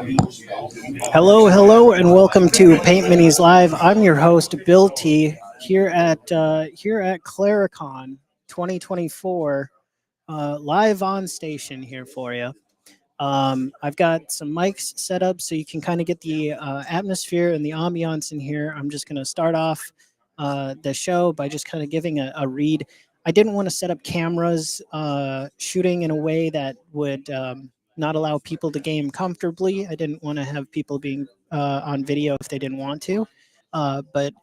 Hello, hello, and welcome to Paint Minis Live. I'm your host, Bill T, here at Clericon 2024, live on station here for you. I've got some mics set up so you can kind of get the atmosphere and the ambiance in here. I'm just going to start off the show by just kind of giving a read. I didn't want to set up cameras shooting in a way that would not allow people to game comfortably. I didn't want to have people being on video if they didn't want to. But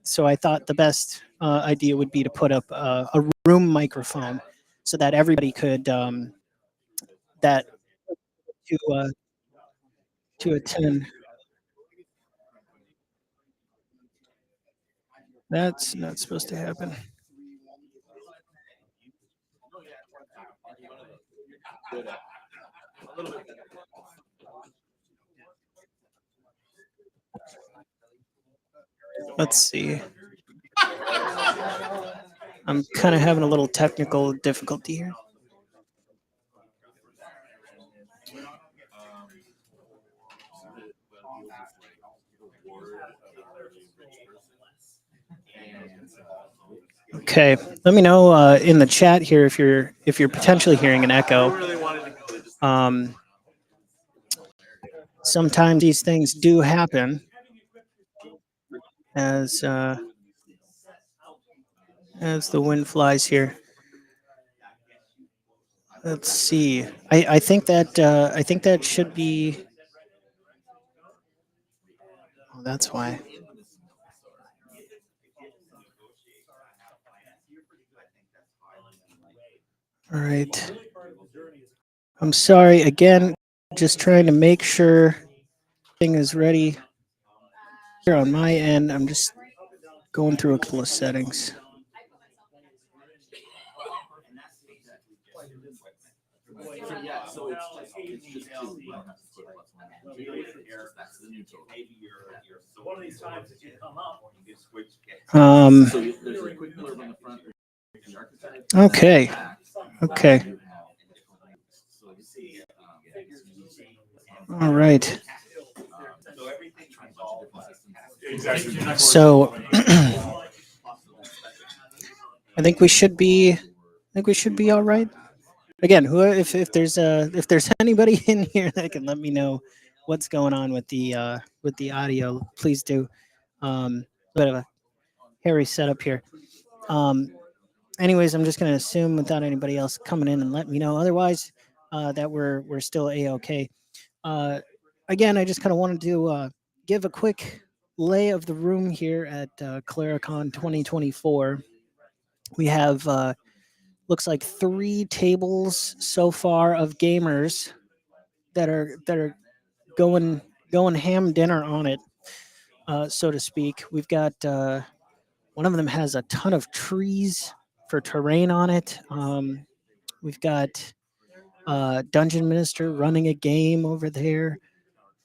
so I thought the best idea would be to put up a room microphone so that everybody could that to uh, to attend. That's not supposed to happen. Let's see. I'm kind of having a little technical difficulty here. Okay, let me know in the chat here if you're potentially hearing an echo. Um, Sometimes these things do happen as as the wind flies here. Let's see. I think that should be. Oh, that's why. All right. I'm sorry again. Just trying to make sure thing is ready here on my end. I'm just going through a couple of settings. Um, okay. Okay. All right. So I think we should be. I think we should be all right. Again, who if there's anybody in here that can let me know what's going on with the audio, please do. Bit of a hairy setup here. Um, Anyways, I'm just going to assume without anybody else coming in and let me know otherwise that we're still a-okay. Uh, Again, I just kind of wanted to give a quick lay of the room here at Clericon 2024. We have looks like 3 tables so far of gamers that are going ham dinner on it, so to speak. We've got one of them has a ton of trees for terrain on it. We've got Dungeon Minister running a game over there,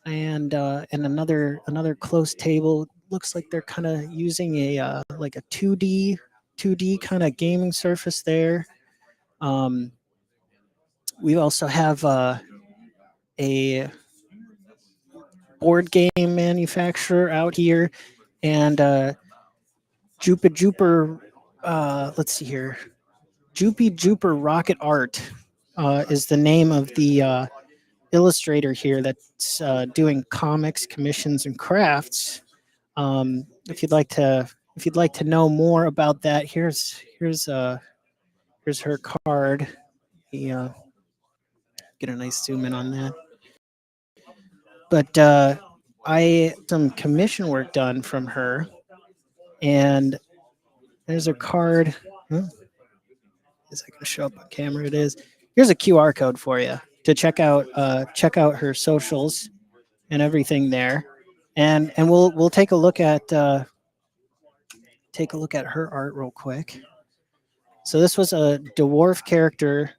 and another close table. Looks like they're kind of using a like a 2D kind of gaming surface there. Um, we also have a board game manufacturer out here, and Juper. Let's see here. Juper Rocket Art is the name of the illustrator here that's doing comics, commissions, and crafts. If you'd like to know more about that, here's her card. The, get a nice zoom in on that. But I some commission work done from her, and there's a card. Huh? Is that going to show up on camera? It is. Here's a QR code for you to check out her socials and everything there, and we'll take a look at her art real quick. So this was a dwarf character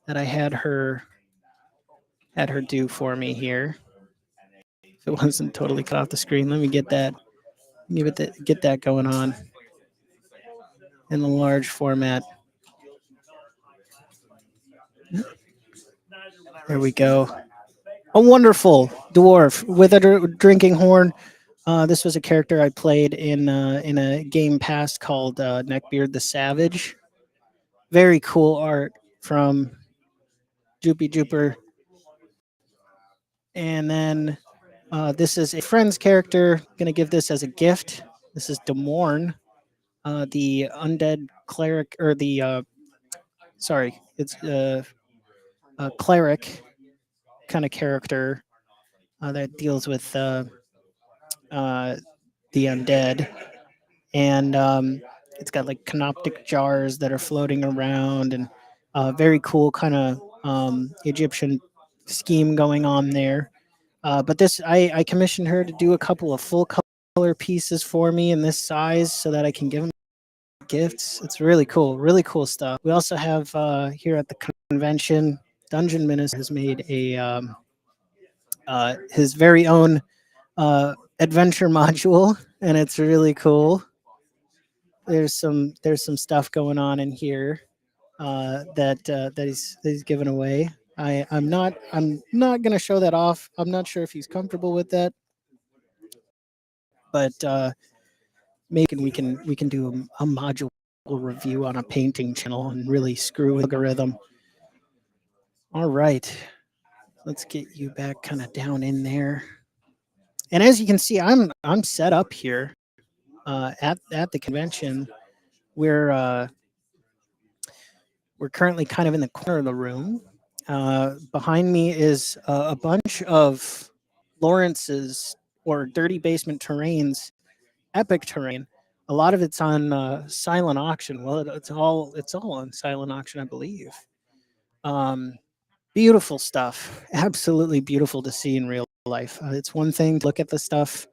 that I had her do for me here. If it wasn't totally cut off the screen, let me get that. Get that going on in the large format. There we go. A wonderful dwarf with a drinking horn. This was a character I played in a game past called Neckbeard the Savage. Very cool art from Joopy Jooper. And then this is a friend's character. Gonna give this as a gift. This is Demorn, the undead cleric, or the sorry, it's a cleric kind of character that deals with uh, the undead, and it's got like canoptic jars that are floating around, and very cool kind of Egyptian scheme going on there. But this, I commissioned her to do a couple of full color pieces for me in this size so that I can give them gifts. It's really cool stuff. We also have here at the convention, Dungeon Minister has made a his very own adventure module, and it's really cool. There's some stuff going on in here that he's given away. I'm not gonna show that off. I'm not sure if he's comfortable with that, but maybe we can do a module review on a painting channel and really screw with the algorithm. All right, let's get you back kind of down in there. And as you can see, I'm set up here at the convention. We're uh, we're currently kind of in the corner of the room. Behind me is a bunch of Lawrence's or Dirty Basement Terrain's epic terrain. A lot of it's on silent auction. Well, it's all on silent auction, I believe. Um, Beautiful stuff. Absolutely beautiful to see in real life. It's one thing to look at the stuff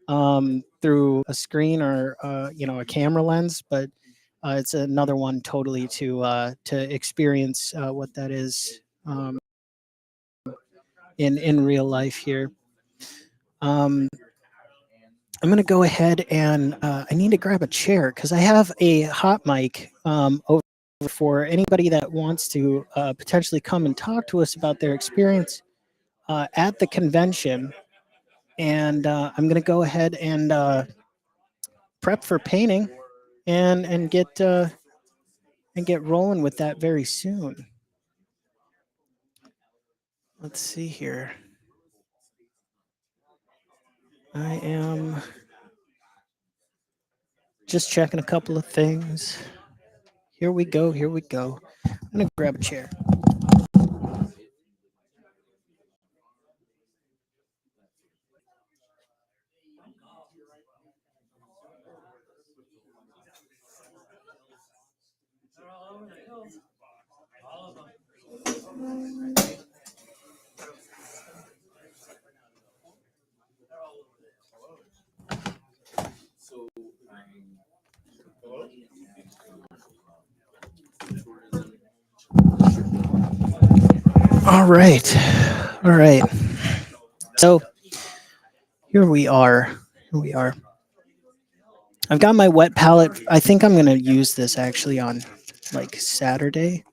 through a screen or a camera lens, but it's another one totally to experience what that is in real life here. Um, I'm gonna go ahead and I need to grab a chair because I have a hot mic over for anybody that wants to potentially come and talk to us about their experience at the convention. And I'm gonna go ahead and prep for painting and get rolling with that very soon. Let's see here. I am just checking a couple of things. Here we go. Here we go. I'm gonna grab a chair. All right. All right. So here we are. Here we are. I've got my wet palette. I think I'm gonna use this actually on like Saturday.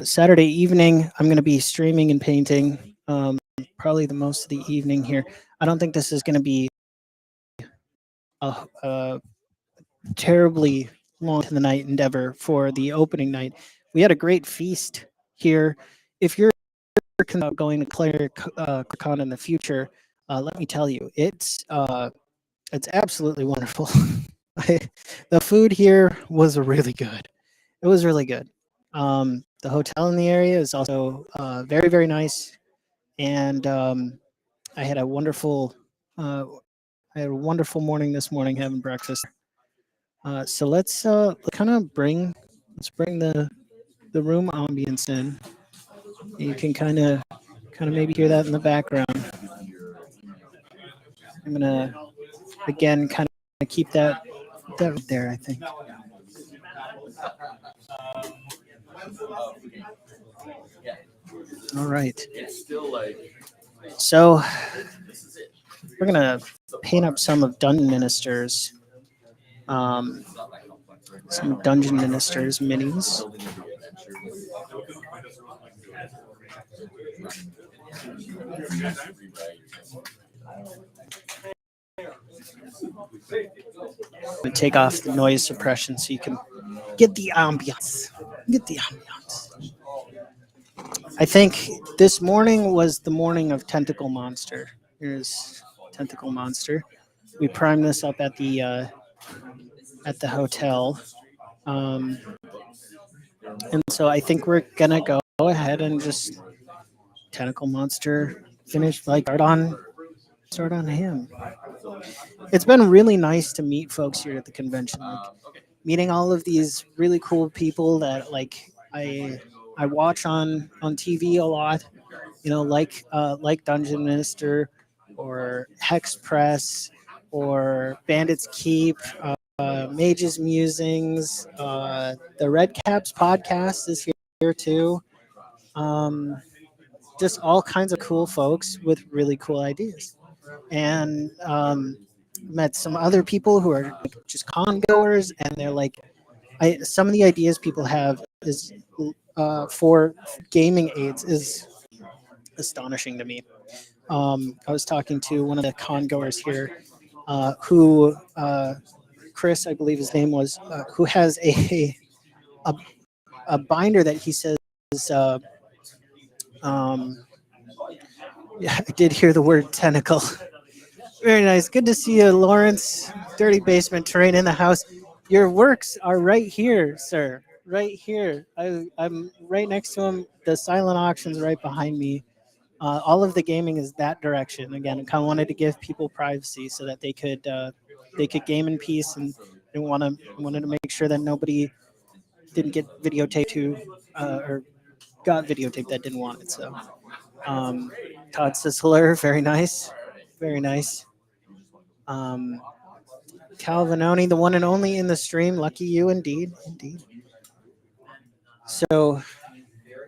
Saturday evening, I'm gonna be streaming and painting. Probably the most of the evening here. I don't think this is gonna be a terribly long to the night endeavor for the opening night. We had a great feast here. If you're going to Clericon in the future, let me tell you, it's absolutely wonderful. The food here was really good. It was really good. The hotel in the area is also very very nice, and I had a wonderful uh, I had a wonderful morning this morning having breakfast. So let's kind of bring the room ambience in. You can kind of maybe hear that in the background. I'm gonna again kind of keep that right there. I think. All right. So we're gonna paint up um, some dungeon ministers minis. Take off the noise suppression so you can get the ambiance. Get the ambiance. I think this morning was the morning of Tentacle Monster. Here's Tentacle Monster. We primed this up at the hotel, um, and so I think we're gonna go ahead and just Tentacle Monster finish like start on him. It's been really nice to meet folks here at the convention. Like meeting all of these really cool people that like I watch on TV a lot. You know, like Dungeon Minister or Hex Press or Bandits Keep, Mages Musings. The Red Caps podcast is here too. Um, just all kinds of cool folks with really cool ideas. And met some other people who are like just con goers, and they're like, some of the ideas people have is for gaming aids is astonishing to me. I was talking to one of the con goers here, who Chris, I believe his name was, who has a, a binder that he says. Uh, um, yeah, I did hear the word tentacle. Very nice. Good to see you, Lawrence. Dirty Basement Terrain in the house. Your works are right here, sir. Right here. I'm right next to him. The silent auction's right behind me. All of the gaming is that direction. Again, I kind of wanted to give people privacy so that they could game in peace, and wanted to make sure that nobody didn't get videotaped or got videotaped that didn't want it. So Todd says hello. Very nice. Very nice. Um, Calvinoni, the one and only in the stream. Lucky you, indeed, indeed. So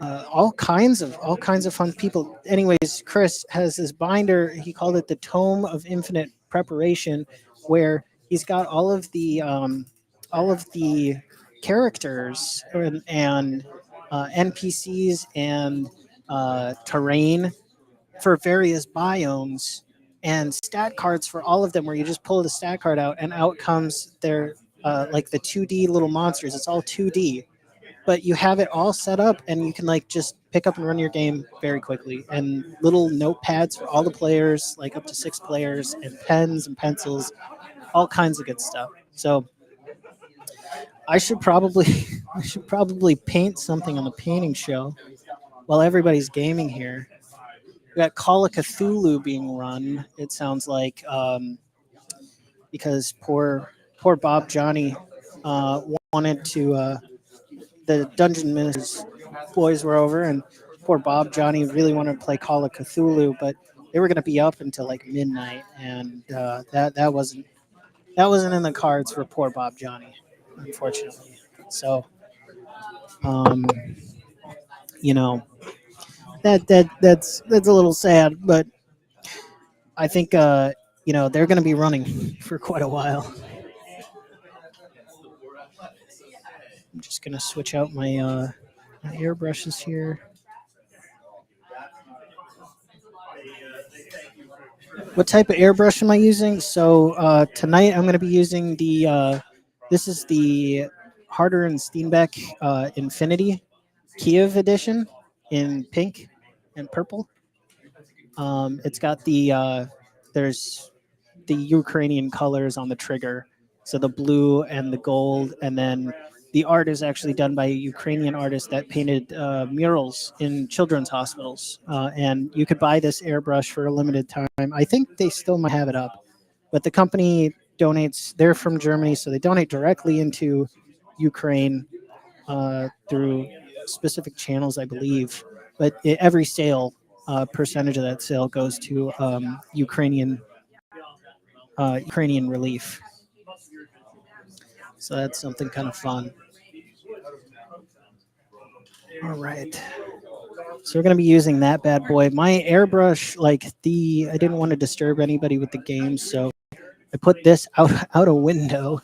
all kinds of fun people. Anyways, Chris has this binder. He called it the Tome of Infinite Preparation, where he's got all of the characters and NPCs and terrain for various biomes and stat cards for all of them, where you just pull the stat card out and out comes their like the 2D little monsters. It's all 2D, but you have it all set up and you can like just pick up and run your game very quickly, and little notepads for all the players, like up to 6 players, and pens and pencils, all kinds of good stuff. So I should probably I should probably paint something on the painting show while everybody's gaming here. We got Call of Cthulhu being run. It sounds like, because poor Bob Johnny wanted to. The Dungeon Ministers boys were over, and poor Bob Johnny really wanted to play Call of Cthulhu, but they were going to be up until like midnight, and that wasn't in the cards for poor Bob Johnny, unfortunately. So, um, you know, that's a little sad, but I think they're going to be running for quite a while. I'm just going to switch out my airbrushes here. What type of airbrush am I using? So tonight I'm going to be using this is the Harder and Steenbeck Infinity Kiev edition in pink and purple. It's got there's the Ukrainian colors on the trigger, so the blue and the gold, and then the art is actually done by a Ukrainian artist that painted murals in children's hospitals. And you could buy this airbrush for a limited time. I think they still might have it up, but the company donates. They're from Germany, so they donate directly into Ukraine through specific channels, I believe. But every sale, percentage of that sale goes to Ukrainian relief. So that's something kind of fun. All right. So we're going to be using that bad boy. My airbrush, I didn't want to disturb anybody with the game, so I put this out a window.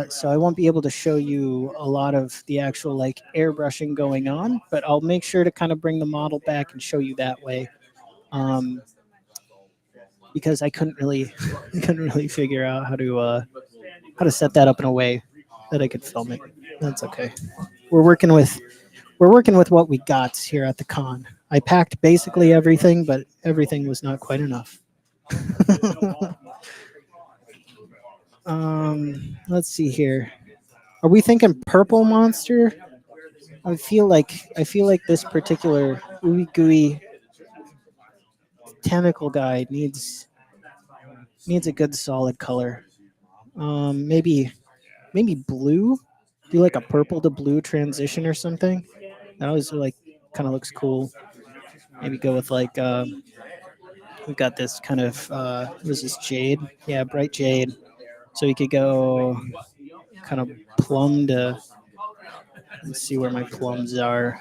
So I won't be able to show you a lot of the actual airbrushing going on, but I'll make sure to kind of bring the model back and show you that way. because I couldn't really couldn't really figure out how to set that up in a way that I could film it. That's okay. We're working with what we got here at the con. I packed basically everything, but everything was not quite enough. Let's see here. Are we thinking purple monster? I feel like this particular ooey gooey tentacle guy needs a good solid color. Maybe blue. Do like a purple to blue transition or something. That always like kind of looks cool. Maybe go with like we've got this kind of what is this, jade? Yeah, bright jade. So we could go kind of plum to. Let's see where my plums are.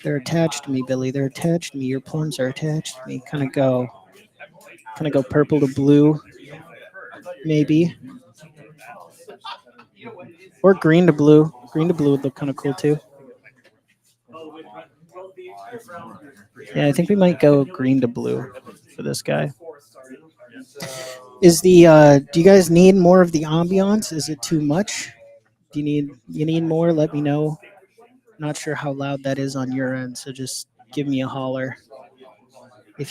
They're attached to me, Billy. They're attached to me. Your plums are attached to me. Kind of go purple to blue, maybe, or green to blue. Green to blue would look kind of cool too. Yeah, I think we might go green to blue for this guy. Is the do you guys need more of the ambiance? Is it too much? Do you need more? Let me know. Not sure how loud that is on your end, so just give me a holler if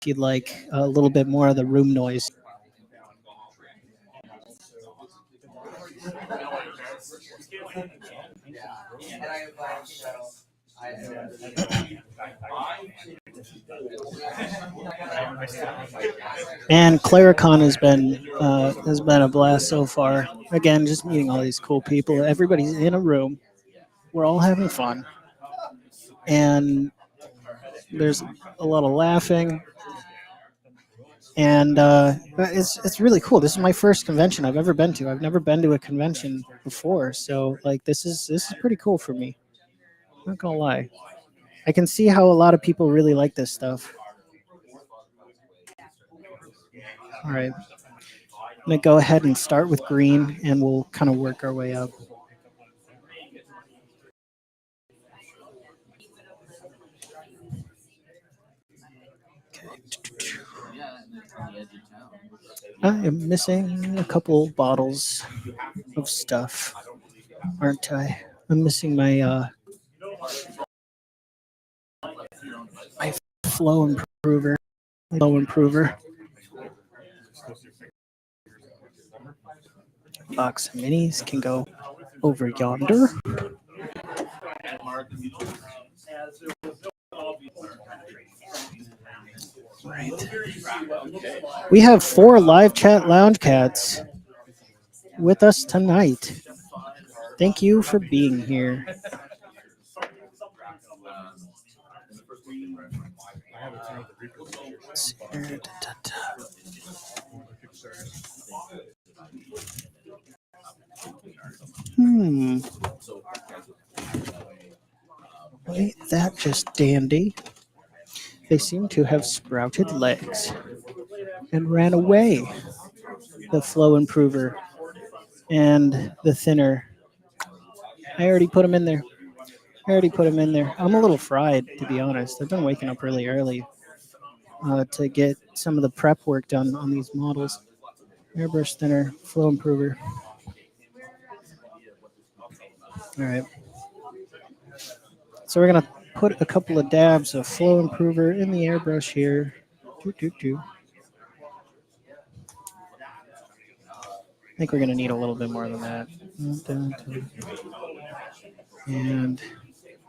you'd like a little bit more of the room noise. And Clericon has been a blast so far. Again, just meeting all these cool people. Everybody's in a room. We're all having fun, and there's a lot of laughing, and it's really cool. This is my first convention I've ever been to. I've never been to a convention before, so like this is pretty cool for me. Not gonna lie, I can see how a lot of people really like this stuff. All right, I'm gonna go ahead and start with green, and we'll kind of work our way up. I am missing a couple bottles of stuff, aren't I? I'm missing my flow improver. Flow improver. Box of minis can go over yonder. Right. We have 4 live chat lounge cats with us tonight. Thank you for being here. Hmm. Ain't that just dandy? They seem to have sprouted legs and ran away. The flow improver and the thinner. I already put them in there. I'm a little fried, to be honest. I've been waking up really early to get some of the prep work done on these models. Airbrush thinner, flow improver. All right. So we're gonna put a couple of dabs of flow improver in the airbrush here. Doo, doo, doo. I think we're gonna need a little bit more than that. And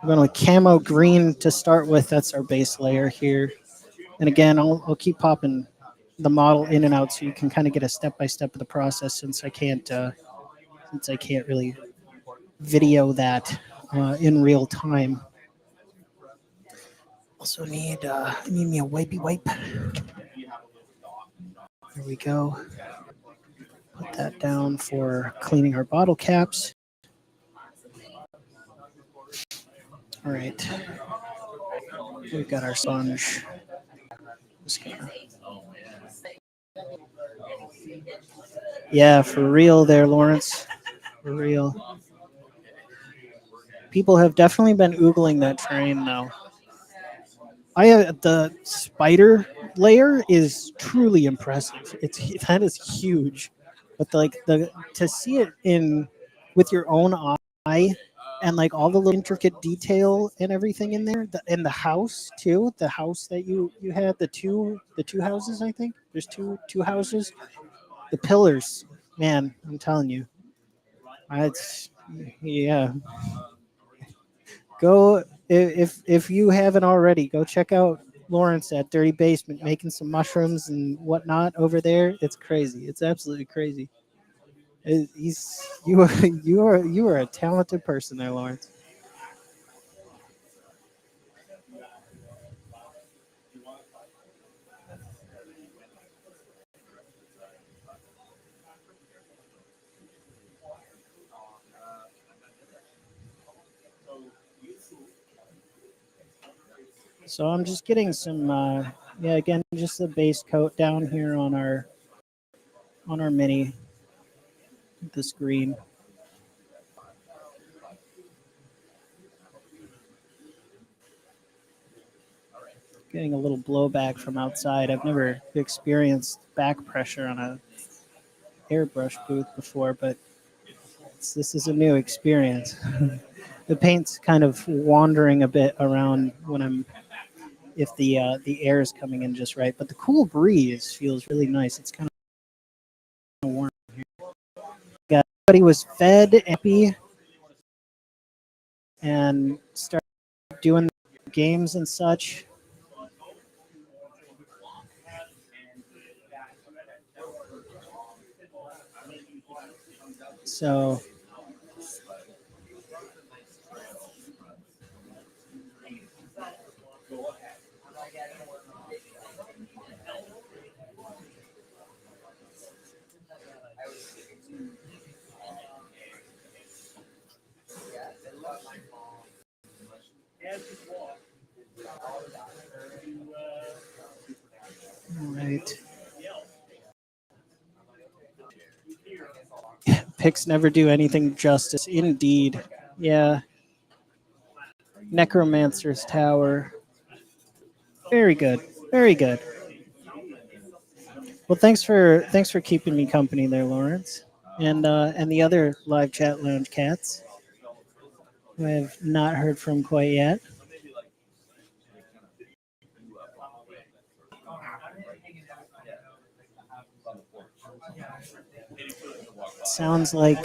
we're going to camo green to start with. That's our base layer here. And again, I'll keep popping the model in and out so you can kind of get a step by step of the process since I can't really video that in real time. Also need me a wipey wipe. There we go. Put that down for cleaning our bottle caps. All right. We've got our sponge. Yeah, for real there, Lawrence. For real. People have definitely been oogling that train, though. The spider layer is truly impressive. It's that is huge, but like the to see it in with your own eye and like all the little intricate detail and everything in there, in the house too, the house that you had the two houses, I think there's two houses, the pillars, man, I'm telling you, it's yeah. Go if you haven't already, go check out Lawrence at Dirty Basement making some mushrooms and whatnot over there. It's crazy. It's absolutely crazy. He's you are you are a talented person there, Lawrence. So I'm just getting some yeah, again, just the base coat down here on our mini, the screen. Getting a little blowback from outside. I've never experienced back pressure on a airbrush booth before, but this is a new experience. The paint's kind of wandering a bit around when I'm if the air is coming in just right, but the cool breeze feels really nice. It's kind of warm. Yeah, everybody was fed, happy, and started doing games and such. So right, picks never do anything justice. Indeed, yeah. Necromancer's Tower. Very good. Very good. Well, thanks for keeping me company there, Lawrence, and the other live chat lounge cats who I have not heard from quite yet. Sounds like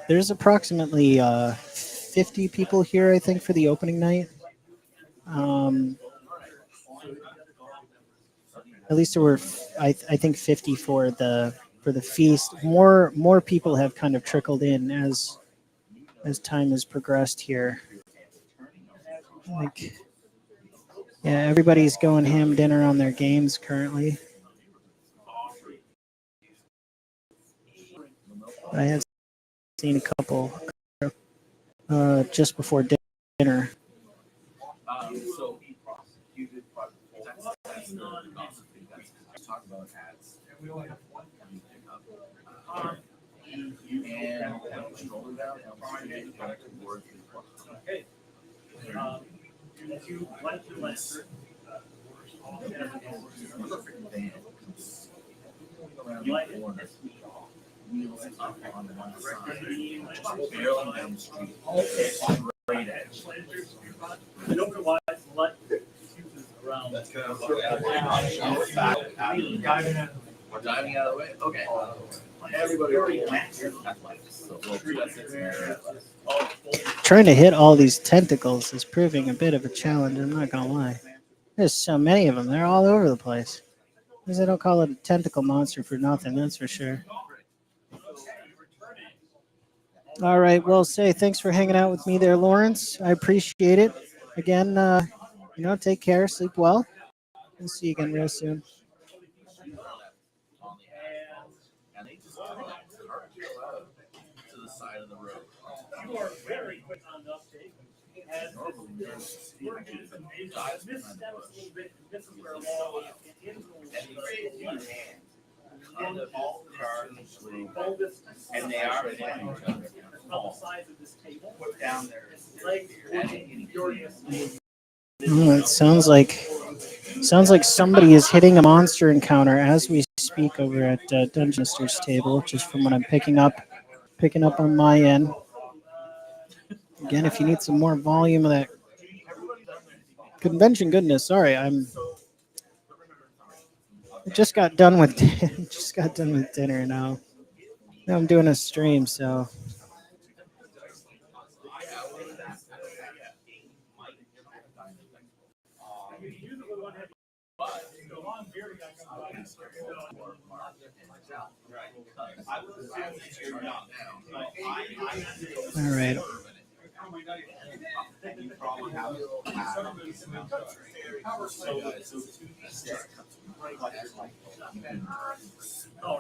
there's approximately 50 people here, I think, for the opening night. Um, at least there were, I think, 50 for the feast. More people have kind of trickled in as time has progressed here. Like, yeah, everybody's going ham dinner on their games currently. I have seen a couple just before dinner. Trying to hit all these tentacles is proving a bit of a challenge. I'm not gonna lie. There's so many of them. They're all over the place. Because they don't call it a tentacle monster for nothing. That's for sure. All right. Well, say thanks for hanging out with me there, Lawrence. I appreciate it. Again, take care, sleep well. We'll see you again real soon. Oh, it sounds like somebody is hitting a monster encounter as we speak over at Dungeon Master's table, just from what I'm picking up on my end. Again, if you need some more volume of that convention goodness, sorry, I just got done with just got done with dinner now. Now I'm doing a stream, so all right. All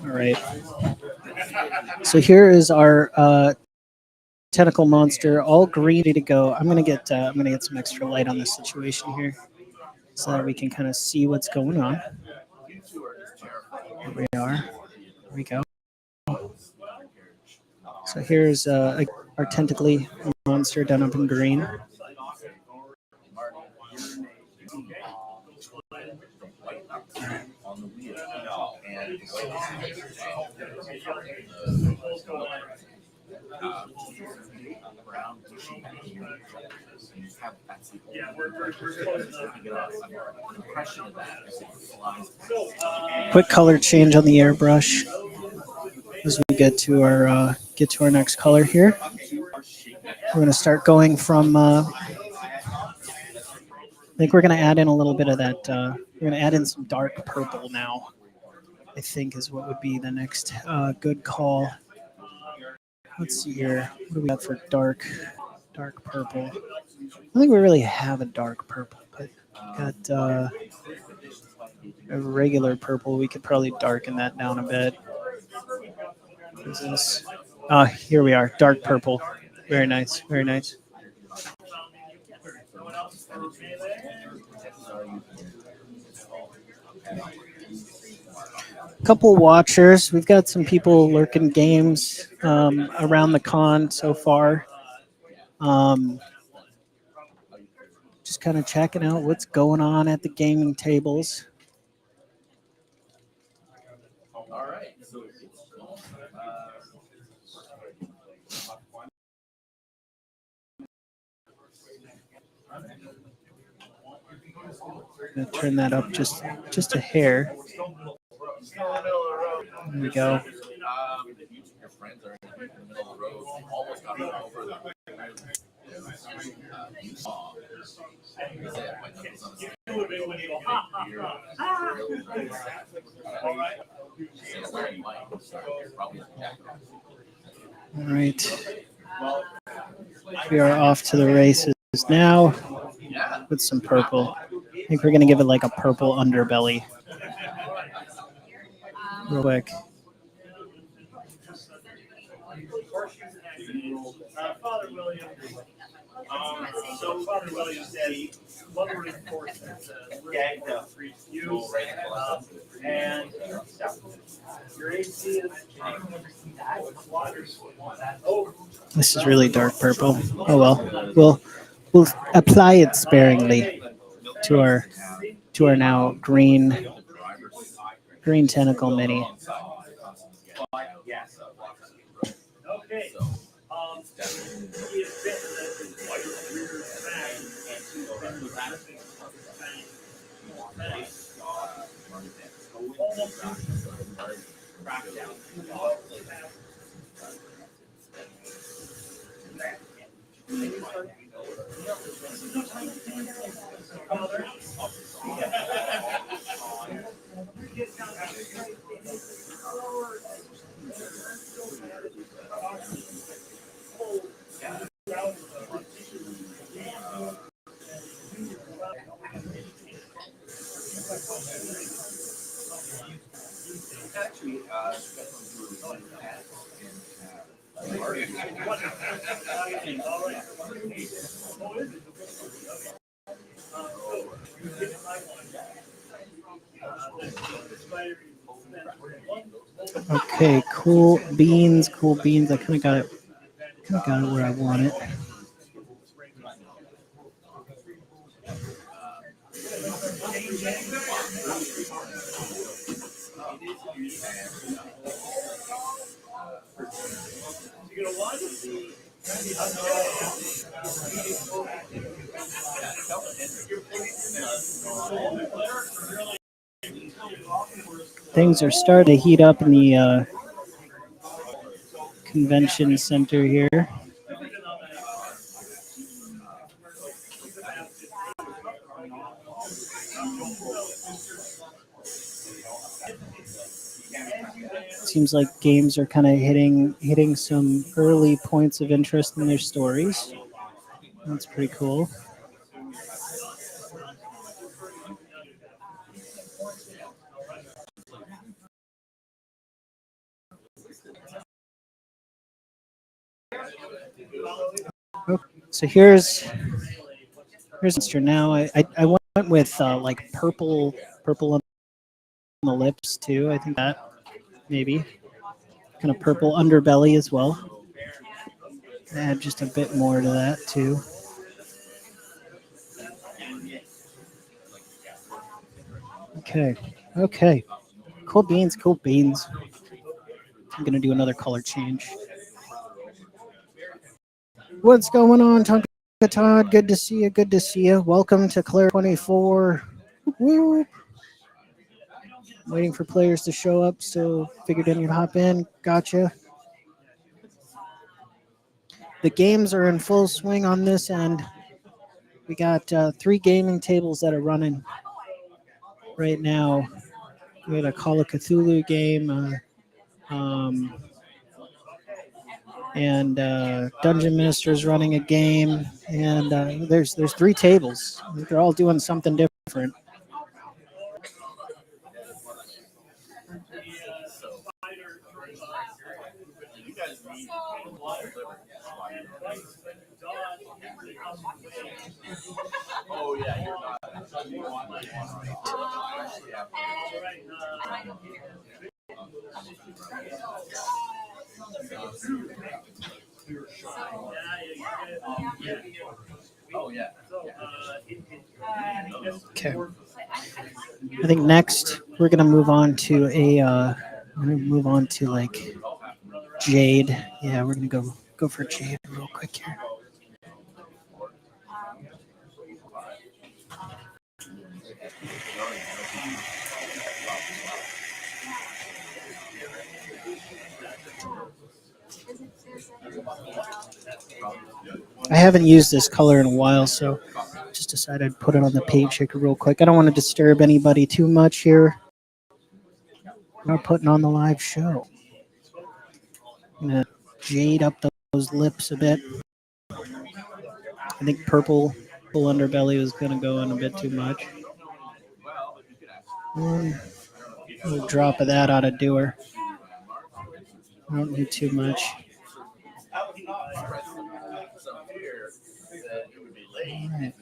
right. So here is our tentacle monster, all green, ready to go. I'm gonna get some extra light on this situation here, so that we can kind of see what's going on. Here we are. Here we go. So here's our tentacly monster done up in green. Quick color change on the airbrush as we get to our next color here. We're going to start going from. I think we're going to add in a little bit of that. We're going to add in some dark purple now. I think is what would be the next good call. Let's see here. What do we got for dark purple? I think we really have a dark purple, but got a regular purple. We could probably darken that down a bit. What is this? Here we are. Dark purple. Very nice. Very nice. Couple watchers. We've got some people lurking games around the con so far. Just kind of checking out what's going on at the gaming tables. I'm gonna turn that up just a hair. There we go. All right. We are off to the races now with some purple. I think we're going to give it like a purple underbelly. Real quick. Father William. So Father William said, "What reinforcements gagged up you and your AC is This is really dark purple. Oh well, we'll apply it sparingly to our now green tentacle mini. Okay. Okay, cool beans, cool beans. I kind of got it where I want it. Things are starting to heat up in the convention center here. Seems like games are kind of hitting some early points of interest in their stories. That's pretty cool. Okay, so here's now. I went with like purple on the lips too. I think that maybe kind of purple underbelly as well. Add just a bit more to that too. Okay, okay. Cool beans, cool beans. I'm gonna do another color change. What's going on, Tonka Todd? Good to see you. Good to see you. Welcome to Clericon2024. Woo! Waiting for players to show up, so figured in you'd hop in. Gotcha. The games are in full swing on this end. We got 3 gaming tables that are running right now. We got a Call of Cthulhu game, and Dungeon Minister's running a game, and there's 3 tables. They're all doing something different. Oh yeah, you're not. Okay. I think next we're gonna move on to like Jade. Yeah, we're gonna go for Jade real quick here. I haven't used this color in a while, so just decided I'd put it on the paint shaker real quick. I don't want to disturb anybody too much here. We're not putting on the live show. I'm gonna jade up those lips a bit. I think purple underbelly was gonna go in a bit too much. A little drop of that ought to do her. I don't need too much. Right.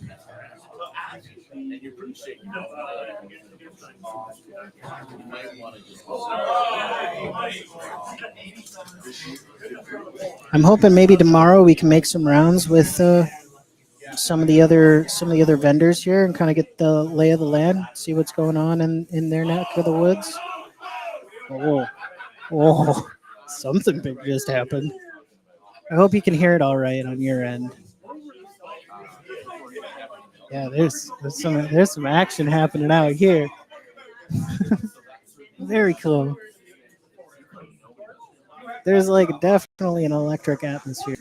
I'm hoping maybe tomorrow we can make some rounds with some of the other vendors here and kind of get the lay of the land, see what's going on in their neck of the woods. Oh, something big just happened. I hope you can hear it all right on your end. Yeah, there's some action happening out here. Very cool. There's like definitely an electric atmosphere.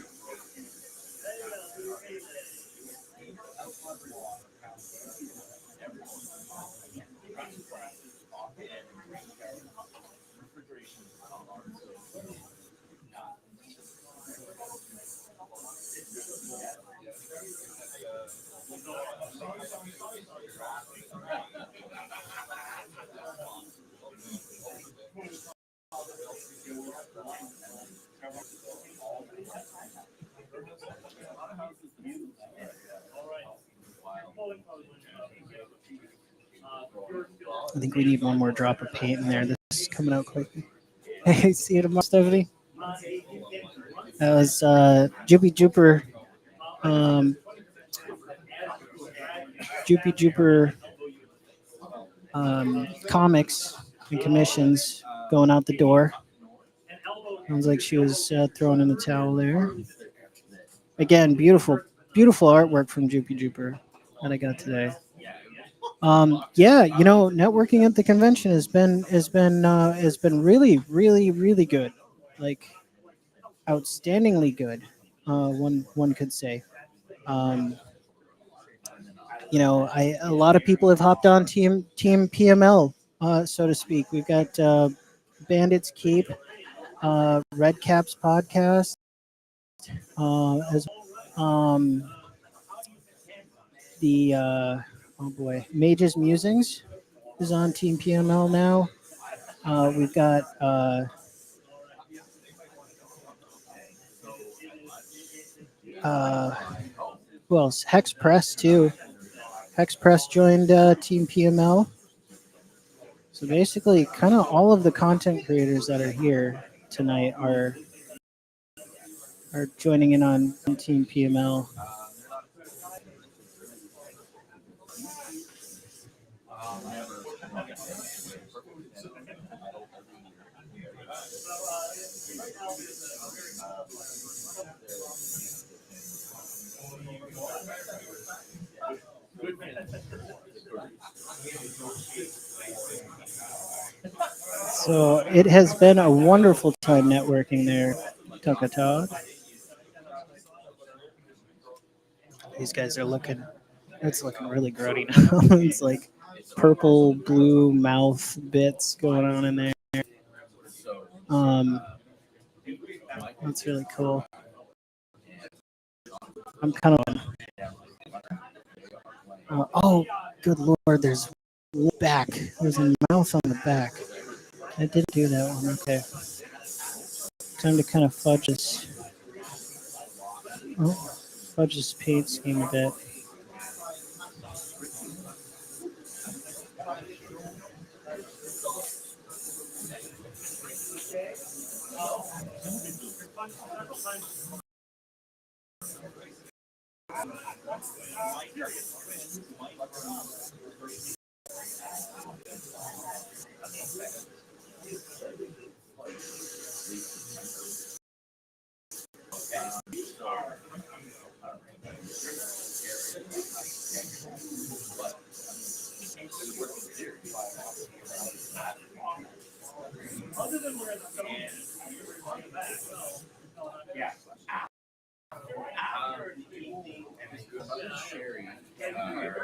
I think we need one more drop of paint in there. This is coming out quickly. Hey, see you tomorrow, Stephanie. That was Joopy Jooper, um, Joopy Jooper comics and commissions going out the door. Sounds like she was throwing in the towel there. Again, beautiful artwork from Joopy Jooper that I got today. Yeah, networking at the convention has been really good, like outstandingly good. One could say. Um, a lot of people have hopped on Team PML, so to speak. We've got Bandits Keep, Red Caps podcast, as the oh boy, Mages Musings is on Team PML now. We've got uh, who else? Hex Press too. Hex Press joined Team PML. So basically, kind of all of the content creators that are here tonight are joining in on Team PML. So it has been a wonderful time networking there, Takata. These guys are looking. It's looking really grody now. It's like purple, blue mouth bits going on in there. Um, that's really cool. I'm kind of. Oh, good lord! There's back. There's a mouth on the back. I didn't do that one. Okay. Time to kind of fudge this paint scheme a bit.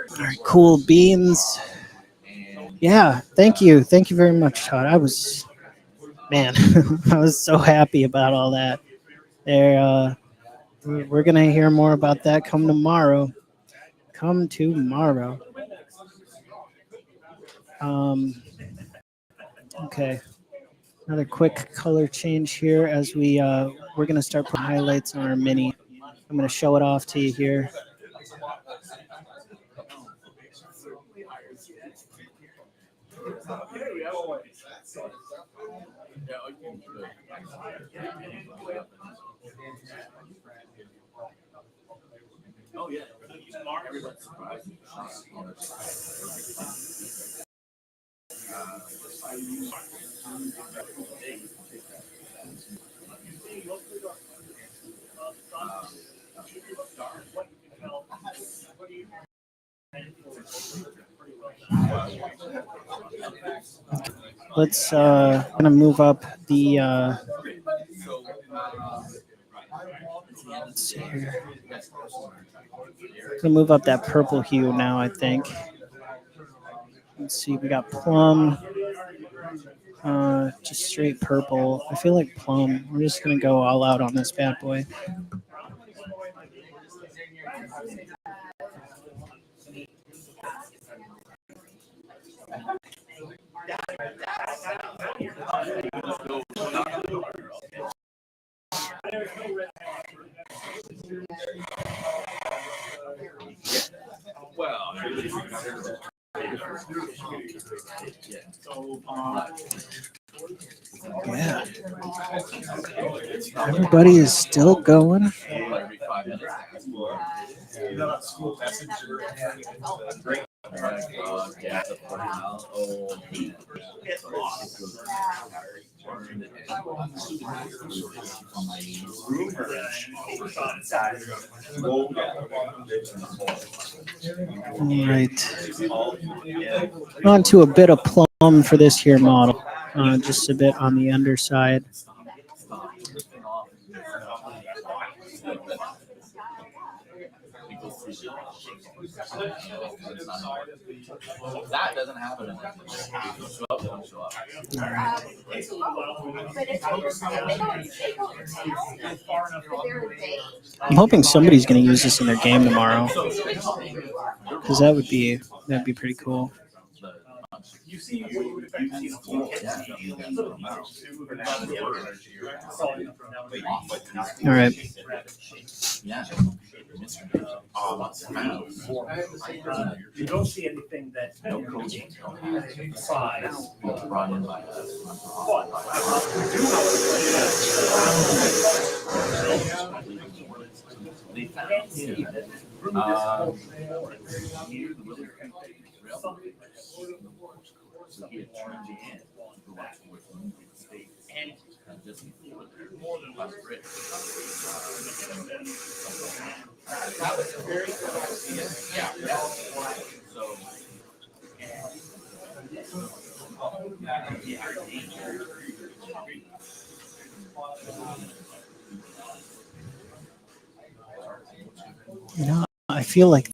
All right, cool beans. Yeah, thank you very much, Todd. Man, I was so happy about all that. There, we're gonna hear more about that come tomorrow. Come tomorrow. Um, okay, another quick color change here as we're gonna start putting highlights on our mini. I'm gonna show it off to you here. Let's gonna move up the. Let's see here. Gonna move up that purple hue now. I think. Let's see. We got plum. Just straight purple. I feel like plum. We're just gonna go all out on this bad boy. Yeah. Everybody is still going. Every 5 minutes. Yeah. Oh, All right. On to a bit of plum for this here model. Just a bit on the underside. that doesn't happen. Show up, they don't show up. All right. I'm hoping somebody's going to use this in their game tomorrow, because that'd be pretty cool. All right. You don't see anything that size. You know, I feel like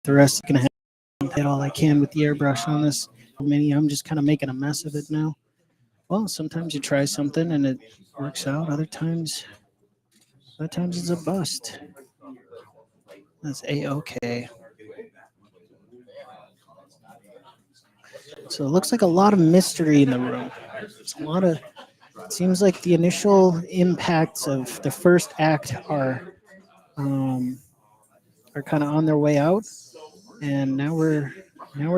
the rest is going to have to hit all I can with the airbrush on this mini. I'm just kind of making a mess of it now. Well, sometimes you try something and it works out. Other times it's a bust. That's A-okay. So it looks like a lot of mystery in the room. It's a lot of. It seems like the initial impacts of the first act are kind of on their way out, and now we're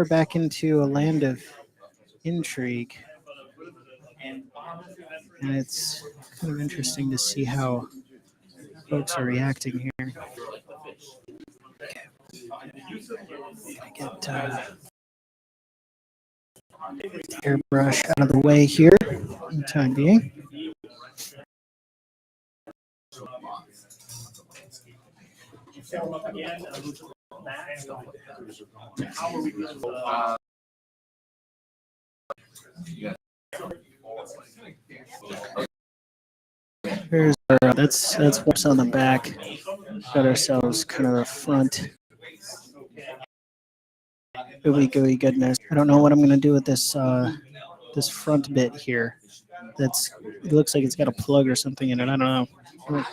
back into a land of intrigue, and it's kind of interesting to see how folks are reacting here. Okay. I get the airbrush out of the way here for the time being. Here's our, that's what's on the back. Got ourselves kind of a front. Gooey gooey goodness. I don't know what I'm gonna do with this this front bit here. It looks like it's got a plug or something in it. I don't know.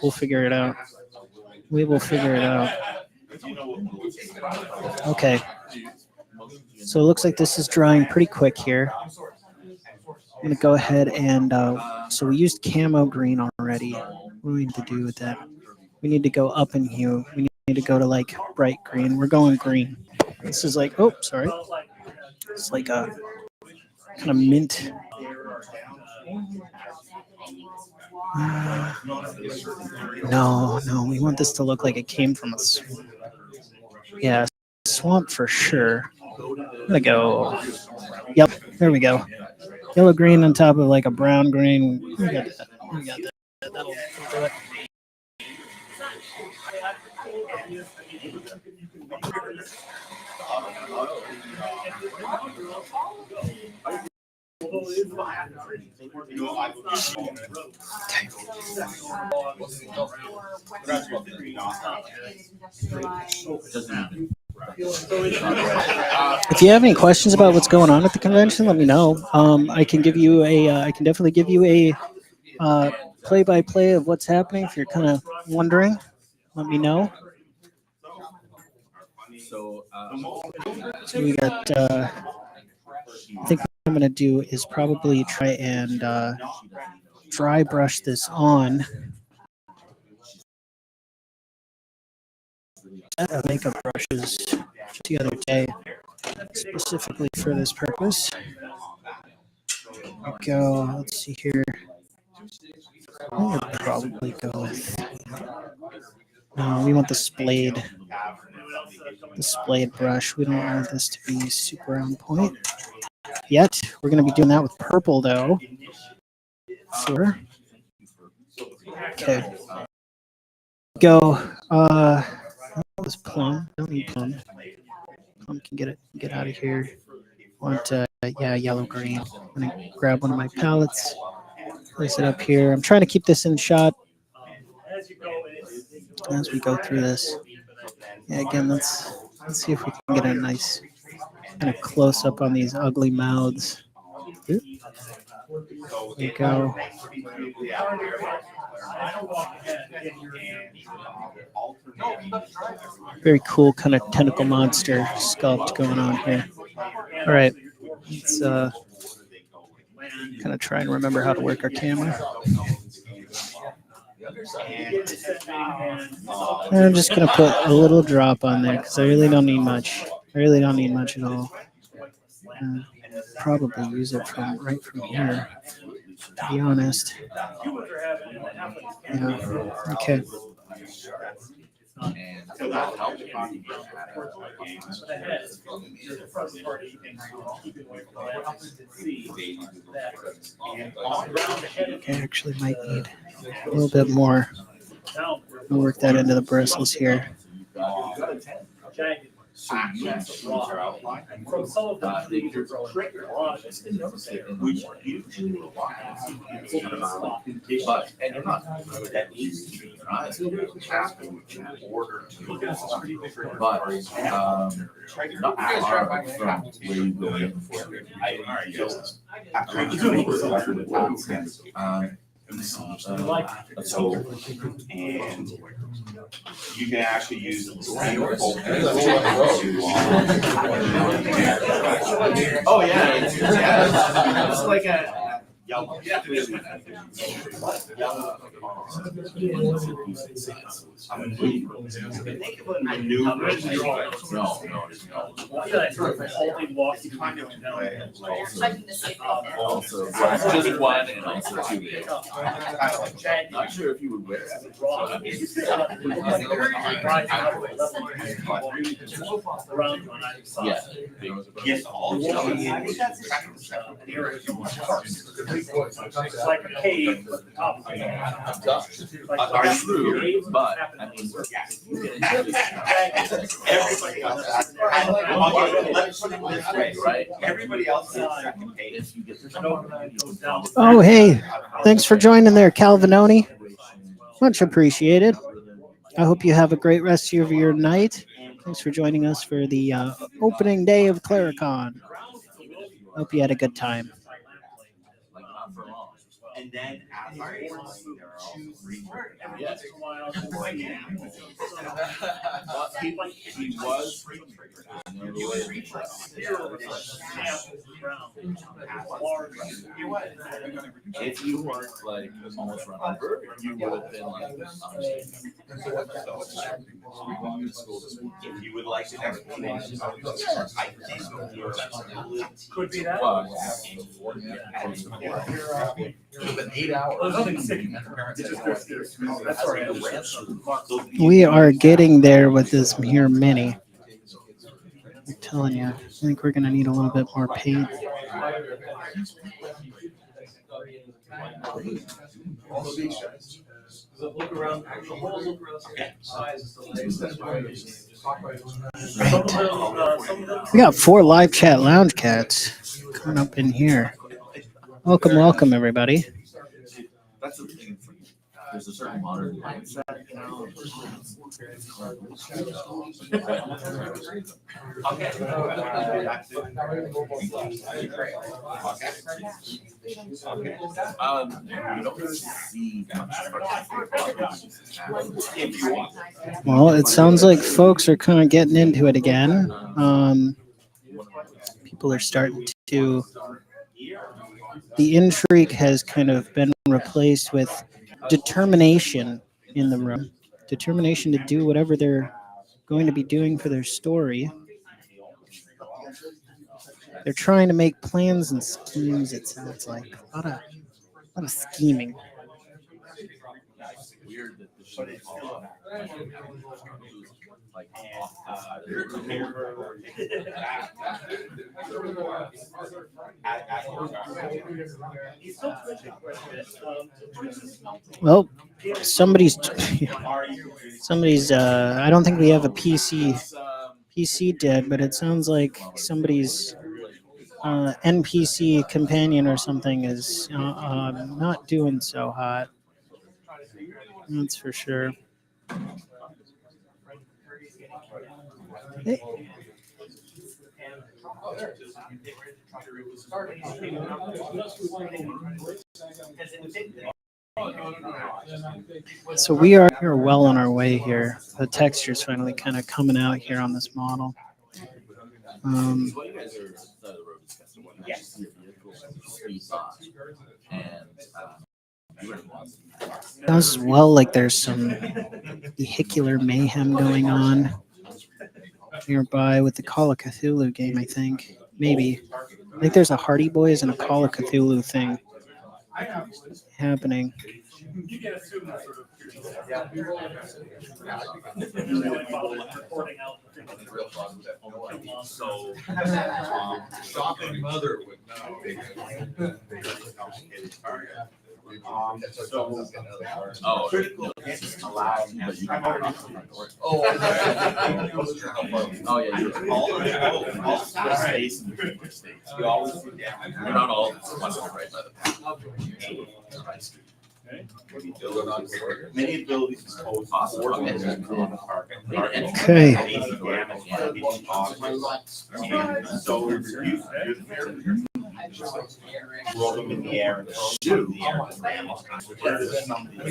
We'll figure it out. We will figure it out. Okay. So it looks like this is drying pretty quick here. I'm gonna go ahead and so we used camo green already. What do we need to do with that? We need to go up in hue. We need to go to like bright green. We're going green. This is like, oh, sorry. It's like a kind of mint. No, we want this to look like it came from a swamp. Yeah, swamp for sure. I'm gonna go. Yep, there we go. Yellow green on top of like a brown green. We got that. We got that. That'll do it. If you have any questions about what's going on at the convention, let me know. I can give you I can definitely give you a play-by-play of what's happening. If you're kind of wondering, let me know. So we got. I think what I'm gonna do is probably try and dry brush this on. Makeup brushes just the other day, specifically for this purpose. Go. Let's see here. I would probably go with. No, we want the splayed brush. We don't want this to be super on point yet. We're going to be doing that with purple though. Sure. Okay. Go. This plum. Don't need plum. Plum can get out of here. Want yellow green. I'm gonna grab one of my palettes. Place it up here. I'm trying to keep this in shot as we go through this. Yeah, again, let's see if we can get a nice kind of close up on these ugly mouths. There you go. Very cool kind of tentacle monster sculpt going on here. All right, let's kind of try and remember how to work our camera. And I'm just going to put a little drop on there because I really don't need much. I really don't need much at all. Probably use it right from here, to be honest. Yeah. Okay. Okay, actually might need a little bit more. We'll work that into the bristles here. From some of them, which usually but and you're not that easy, right? Order but not far from where you go in before. So and you can actually use the same oh yeah, it's like a yellow. Yeah. Also, just one and also two. Not sure if you would wear it. Yeah. Yes, all it's like a cave, but the top are true, but I mean, everybody else. Right? Everybody else is second page. Oh, hey, thanks for joining there, Calvinoni. Much appreciated. I hope you have a great rest of your night. Thanks for joining us for the opening day of Clericon. Hope you had a good time. And then afterwards, he was if you weren't like almost run over, you would have been like if you would like an explanation, I think could be that. We are getting there with this here mini. I'm telling you, I think we're going to need a little bit more paint. Right. We got 4 live chat lounge cats coming up in here. Welcome, everybody. That's the thing. There's a certain modern mindset, you know. You don't see much. Well, it sounds like folks are kind of getting into it again. People are starting to. The intrigue has kind of been replaced with determination in the room. Determination to do whatever they're going to be doing for their story. they're trying to make plans and schemes. It sounds like a lot of scheming. It's weird that the shit is all like off the side Well, somebody's I don't think we have a PC dead, but it sounds like somebody's NPC companion or something is not doing so hot. That's for sure. Hey. So we're well on our way here. The texture's finally kind of coming out here on this model. So you guys are side of the road discussing what you see a vehicle speed by, and sounds as well like there's some vehicular mayhem going on nearby with the Call of Cthulhu game, I think. Maybe. I think there's a Hardy Boys and a Call of Cthulhu thing happening. So, shopping mother would know. critical allowed. Oh, yeah, you're all space in the states. You always do down. You're not all right by the path. Many abilities pose possible Okay. So roll them in the air and shoot the air.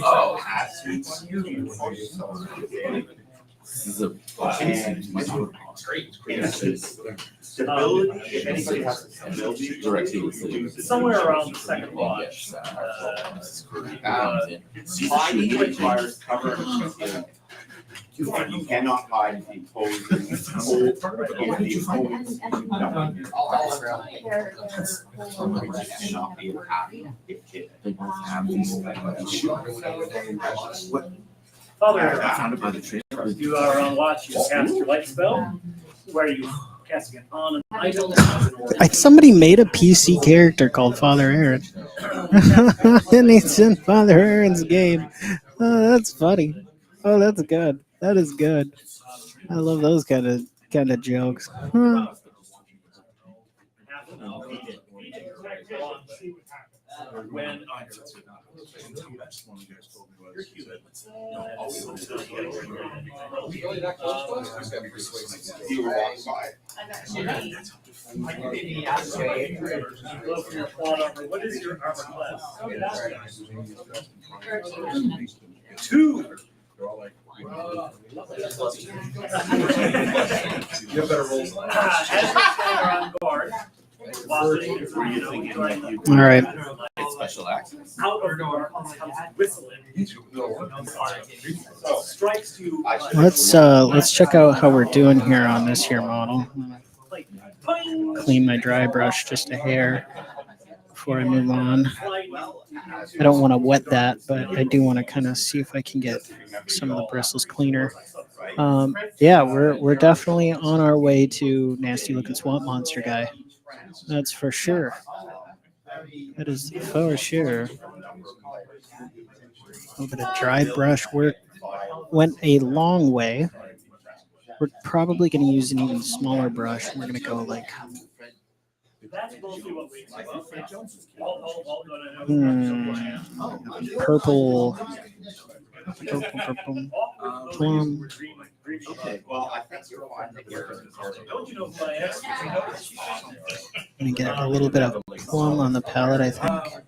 Oh, this is a stability. If anybody has a stability, directly somewhere around the second watch. Sliding requires cover and concealment. You cannot hide if the Father, you are on watch. You cast your light spell. Where you casting it on an item. Somebody made a PC character called Father Aaron. And he's in Father Aaron's game. Oh, that's funny. Oh, that's good. That is good. I love those kind of jokes. When what is your armor class? 2. You have better rolls. On guard. All right. special access. Out of door comes whistling. Strikes you. Let's check out how we're doing here on this here model. Clean my dry brush just a hair before I move on. I don't want to wet that, but I do want to kind of see if I can get some of the bristles cleaner. Yeah, we're definitely on our way to nasty looking swamp monster guy. That's for sure. That is for sure. A little bit of dry brush work went a long way. We're probably going to use an even smaller brush. We're going to go like purple plum. Okay, well, I think you're fine. I'm going to get a little bit of plum on the palette, I think.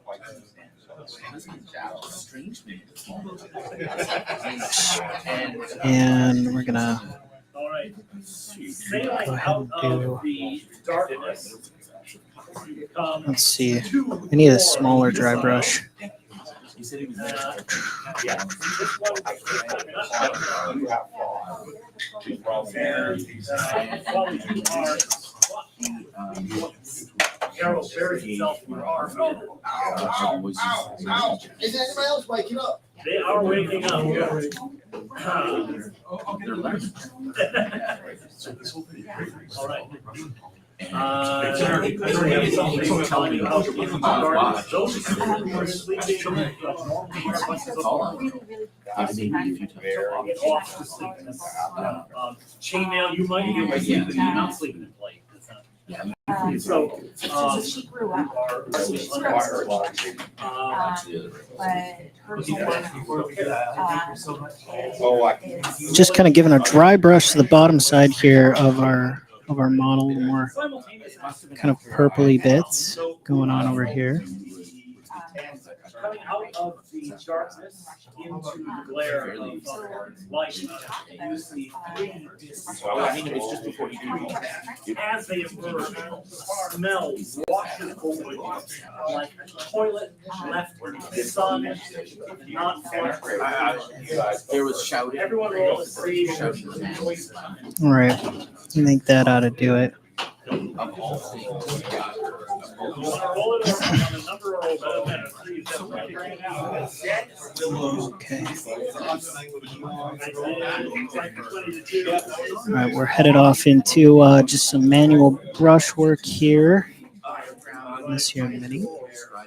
And we're going to go ahead and do, let's see, I need a smaller dry brush. arrow buries itself in your arm. Is anybody else waking up? They are waking up. They're learning. All right. Something telling you how to keep them guarded. Those who are sleeping get off to sleep. Chainmail, you might be able to sleep, but you're not sleeping in place. So she grew up. But her Just kind of giving a dry brush to the bottom side here of our model, more kind of purpley bits going on over here. coming out of the darkness into the glare of light, you see three It's just before you as they emerge, smells washes over you, like a toilet left in the sun, not flushed. There was shouting. Everyone roll a save. All right, I think that ought to do it. You want to roll it over on the number roll, but Okay. All right, we're headed off into just some manual brush work here. This here mini.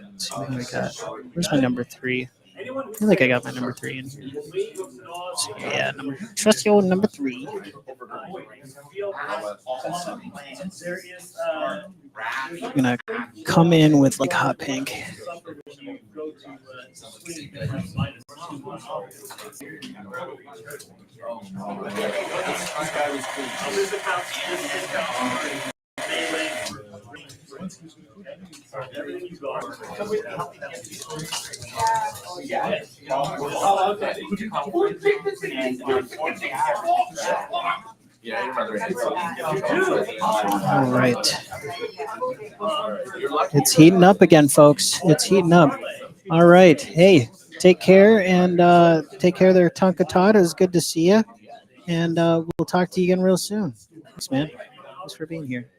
Let's see what I got. Where's my number 3? I feel like I got my number 3 in here. So, yeah, trusty old number 3. I'm gonna come in with like hot pink. All right. It's heating up again, folks. It's heating up. All right. Hey, take care and take care there, Tonka Todd. It was good to see you. And we'll talk to you again real soon. Thanks, man. Thanks for being here.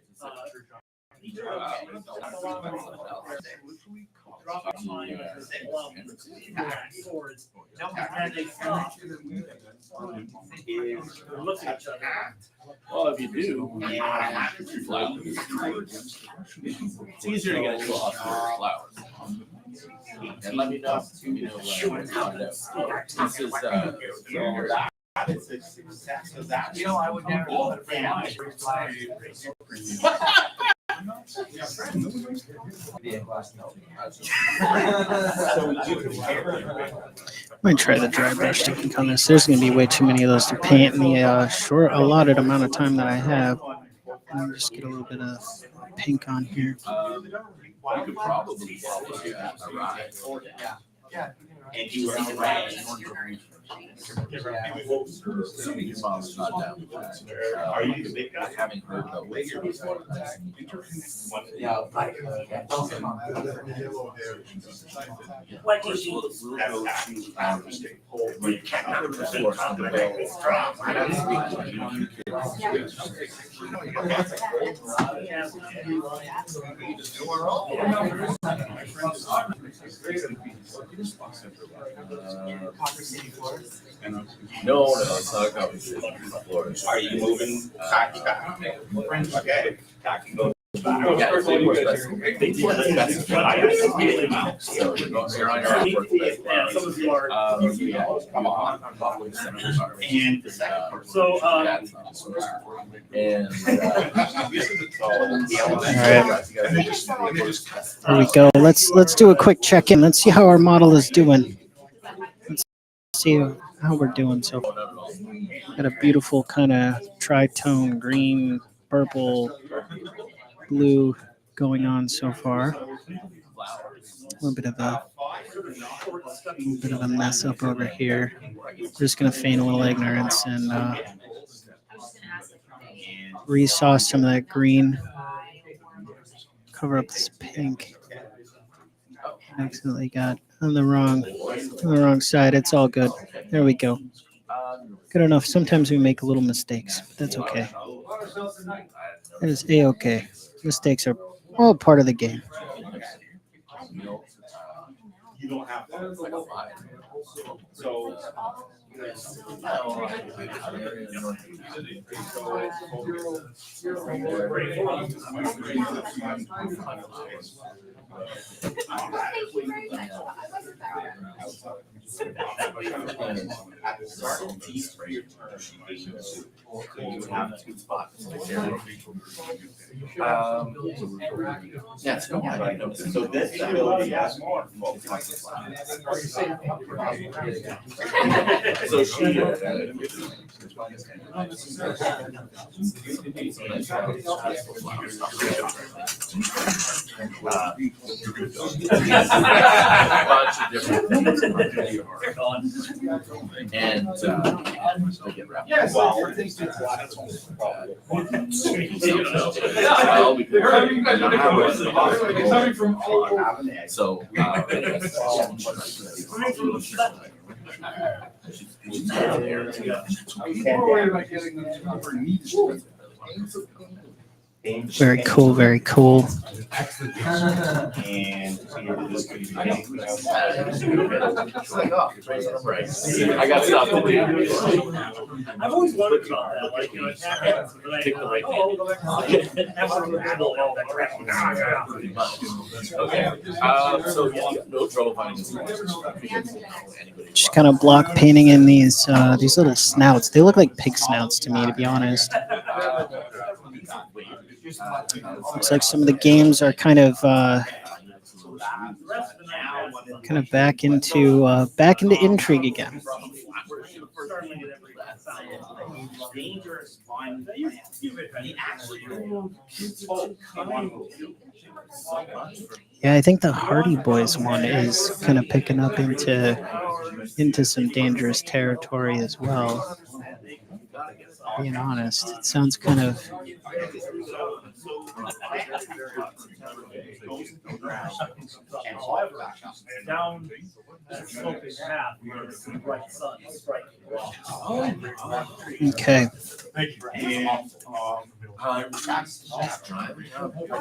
Well, if you do, it's easier to get into a hospital with flowers. And let me know, when you know this is I would never Might try the dry brush technique on this. There's going to be way too many of those to paint in the short allotted amount of time that I have. I'll just get a little bit of pink on here. You could probably arrive. And you were assuming your mom's not down with that. Are you the big guy? Having heard the way you're like No, it's not a conversation. Are you moving? Okay. Some of you are. Come on. And the second part. So, And There we go. Let's do a quick check-in. Let's see how our model is doing. Let's see how we're doing so far. Got a beautiful kind of tri-tone green, purple, blue going on so far. A little bit of a mess up over here. We're just gonna feign a little ignorance and resaw some of that green. Cover up this pink. Accidentally got on the wrong side. It's all good. There we go. Good enough. Sometimes we make little mistakes, but that's okay. That is a-okay. Mistakes are all part of the game. You don't have to. So. Thank you very much. You have two spots. Yes, no, I know. So this ability has more. So she. Bunch of different things. And they get wrapped. Yes. Well, It's coming from all over. so. People are worried about getting them to her knees. Very cool, very cool. And it's like, oh, right. I got stuff to do. I've always wondered about that, like, you know, it happens, but I Take the right oh, I'll go back to it. Never really handle all that crap. Pretty much. Okay, so yeah, no trouble finding this. Just kind of block painting in these little snouts. They look like pig snouts to me, to be honest. Looks like some of the games are kind of back into intrigue again. Yeah, I think the Hardy Boys one is kind of picking up into some dangerous territory as well. Being honest, it sounds kind of. Down the sloping path where the bright sun is striking. Okay. And, I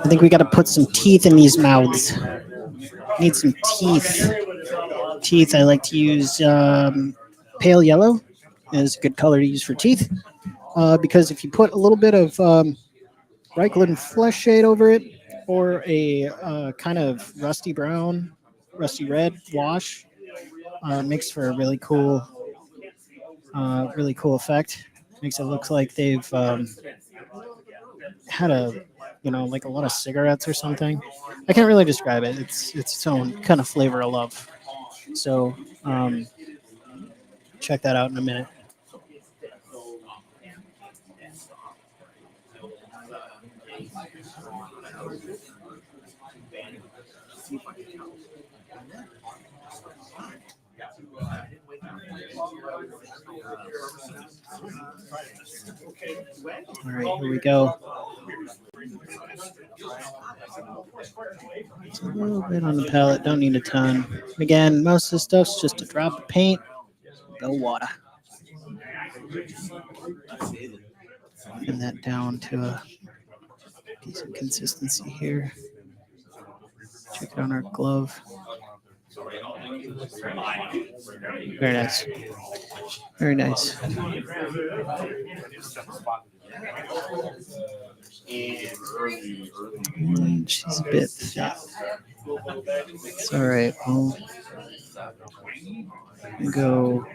think we got to put some teeth in these mouths. Need some teeth. Teeth, I like to use pale yellow is a good color to use for teeth. Because if you put a little bit of Reichlin flesh shade over it, or a kind of rusty brown, rusty red wash, makes for a really cool effect. Makes it look like they've had like a lot of cigarettes or something. I can't really describe it. It's its own kind of flavor I love. So check that out in a minute. All right, here we go. It's a little bit on the palette, don't need a ton. Again, most of the stuff's just a drop of paint, no water. Pin that down to a decent consistency here. Check it on our glove. Very nice. Very nice. She's a bit thick. It's all right. We'll go.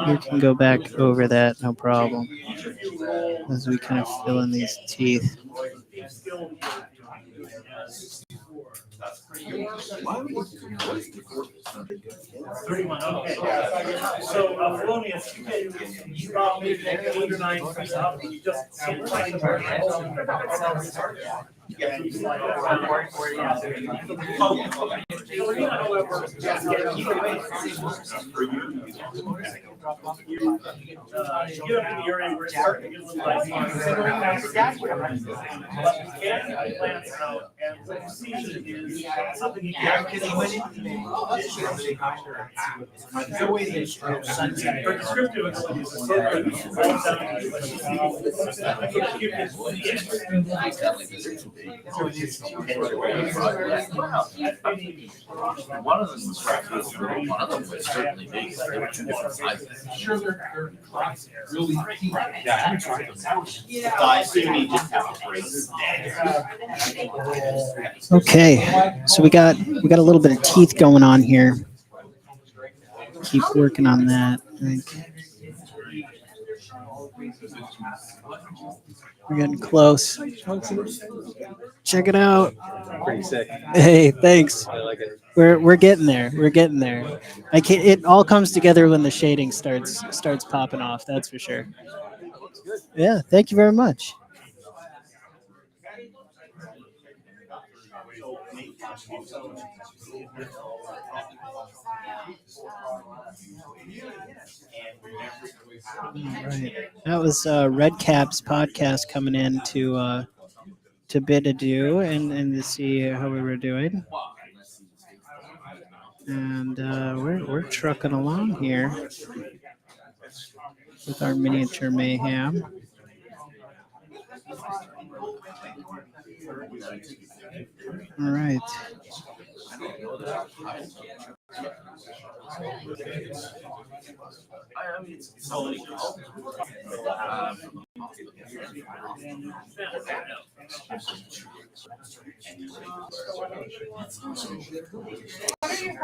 You can go back over that, no problem. As we kind of fill in these teeth. Pretty much, okay. So, Felonius, you about maybe 8 or 9 feet up, and you just sit right in the Yeah, you slide it around. However, you get up in the area where it's starting to get a little like. But you can't glance out, and what you see is something you can't. For descriptive abilities, it's so good. All down you can see One of them was little, one of them was certainly big. They were two different sizes. Sure, they're really key. I assume you just have to break. Okay, so we got a little bit of teeth going on here. Keep working on that. I think we're getting close. Check it out. Pretty sick. Hey, thanks. I like it. We're getting there. We're getting there. I can't. It all comes together when the shading starts popping off. That's for sure. Yeah. Thank you very much. All right. That was Red Cap's podcast coming in to bid adieu and to see how we were doing. And we're trucking along here with our miniature mayhem. All right.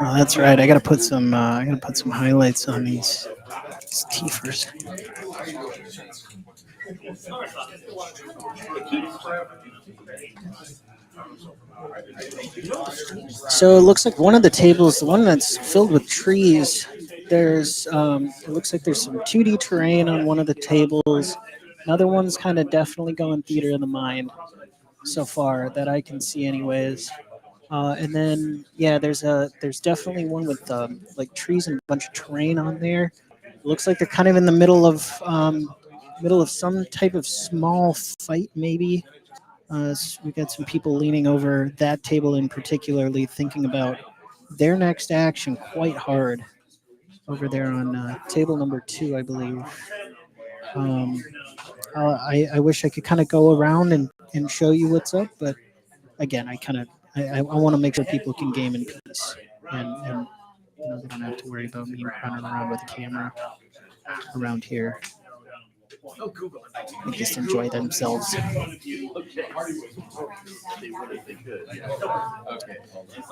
Oh, that's right. I gotta put some highlights on these teethers. So it looks like one of the tables, the one that's filled with trees, there's it looks like there's some 2D terrain on one of the tables. Another one's kind of definitely going theater of the mind so far that I can see anyways. And then yeah, there's definitely one with like trees and a bunch of terrain on there. It looks like they're kind of in the middle of some type of small fight maybe. So we got some people leaning over that table in particularly, thinking about their next action quite hard over there on table number 2, I believe. I wish I could kind of go around and show you what's up, but again, I want to make sure people can game in peace, and they don't have to worry about me running around with a camera around here. They just enjoy themselves. They would if they could. Okay.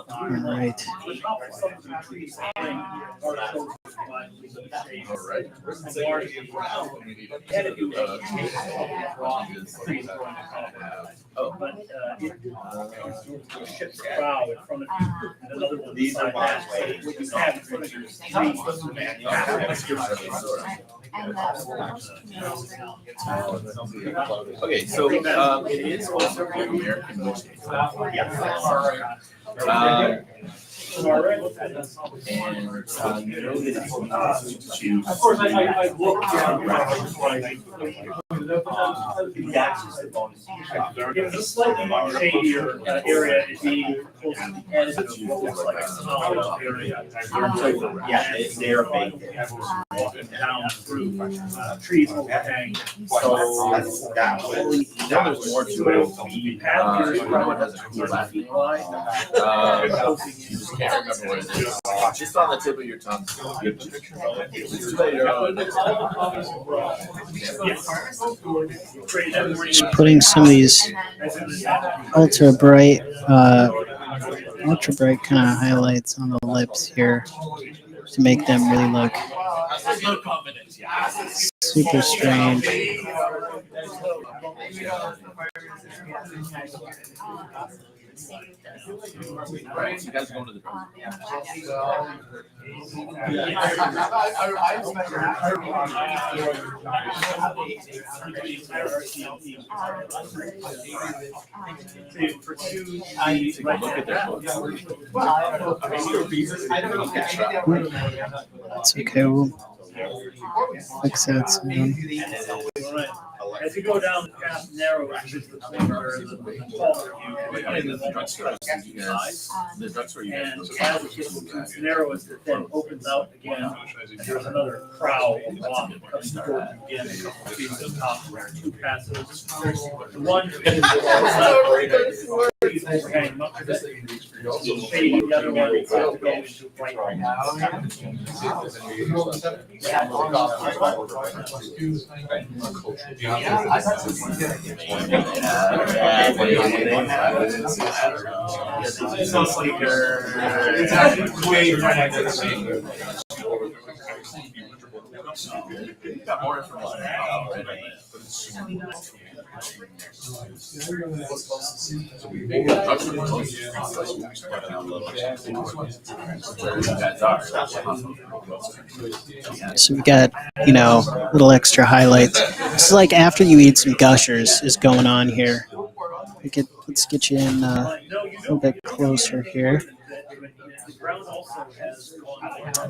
All right. All right. Oh. Ship's bow in front of you, and another one beside that. What you have in front of you is Okay, so it is also the American witch. And you know that it's to Of course, I looked it's a slightly shadier area. It'd be close to the edge of what looks like a solid area. yeah, they're big. Walking down through trees overhang. So that way, there's more to it. Everyone has a cool laughing line. You just can't remember what it is. Just on the tip of your tongue. Just putting some of these ultra bright kind of highlights on the lips here to make them really look super strange. Right, so you guys are going to the drug. To pursue Take a look at their books. It's okay. We'll fix that soon. Right. As you go down the path narrow, which is the point where the taller The drugstore, you guys, the drugstore, you and guys. as it gets narrowest, it then opens out again. And there's another prow of rock that comes toward you again, a couple feet to the top. There are two passages. The one is overhanging up to the shade, the other one is to go into bright It's actually way Got more information already. So we got, little extra highlights. This is like after you eat some gushers is going on here. Let's get you in a little bit closer here.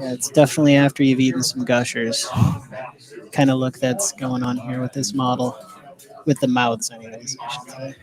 Yeah, it's definitely after you've eaten some gushers. Kind of look that's going on here with this model. With the mouths, anyways, I should say.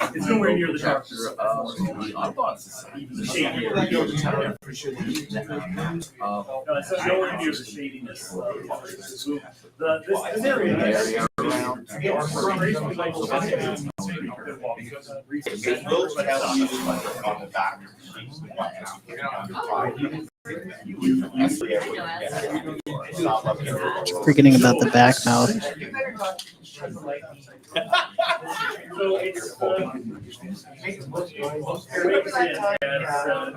It's nowhere near the dark. The Audubon Society. The shady. No, it's nowhere near the shadiness. This area around. Forgetting about the back mouth. So it's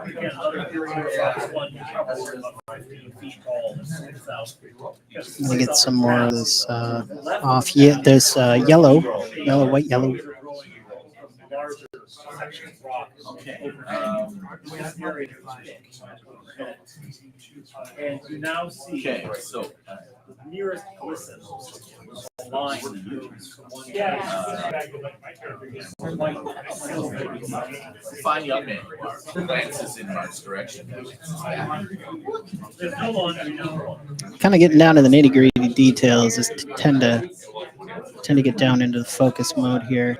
again, other period one about 15 feet tall. Let me get some more of this off. Yeah, there's yellow, white, yellow. Okay. And you now see Okay, so the nearest glisten line. fine young man you are. Glances in Mark's direction. There's no longer, Kind of getting down to the nitty gritty details. Just tend to get down into the focus mode here.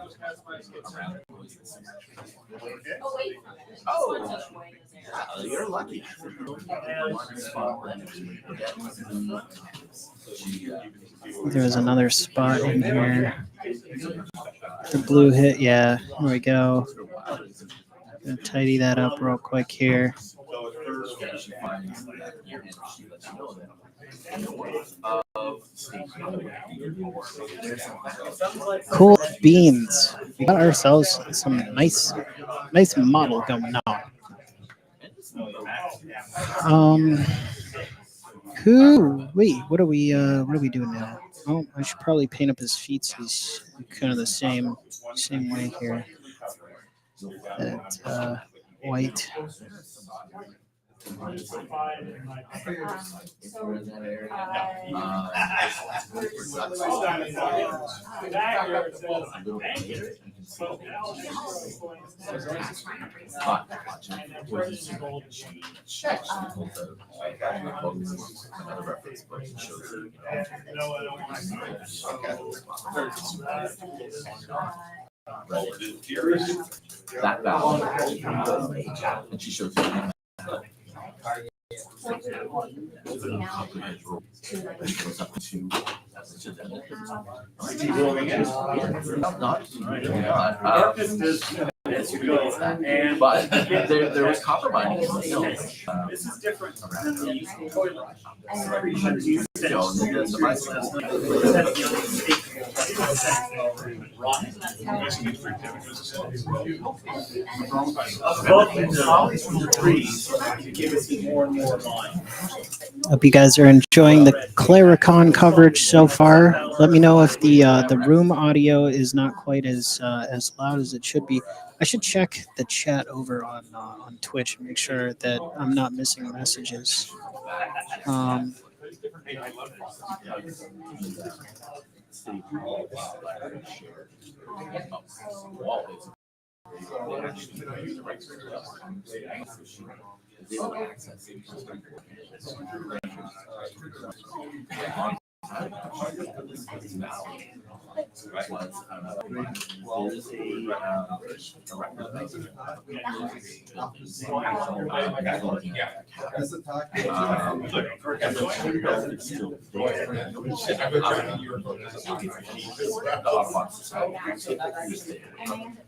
Oh, you're lucky. There was another spot in here. The blue hit, yeah. There we go. Gonna tidy that up real quick here. Cool beans. We got ourselves some nice model going on. Wait, what are we doing now? Oh, I should probably paint up his feet so he's kind of the same way here. That white. That valve, and she shows you. It's good. But there was copper mining in the hills. This is different than the toilet. The bicycle. Above the trees, give us more and more line. Hope you guys are enjoying the Clericon coverage so far. Let me know if the room audio is not quite as loud as it should be. I should check the chat over on Twitch and make sure that I'm not missing messages.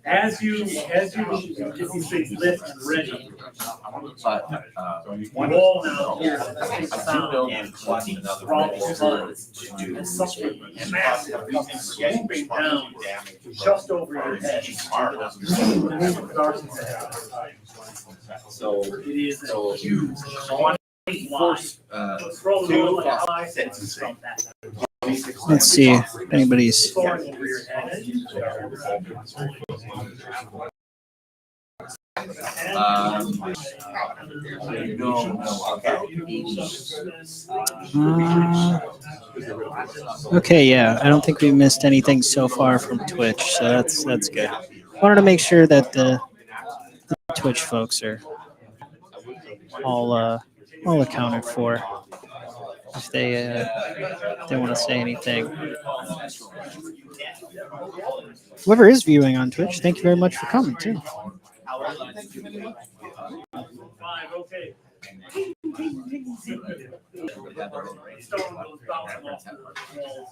As you say lift ready, But wall now hears a I do sound. know that collecting another to do And something massive comes swooping down just over your head. So It is a huge 20 feet wide. Throw the little eye senses from that. Let's see if anybody's. Soaring over your head. Okay, yeah, I don't think we missed anything so far from Twitch, so that's good. Wanted to make sure that the Twitch folks are all accounted for. If they want to say anything. Whoever is viewing on Twitch, thank you very much for coming too. 5, okay. Stone goes bouncing off the walls.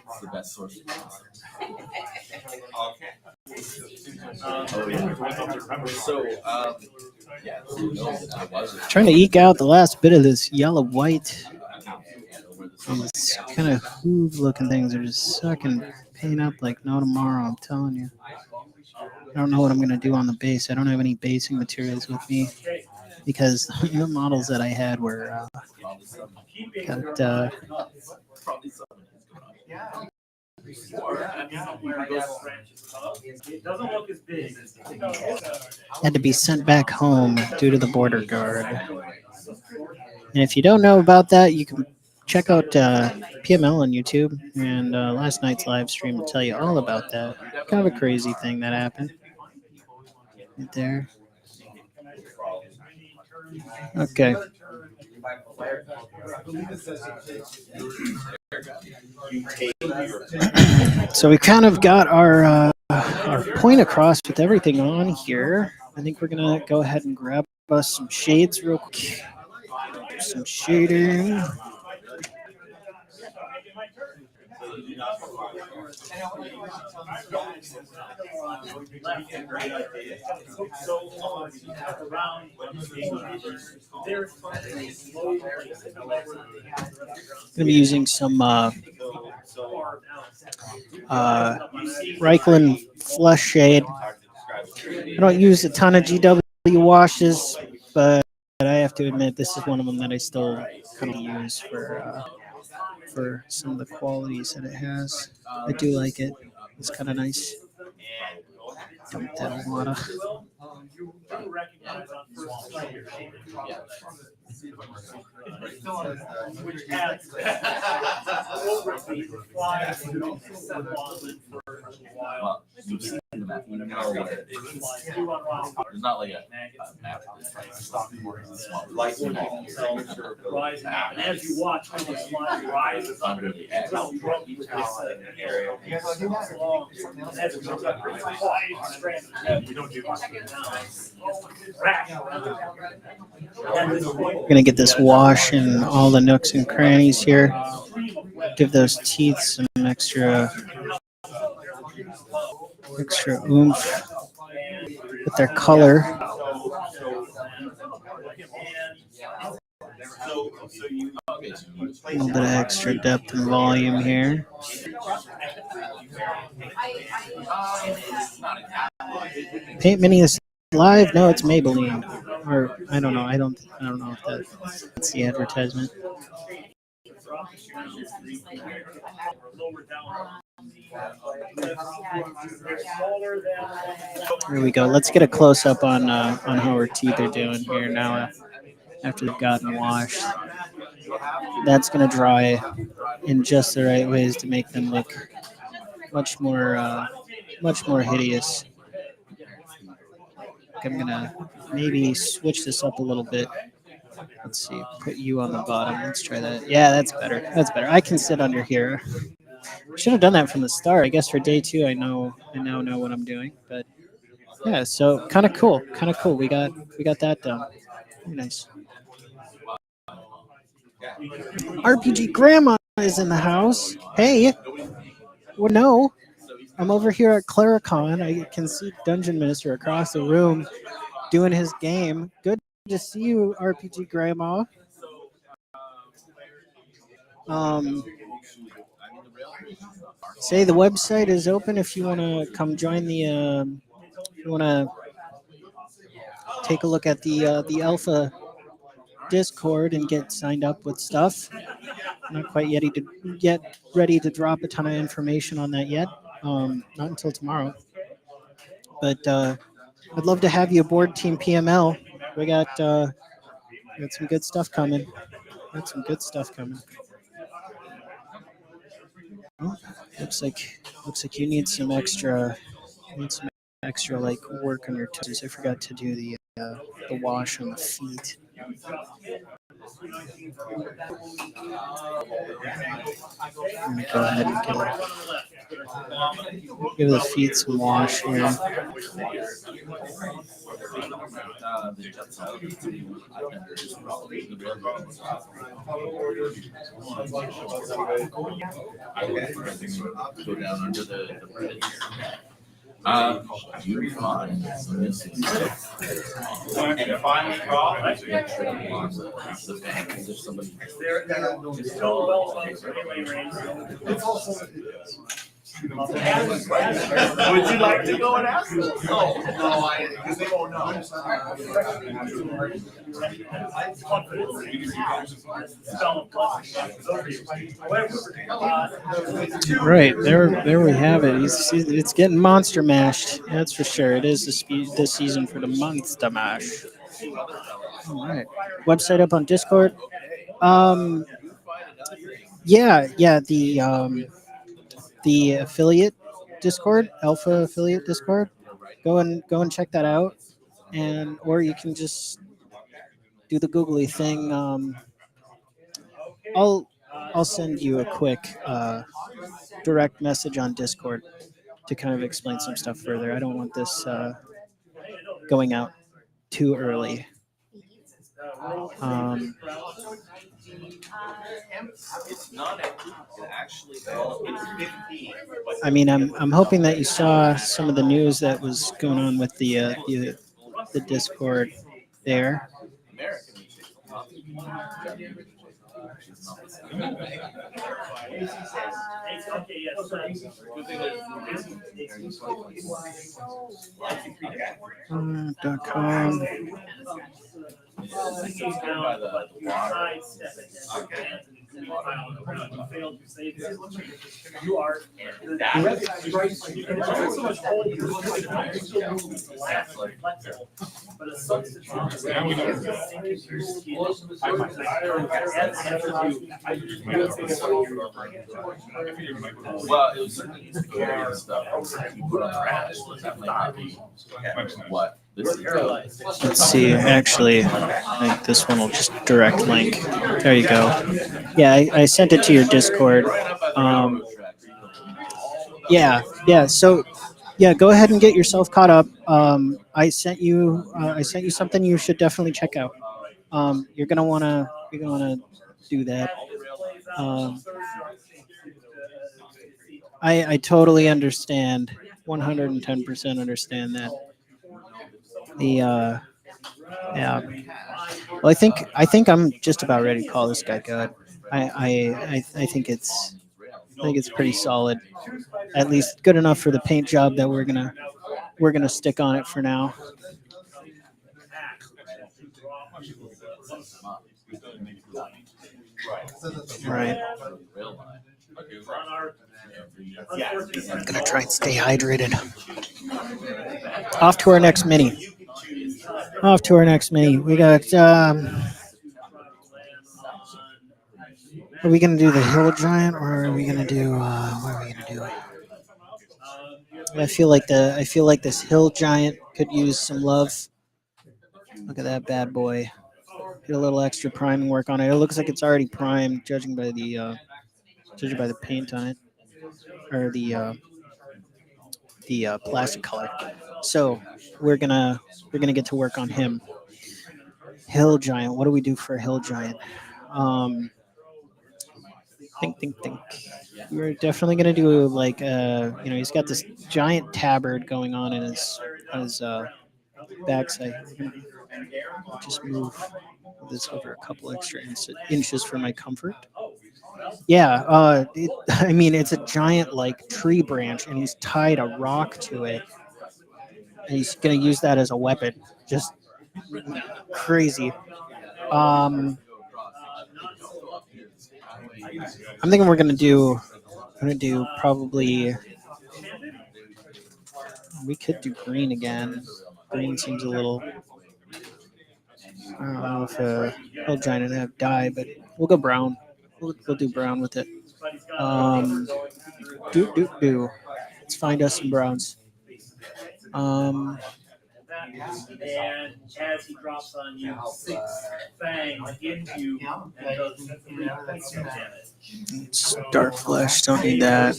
It's the best source. Trying to eke out the last bit of this yellow white. These kind of hoove looking things are just sucking paint up like no tomorrow, I'm telling you. I don't know what I'm going to do on the base. I don't have any basing materials with me because the models that I had were got It doesn't look as big. had to be sent back home due to the border guard. And if you don't know about that, you can check out PML on YouTube, and last night's live stream will tell you all about that. Kind of a crazy thing that happened right there. Okay. So we kind of got our point across with everything on here. I think we're gonna go ahead and grab us some shades real quick. Some shading. Gonna be using some Reichland Flush Shade. I don't use a ton of GW washes, but I have to admit this is one of them that I still kind of use for some of the qualities that it has. I do like it. It's kind of nice. Dump that water. Which adds over the fly. Well, you've seen the the map, you know where it is. There's not like a map that's like small. Rising up, and as you watch how the slide rises up, Under the edge. how drunk you area. And as it goes up, it's wide strand. We don't do much. We're gonna get this wash in all the nooks and crannies here. Give those teeth some extra oomph with their color. A little bit of extra depth and volume here. Paint Mini is live? No, it's Maybelline. Or I don't know. I don't know if that's the advertisement. Here we go. Let's get a close up on how our teeth are doing here now after they've gotten washed. That's gonna dry in just the right ways to make them look much more hideous. I'm gonna maybe switch this up a little bit. Let's see, put you on the bottom. Let's try that. Yeah, that's better. That's better. I can sit under here. Should have done that from the start. I guess for day 2, I now know what I'm doing. But yeah, so kind of cool. Kind of cool. We got that done. Very nice. RPG Grandma is in the house. Hey. Well, no. I'm over here at Clericon. I can see Dungeon Minister across the room doing his game. Good to see you, RPG Grandma. Say the website is open if you want to come join the. If you want to take a look at the alpha Discord and get signed up with stuff. Not quite ready to drop a ton of information on that yet. Not until tomorrow. But I'd love to have you aboard Team PML. We got some good stuff coming. Oh, looks like you need some extra like work on your toes. I forgot to do the wash on the feet. I'm gonna go ahead and give the feet some wash here. Go down under the bridge. You're fine. And finally, the bank. Is there somebody? It's also. Would you like to go and ask them? No, because they won't know. Right there we have it. It's getting monster mashed. That's for sure. It is this season for the monster mash. All right. Website up on Discord. Yeah. The affiliate Discord, Alpha affiliate Discord. Go and check that out, or you can just do the googly thing. I'll send you a quick direct message on Discord to kind of explain some stuff further. I don't want this going out too early. I mean, I'm hoping that you saw some of the news that was going on with the Discord there. .com. You failed to save it. You are. It's not so much holding your the last flexible, but a substance on the sink into your skin. Well, it was certainly just the carrying stuff you put on the rash, but that might not be what this is. Let's see. Actually, I think this one will just direct link. There you go. Yeah, I sent it to your Discord. Yeah, yeah. So, yeah, go ahead and get yourself caught up. I sent you something you should definitely check out. You're gonna wanna do that. I totally understand. 110% understand that. The yeah. Well, I think I'm just about ready to call this guy good. I think it's pretty solid. At least good enough for the paint job that we're gonna stick on it for now. Right. I'm gonna try and stay hydrated. Off to our next mini. Off to our next mini. We got. Are we gonna do the hill giant, or are we gonna do? What are we gonna do? I feel like this hill giant could use some love. Look at that bad boy. Get a little extra priming work on it. It looks like it's already primed, judging by the paint on it, or the plastic color. So we're gonna get to work on him. Hill giant. What do we do for a hill giant? Think. We're definitely gonna do like he's got this giant tabard going on in his backside. We're gonna just move this over a couple extra inches for my comfort. Yeah, I mean it's a giant like tree branch, and he's tied a rock to it, and he's gonna use that as a weapon. Just crazy. Um, I'm thinking we're gonna do. I'm gonna do probably. We could do green again. Green seems a little. I don't know if Hill Giant would have dye, but we'll go brown. We'll do brown with it. Do. Let's find us some browns. And as he drops on you, 6 fangs into you and does 3 points of damage. It's dark flesh. Don't need that.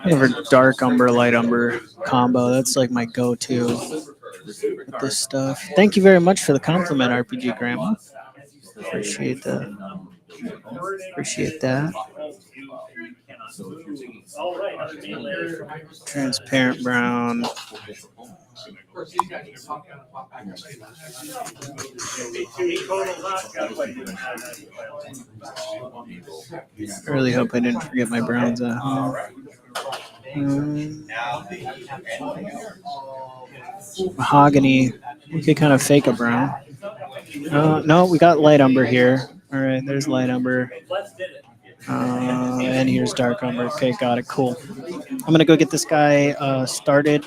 Whatever dark umber, light umber combo. That's like my go-to with this stuff. Thank you very much for the compliment, RPG Grandma. Appreciate that. Appreciate that. Transparent brown. I really hope I didn't forget my browns at home. Mahogany. We could kind of fake a brown. No, we got light umber here. All right, there's light umber. And here's dark umber. Okay, got it. Cool. I'm going to go get this guy started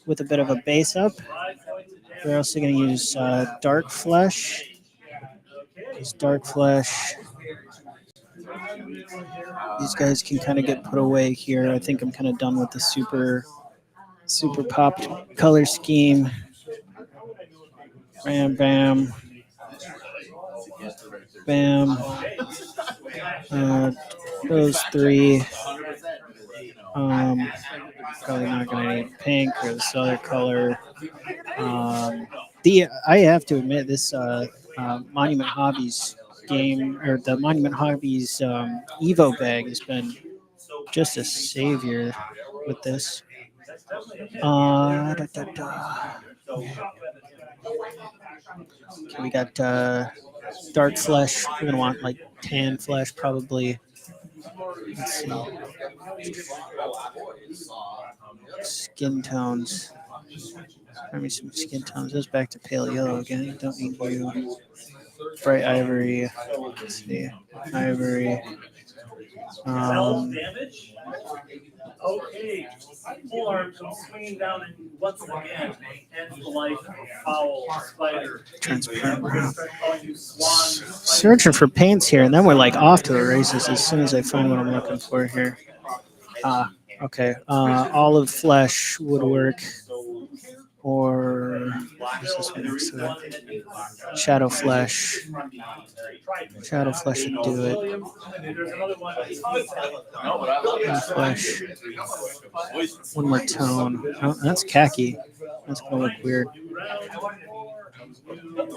with a bit of a base up. We're also going to use dark flesh. This dark flesh. These guys can kind of get put away here. I think I'm kind of done with the super popped color scheme. Bam, bam. Bam. Those 3. Probably not going to need pink or this other color. I have to admit, this Monument Hobbies game, or the Monument Hobbies Evo bag, has been just a savior with this. Okay, we got dark flesh. We're going to want like tan flesh probably. Let's see. Skin tones. Give me some skin tones. Goes back to pale yellow again. Don't need you. bright ivory. Let's see, ivory. Self damage. Okay. Polearm comes swinging down and once again ends the life of a foul spider. Transparent We're gonna brown. start calling you swan. Searching for paints here, and then we're like off to the races as soon as I find what I'm looking for here. Okay. Olive flesh would work, or what's this one next to that? Shadow flesh. Shadow flesh should do it. There's another one. Shadow flesh. One more tone. Oh, that's khaki. That's gonna look weird.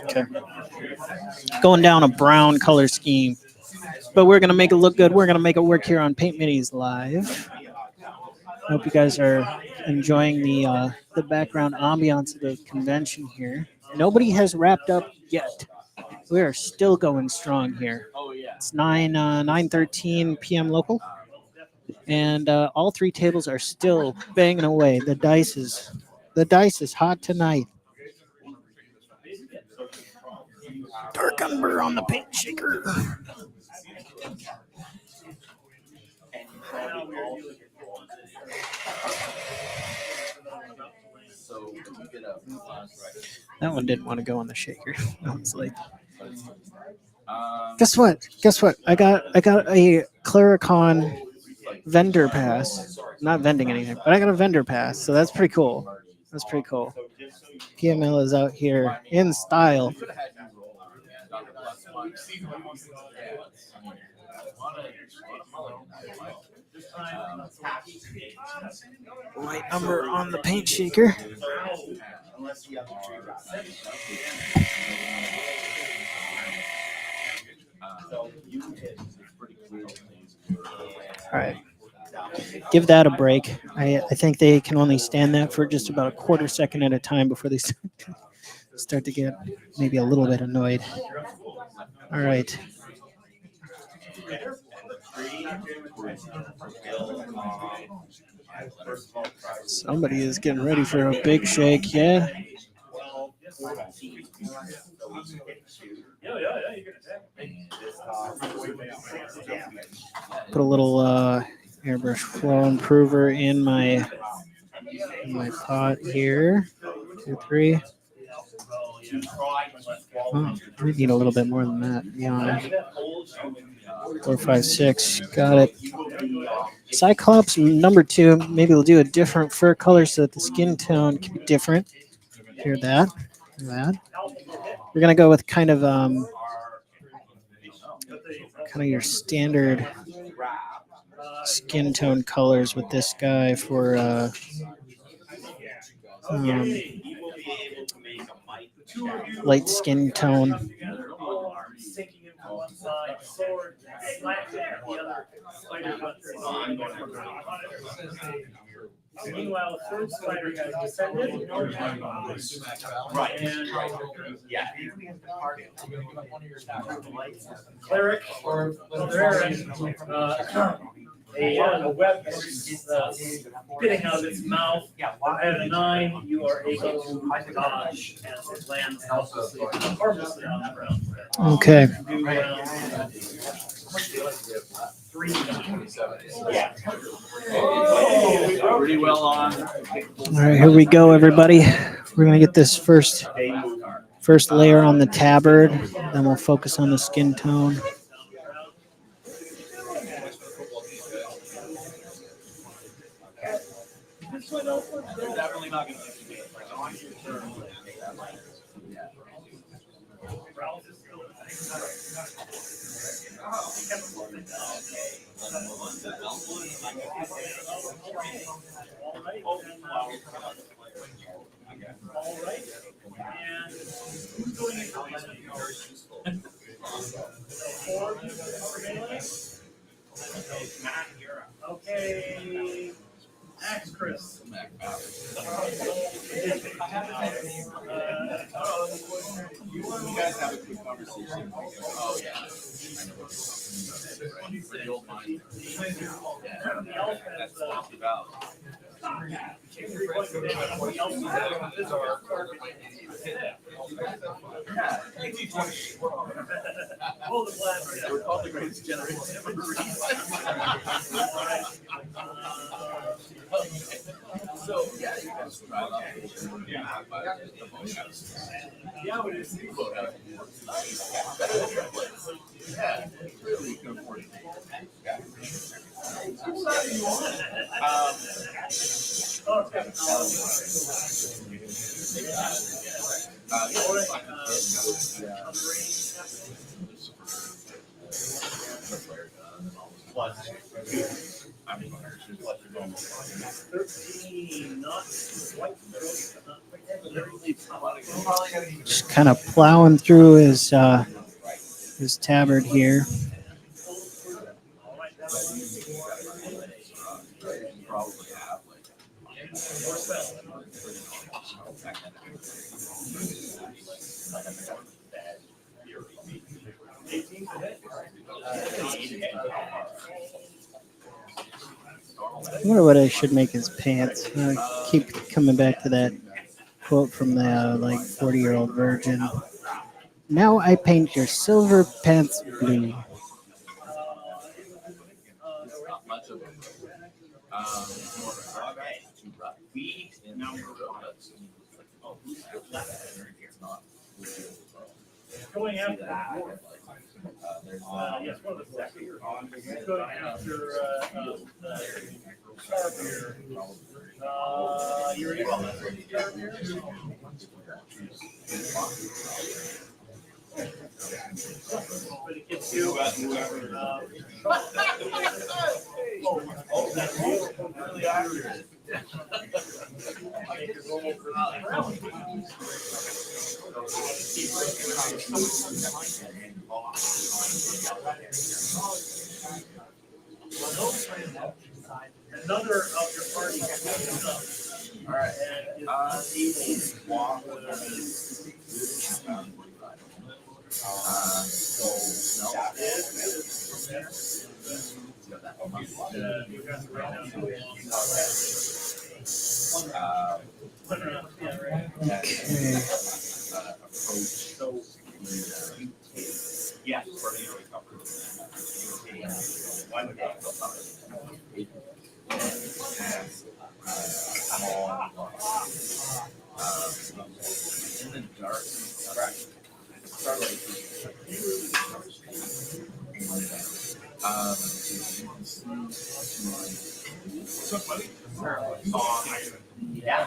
Okay. Going down a brown color scheme, but we're gonna make it look good. We're gonna make it work here on Paint Minis Live. I hope you guys are enjoying the background ambiance of the convention here. Nobody has wrapped up yet. We are still going strong here. It's 9:13 p.m. local, and all three tables are still banging away. The dice is hot tonight. Dark umber on the paint shaker. That one didn't want to go on the shaker. That one's like, guess what? I got a Clericon vendor pass. I'm not vending anything, but I got a vendor pass, so that's pretty cool. That's pretty cool. PML is out here in style. Light number on the paint shaker. All right. Give that a break. I think they can only stand that for just about a quarter second at a time before they start to get maybe a little bit annoyed. All right. Somebody is getting ready for a big shake, yeah. Put a little airbrush flow improver in my pot here. 2, 3. Oh, we need a little bit more than that, to be honest. 4, 5, 6. Got it. Cyclops number 2. Maybe we'll do a different fur color so that the skin tone can be different. Hear that? Hear that? We're gonna go with kind of your standard skin tone colors with this guy for light skin tone. Meanwhile, a third spider has descended. Right. Cleric, a web spitting out of its mouth. At a 9, you are able to dodge as it lands helplessly, harmlessly on the ground. Okay. Pretty well on. All right, here we go, everybody. We're gonna get this first layer on the tabard, then we'll focus on the skin tone. Definitely not gonna. Okay. Max Chris. You guys have a quick conversation. Oh, yeah. For the old mind. Yeah, that's what it's about. Hold the flag. We're called the greatest generation for a reason. So, yeah, you guys drive up. Yeah, but the boathouse. Yeah, but it's the boathouse. Yeah, really can afford it. Just kind of plowing through his tabard here. Probably have like. I wonder what I should make his pants. I keep coming back to that quote from the 40-year-old virgin. Now I paint your silver pants blue. Not much of it. More of a hard guy, too rough. And now we're real nuts. Oh, it's not. Going after There's yes, one of the second. Going after star beer. You're able to star beer? But it gets you. That's really accurate. Another of your party has up. all right. And is Walk. you guys are right now. Yeah. In the dark. Yeah.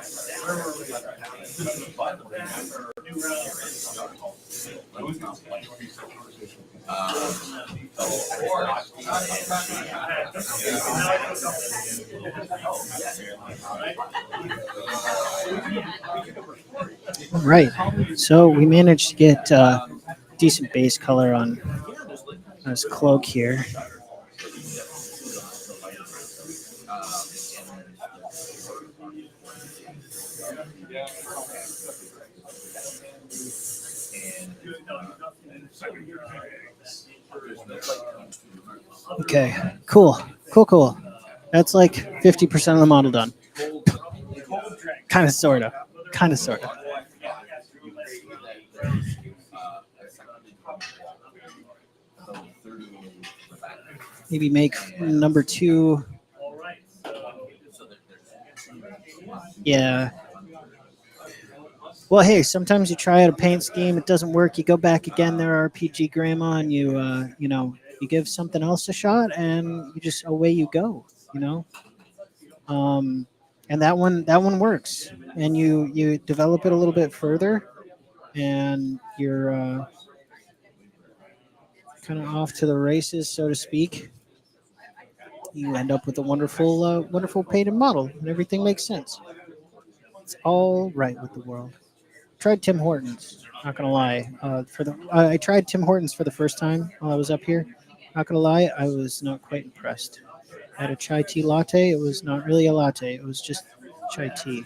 All right. So we managed to get decent base color on his cloak here. Okay, cool. That's like 50% of the model done. Kind of, sort of. Maybe make number 2. Yeah. Well, hey, sometimes you try out a paint scheme, it doesn't work, you go back again there, RPG grandma, and you you give something else a shot, and you just away you go, and that one works, and you develop it a little bit further, and you're kind of off to the races, so to speak. You end up with a wonderful painted model, and everything makes sense. It's all right with the world. Tried Tim Hortons. Not gonna lie. I tried Tim Hortons for the first time while I was up here. Not gonna lie, I was not quite impressed. I had a chai tea latte. It was not really a latte. It was just chai tea,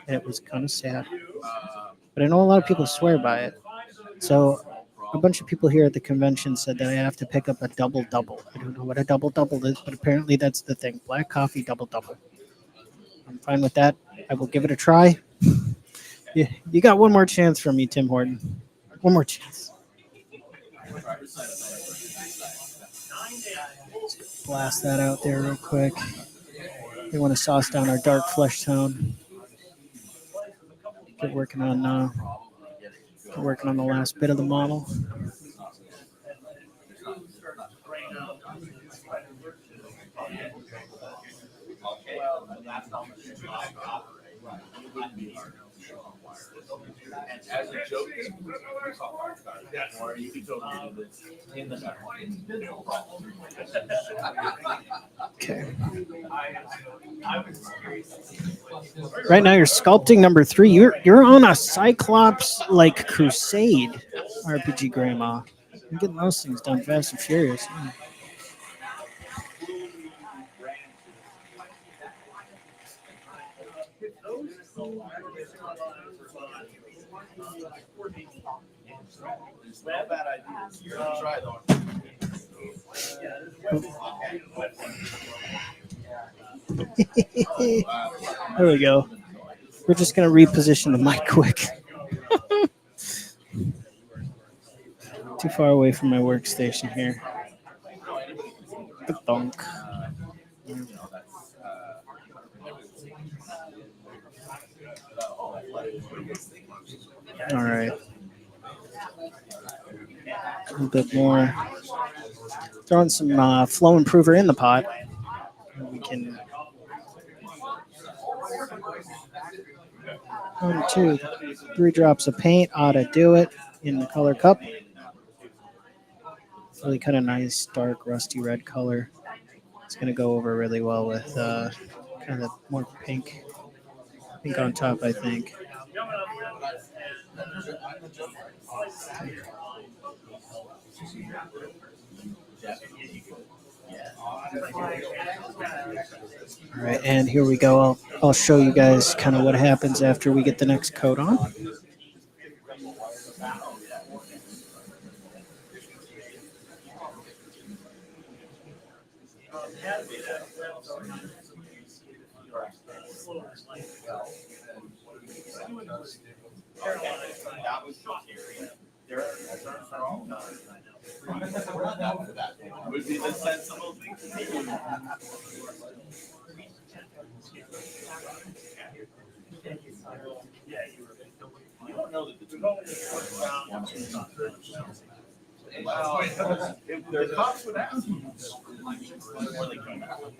and it was kind of sad. But I know a lot of people swear by it. So a bunch of people here at the convention said that I have to pick up a double double. I don't know what a double double is, but apparently that's the thing. Black coffee double double. I'm fine with that. I will give it a try. You got one more chance from me, Tim Horton. One more chance. Blast that out there real quick. We want to sauce down our dark flesh tone. Get working on the last bit of the model. As a joke, or you can tell me this in the Okay. Right now you're sculpting number 3. You're on a Cyclops like crusade, RPG Grandma. You're getting those things done fast and furious. Not bad idea. You're gonna try though. There we go. We're just gonna reposition the mic quick. Too far away from my workstation here. Donk. All right. A little bit more. Throwing some flow improver in the pot. We can 1, 2, 3 drops of paint ought to do it in the color cup. Really kind of nice, dark, rusty red color. It's going to go over really well with kind of more pink on top, I think. All right, and here we go. I'll show you guys kind of what happens after we get the next coat on. Would be the sensible thing to do. You don't know that the two well, if the cops would ask you, where they come out.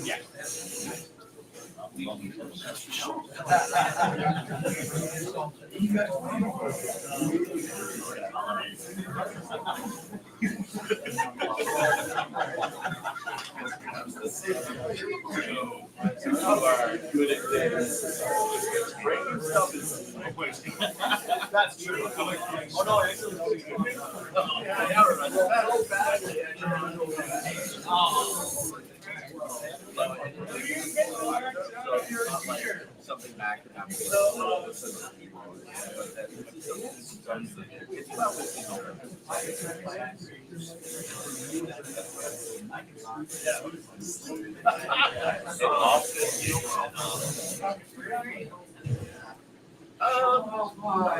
Yeah. Good at this. Breaking stuff is that's true. Oh no, actually. Something back that happens.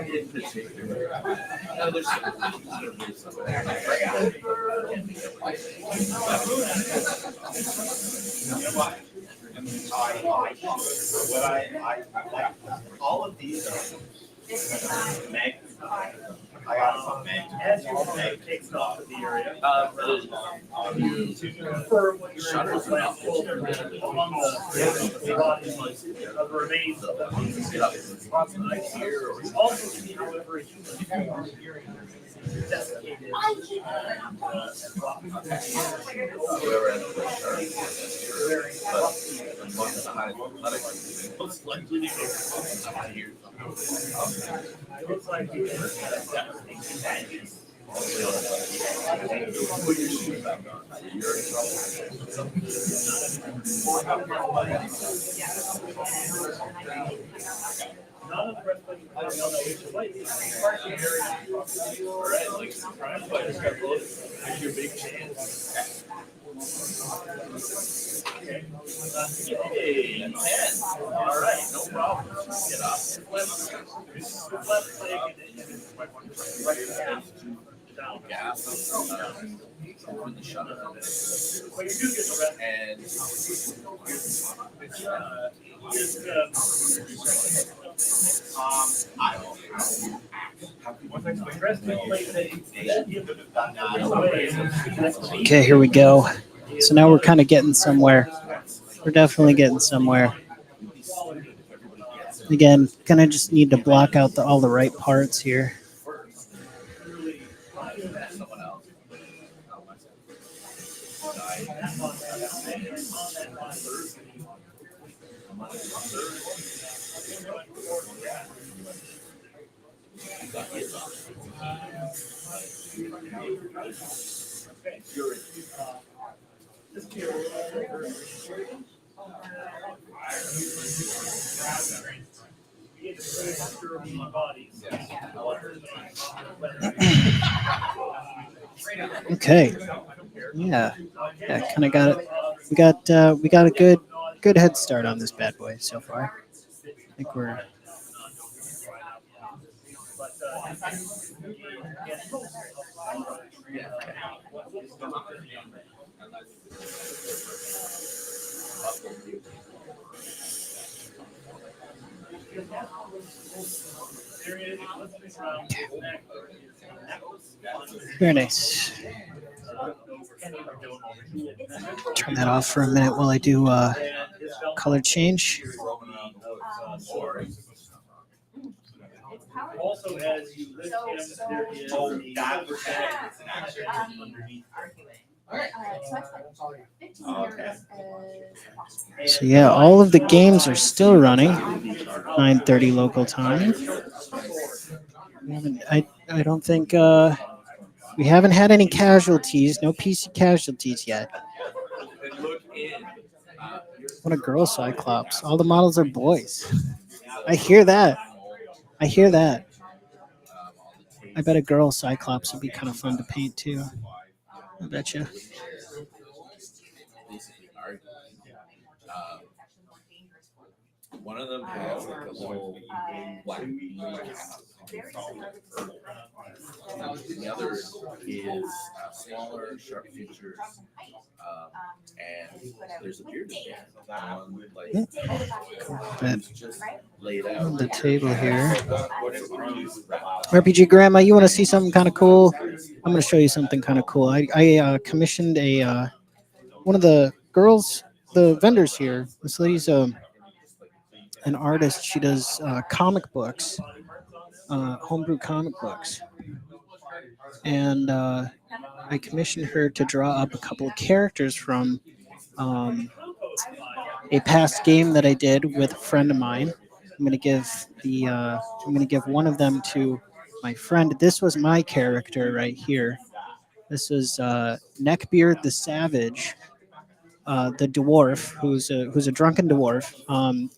In particular, there's I all of these Meg. I got some Meg. As your Meg takes off of the area, to confirm what your input last along the remains of the also see, however, a human desiccated. Most likely to go here. It looks like None of the rest of the don't know which way. All right, like surprise, but it's got both. Here's your big chance. Okay. Hey, 10. All right, no problem. Get up. Left leg and down. Gas. Open the shutter. But you do get the rest. And Okay, here we go. So now we're kind of getting somewhere. We're definitely getting somewhere. Again, kind of just need to block out all the right parts here. someone else. Okay. Yeah. Yeah, kind of got it. We got a good head start on this bad boy so far. I think we're very nice. Turn that off for a minute while I do color change. Also, as you lift him, there is So yeah, all of the games are still running. 9:30 local time. I don't think we haven't had any casualties. No PC casualties yet. What a girl Cyclops. All the models are boys. I hear that. I hear that. I bet a girl Cyclops would be kind of fun to paint too. I bet you. One of them has like a little black cap. The other is smaller, sharp features, and there's a beard in there. That one, like, But just laid out on the table here. Whatever RPG Grandma, you want to see something kind of cool? I'm going to show you something kind of cool. I commissioned a one of the girls, the vendors here. This lady's an artist. She does comic books, homebrew comic books, and I commissioned her to draw up a couple of characters from a past game that I did with a friend of mine. I'm gonna give one of them to my friend. This was my character right here. This was Neckbeard the Savage, the dwarf, who's a drunken dwarf.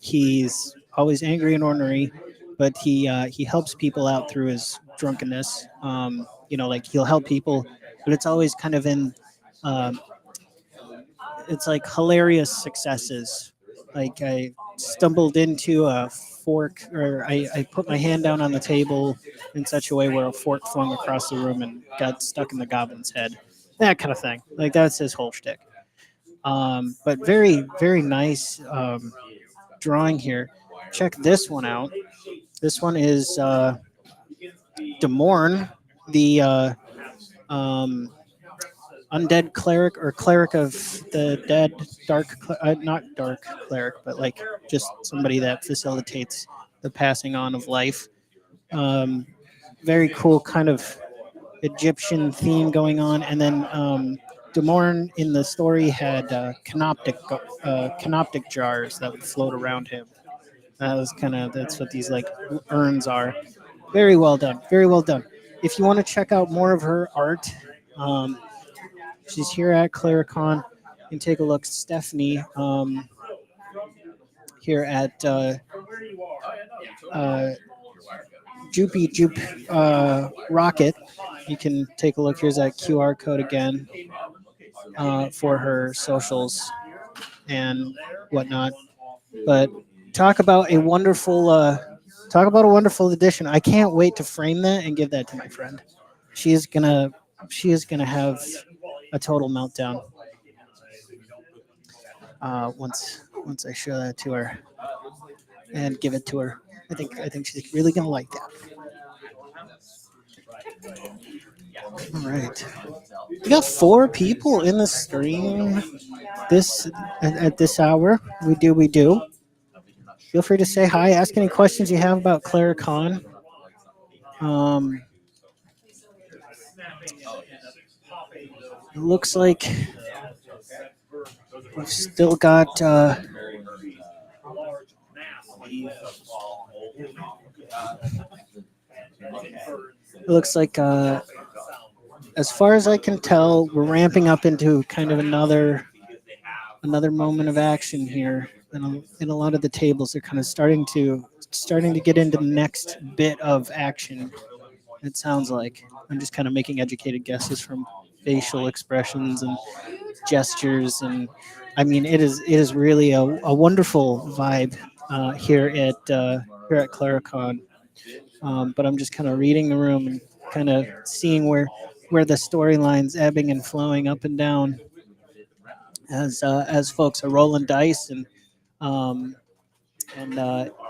He's always angry and ornery, but he helps people out through his drunkenness. Like he'll help people, but it's always kind of in it's like hilarious successes. Like I stumbled into a fork, or I put my hand down on the table in such a way where a fork flung across the room and got stuck in the goblin's head. That kind of thing. Like that's his whole shtick. But very, very nice drawing here. Check this one out. This one is Demorn, the undead cleric, or cleric of the dead, not dark cleric, but like just somebody that facilitates the passing on of life. Very cool kind of Egyptian theme going on, and then Demorn in the story had canoptic jars that would float around him. That's what these like urns are. Very well done. Very well done. if you want to check out more of her art, she's here at Clericon. You can take a look. Stephanie here at Joopy Joop Rocket. You can take a look. Here's that QR code again for her socials and whatnot. But talk about a wonderful addition. I can't wait to frame that and give that to my friend. She is gonna have a total meltdown once I show that to her and give it to her. I think she's really gonna like that. All right, we got 4 people in the stream this at this hour. We do. Feel free to say hi, ask any questions you have about Clericon. It looks like we've still got it looks like as far as I can tell, we're ramping up into kind of another moment of action here, and a lot of the tables are kind of starting to get into the next bit of action. It sounds like I'm just kind of making educated guesses from facial expressions and gestures, and I mean it is really a wonderful vibe here at Clericon. But I'm just kind of reading the room and kind of seeing where the storyline's ebbing and flowing up and down as folks are rolling dice um, and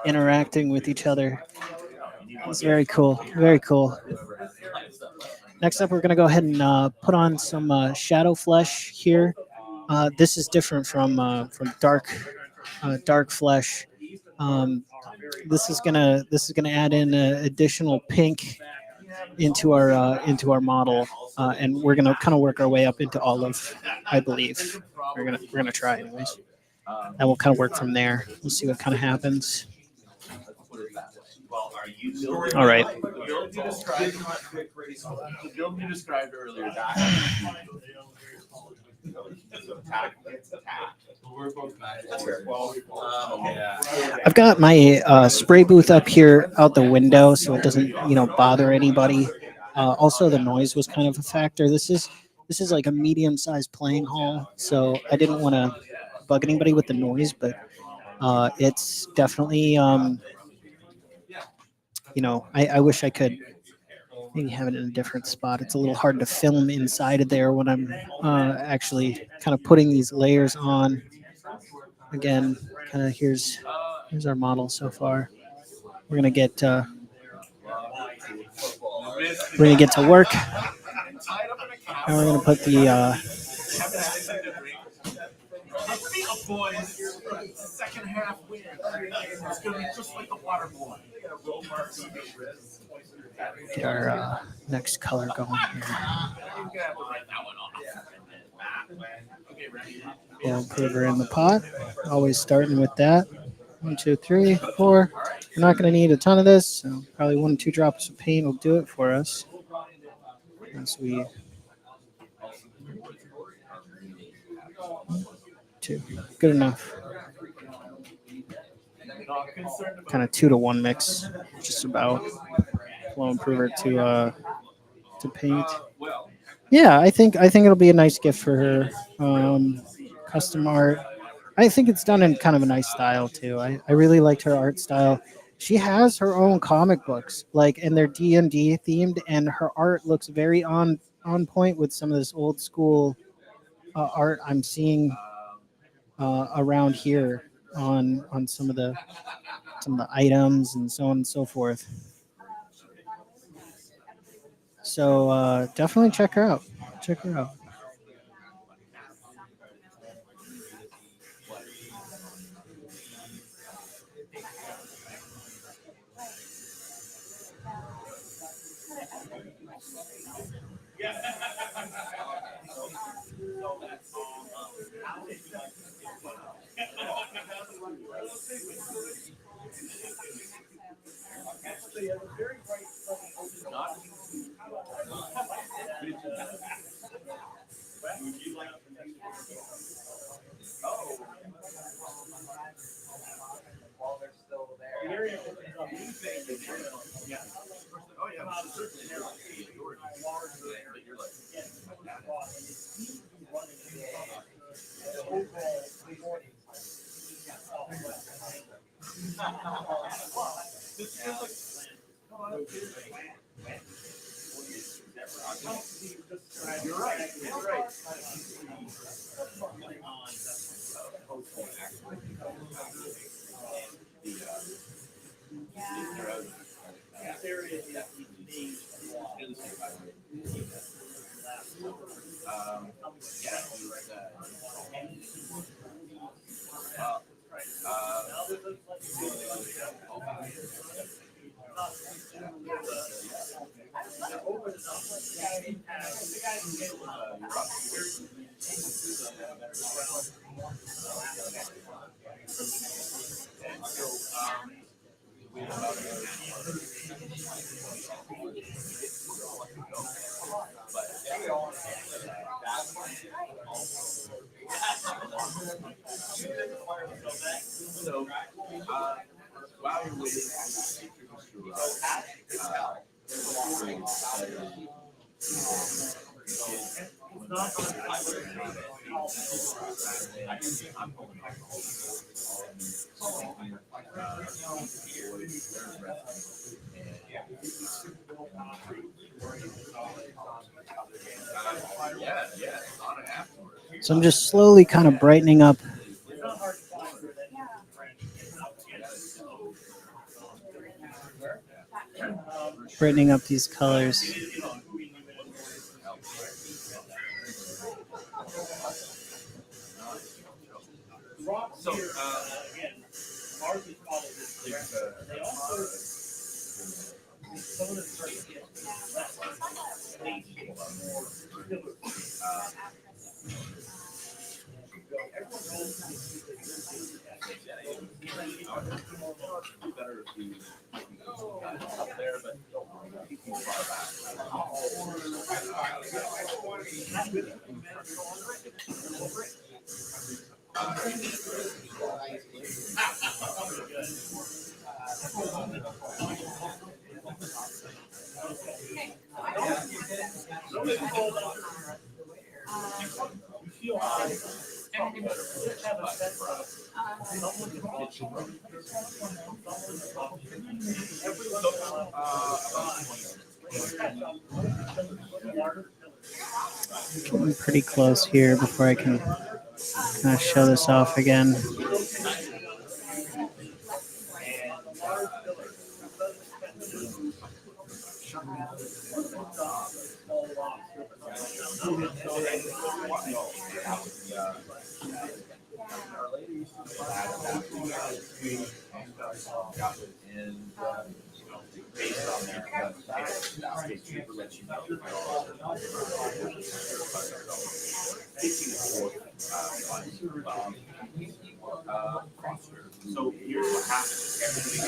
interacting with each other. It's very cool. Very cool. Next up, we're going to go ahead and put on some shadow flesh here. This is different from dark flesh. This is gonna add in additional pink into our model, and we're gonna kind of work our way up into olive. I believe we're gonna try anyways, and we'll kind of work from there. We'll see what kind of happens. All right. The build you described earlier. I've got my spray booth up here out the window, so it doesn't bother anybody. Also, the noise was kind of a factor. This is like a medium-sized playing hall, so I didn't want to bug anybody with the noise, but it's definitely I wish I could maybe have it in a different spot. It's a little hard to film inside of there when I'm actually kind of putting these layers on. Again, kind of here's our model so far. We're gonna get to work, and we're gonna put the Second half win. It's gonna be just like the water boy. get our next color going here. We'll put her in the pot. Always starting with that. 1, 2, 3, 4. We're not going to need a ton of this, so probably 1 or 2 drops of paint will do it for us. As we 2, good enough. Kind of 2 to 1 mix, just about. Flow improver to paint. Yeah, I think it'll be a nice gift for her. Custom art. I think it's done in kind of a nice style too. I really liked her art style. She has her own comic books, and they're D&D themed, and her art looks very on point with some of this old school art I'm seeing around here on some of the items and so on and so forth. So definitely check her out. You're right. You're right. So, while you're waiting for the speakers to arrive, So I'm just slowly kind of brightening up these colors. So, again, ours is called this. They also, some of the start to get less more. Everyone knows better if we up there, but don't keep too far Getting pretty close here before I can kind of show this off again. So here's what happens. Everything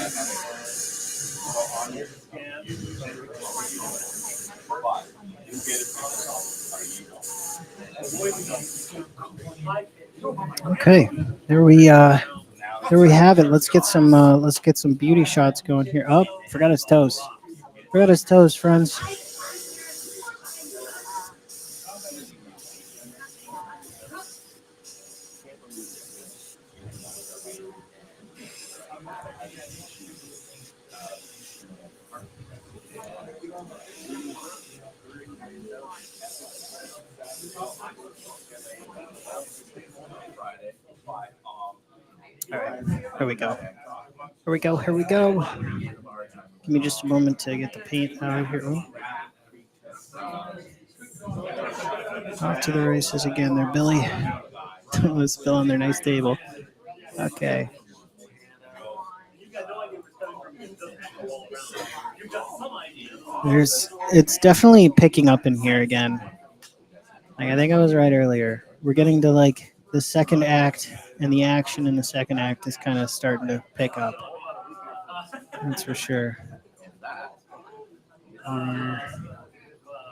on your scan, you get it. Okay, there we have it. Let's get some beauty shots going here. Oh, forgot his toes. Forgot his toes, friends. All right, here we go. Here we go. Here we go. Give me just a moment to get the paint out of here. Oh. Off to the races again there, Billy. Let's spill on their nice table. Okay. It's definitely picking up in here again. Like, I think I was right earlier. We're getting to like the second act, and the action in the second act is kind of starting to pick up. That's for sure.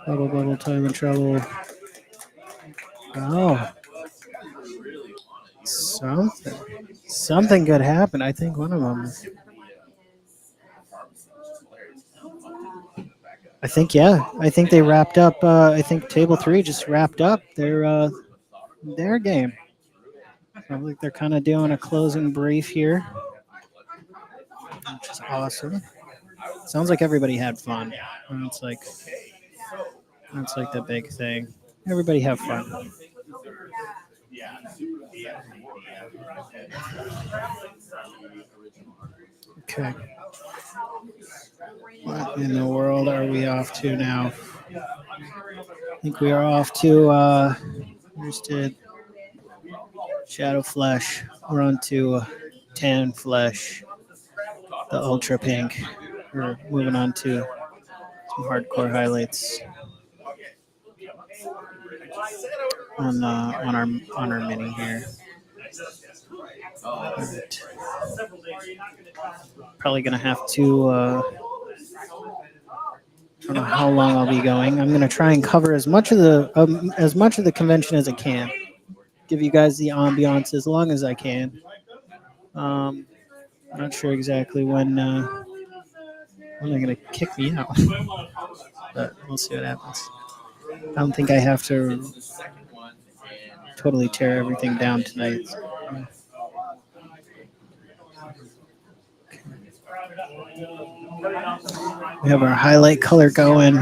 Bubble, bubble, toilet trouble. Oh, something good happened. I think one of them. I think I think they wrapped up. I think table 3 just wrapped up their game. Sounds like they're kind of doing a closing brief here, which is awesome. Sounds like everybody had fun. It's like that's like the big thing. Everybody have fun. Okay. What in the world are we off to now? I think we are off to just did Shadow Flesh. We're on to Tan Flesh, the Ultra Pink. We're moving on to some hardcore highlights on our mini here. Alright. Probably gonna have to. I don't know how long I'll be going. I'm gonna try and cover as much of the convention as I can. Give you guys the ambiance as long as I can. I'm not sure exactly when they're gonna kick me out, but we'll see what happens. I don't think I have to totally tear everything down tonight. We have our highlight color going.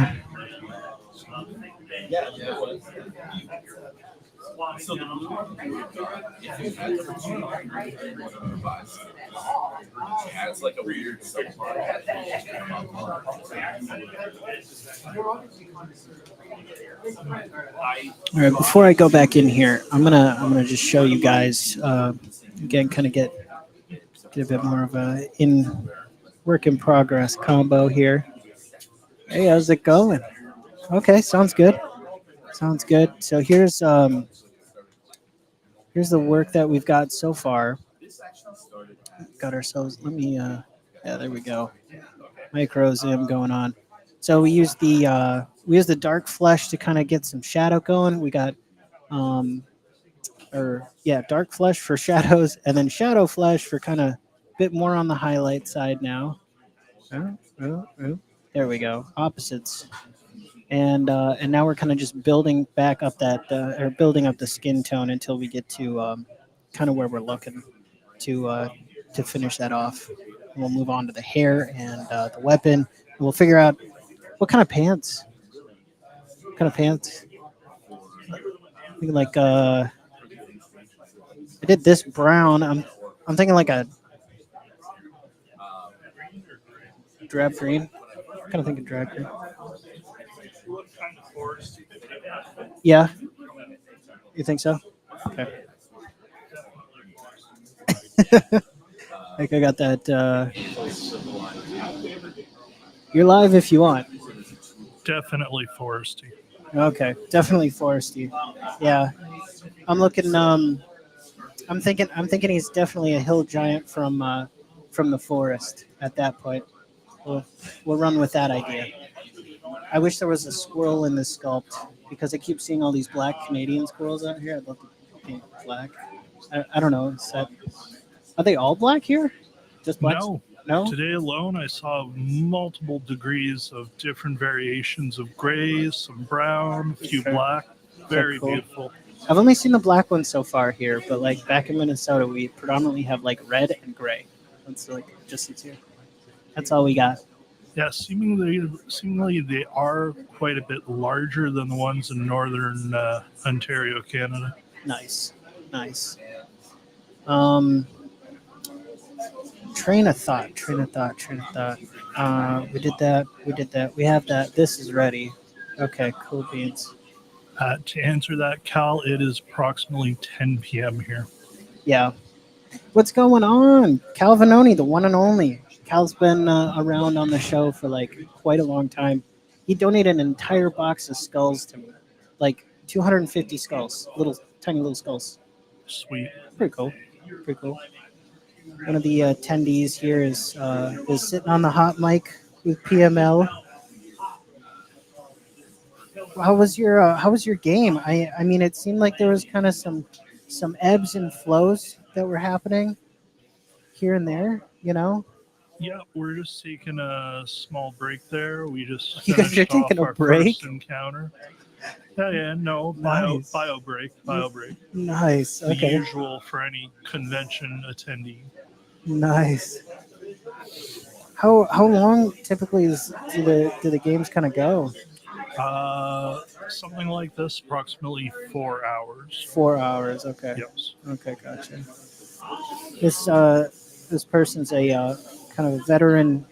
It's like a weird. All right, before I go back in here, I'm gonna just show you guys again, kind of get a bit more of a work in progress combo here. Hey, how's it going? Okay, sounds good. Sounds good. So here's the work that we've got so far. Got ourselves. Let me. Yeah, there we go. Micro zoom going on. So we use the dark flesh to kind of get some shadow going. We got dark flesh for shadows, and then shadow flesh for kind of a bit more on the highlight side now. Oh. There we go. Opposites. And now we're kind of just building back up or building up the skin tone until we get to kind of where we're looking to finish that off. And we'll move on to the hair and the weapon. And we'll figure out what kind of pants. What kind of pants? I think like I did this brown. I'm thinking like a drab green. Kind of thinking drab green. Yeah. You think so? Okay. Like I got that. You're live if you want. Definitely foresty. Okay, definitely foresty. Yeah, I'm looking. I'm thinking he's definitely a hill giant from the forest. At that point, we'll run with that idea. I wish there was a squirrel in this sculpt because I keep seeing all these black Canadian squirrels out here. I'd love to paint black. I don't know. Are they all black here? Just black? No. No. Today alone, I saw multiple degrees of different variations of gray, some brown, a few Okay. black. Very cool. beautiful. I've only seen the black ones so far here, but like back in Minnesota, we predominantly have like red and gray. That's like just the two. That's all we got. Yeah, seemingly they are quite a bit larger than the ones in northern Ontario, Canada. Nice. Train of thought. We did that. We have that. This is ready. Okay, cool beans. To answer that, Cal, it is approximately 10 p.m. here. Yeah. What's going on? Cal Vanoni, the one and only. Cal's been around on the show for like quite a long time. He donated an entire box of skulls to me, like 250 skulls, tiny little skulls. Sweet. Pretty cool. One of the attendees here is sitting on the hot mic with PML. How was your game? I mean, it seemed like there was kind of some ebbs and flows that were happening here and there. Yeah, we're just taking a small break there. We just You guys are finished off taking a our break? first encounter. Yeah, no, Nice. bio break. Nice. The Okay. usual for any convention attendee. Nice. How long typically do the games kind of go? Something like this, approximately 4 hours. 4 hours. Okay. Yes. Okay. Gotcha. This person's a kind of a veteran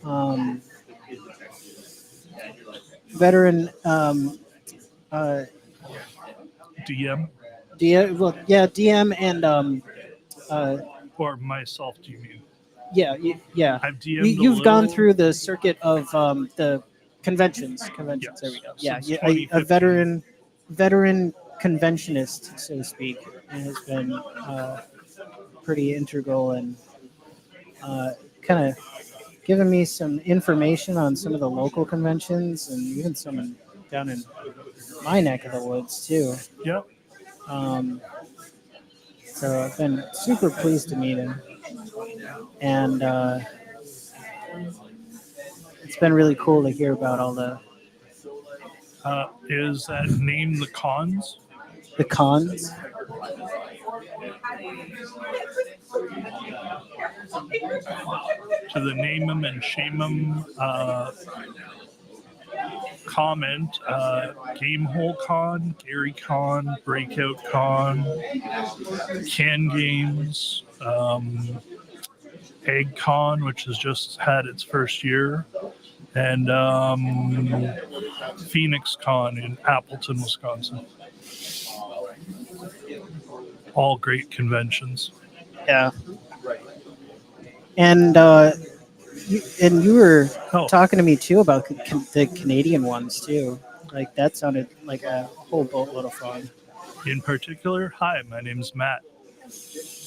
um, veteran uh, DM DM. Well, yeah, DM and uh, or myself? Do you mean? yeah. I've DM'd a You've gone little. through the circuit of the conventions. Yes, There we go. Yeah, since yeah. A 2015. veteran conventionist, so to speak, and has been pretty integral and kind of given me some information on some of the local conventions and even some down in my neck of the woods too. Yep. Um, so I've been super pleased to meet him, and it's been really cool to hear about all Is that name the cons? the cons. To the name 'em and shame 'em comment, Gamehole Con, Gary Con, Breakout Con, Can Games, Egg Con, which has just had its first year, and Phoenix Con in Appleton, Wisconsin. All great conventions. Yeah, and you were Oh, talking to me too about the Canadian ones too. Like that sounded like a whole boatload of fun. in particular, hi, my name's Matt.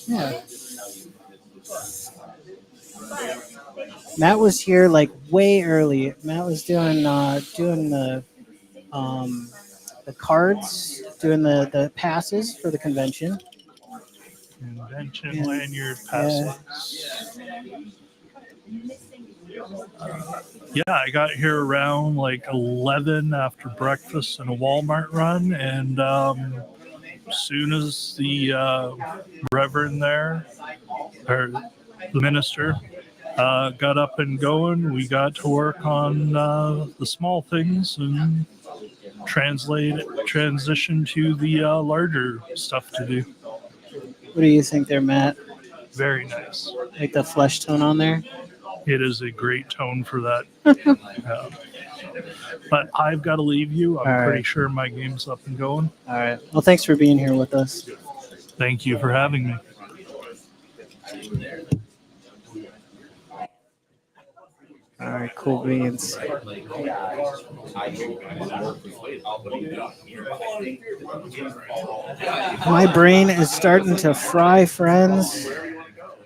Yeah, Matt was here like way early. Matt was doing the cards, doing the passes for the convention. Convention And, lanyard yeah. passes. Yeah, I got here around like 11 after breakfast and a Walmart run, and as soon as the Reverend there, or the minister, got up and going, we got to work on the small things and transition to the larger stuff to do. What do you think there, Matt? Very nice. Like the flesh tone on there? It is a great tone for that. But I've got to leave you. I'm All pretty right. sure my game's up and going. All right. Well, thanks for being here with us. Thank you for having me. All right, cool beans. My brain is starting to fry, friends,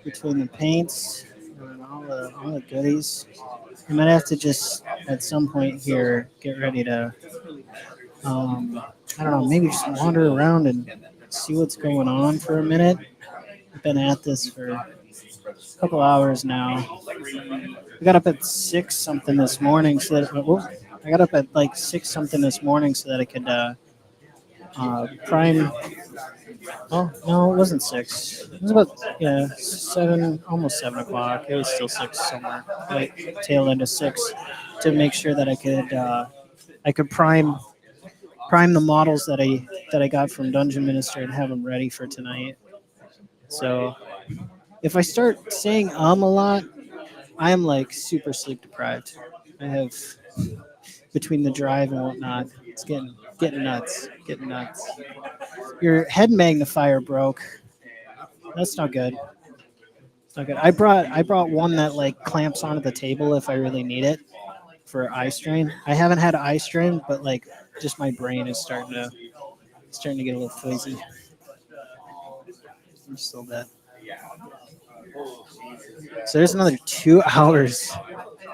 between the paints and all the goodies. I might have to just at some point here get ready to, I don't know, maybe just wander around and see what's going on for a minute. I've been at this for a couple hours now. I got up at 6 something this morning so that I got up at like 6 something this morning so that I could prime. Oh no, it wasn't 6. It was about 7, almost 7 o'clock. It was still 6 somewhere, like tail end of 6, to make sure that I could prime the models that I got from Dungeon Minister and have them ready for tonight. So if I start saying a lot, I am like super sleep deprived. I have between the drive and whatnot, it's getting nuts, getting nuts. Your head magnifier broke. That's not good. It's not good. I brought one that like clamps onto the table if I really need it for eye strain. I haven't had eye strain, but like just my brain is starting to get a little fuzzy. I'm still dead. So there's another 2 hours.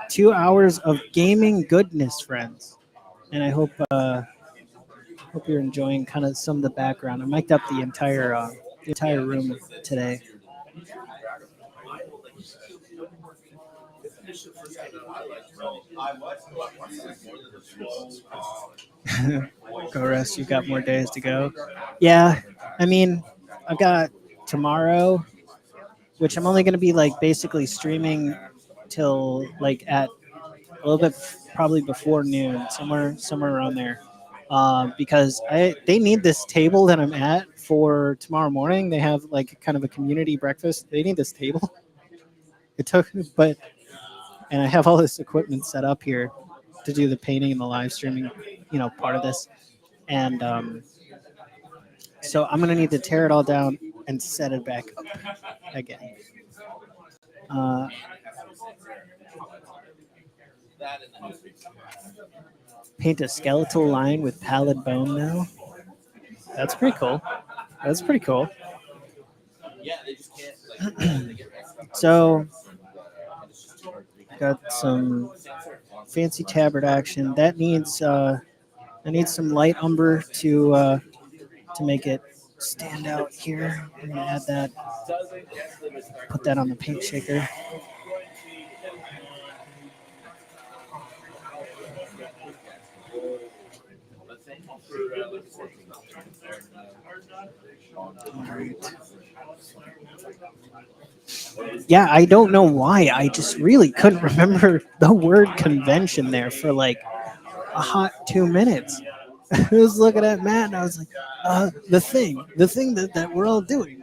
2 hours of gaming goodness, friends. And I hope you're enjoying kind of some of the background. I mic'd up the entire room today. Go rest. You've got more days to go. Yeah, I mean, I've got tomorrow, which I'm only going to be like basically streaming till like at a little bit probably before noon, somewhere around there. Because they need this table that I'm at for tomorrow morning. They have like kind of a community breakfast. They need this table. It took, but and I have all this equipment set up here to do the painting and the live streaming, part of this. And so I'm gonna need to tear it all down and set it back up again. Uh, Paint a skeletal line with pallid bone now. That's pretty cool. That's pretty cool. So got some fancy tabard action. That needs some light umber to make it stand out here. I'm gonna add that. Put that on the paint shaker. All right. Yeah, I don't know why. I just really couldn't remember the word convention there for like a hot 2 minutes. I was looking at Matt and I was like, the thing that we're all doing.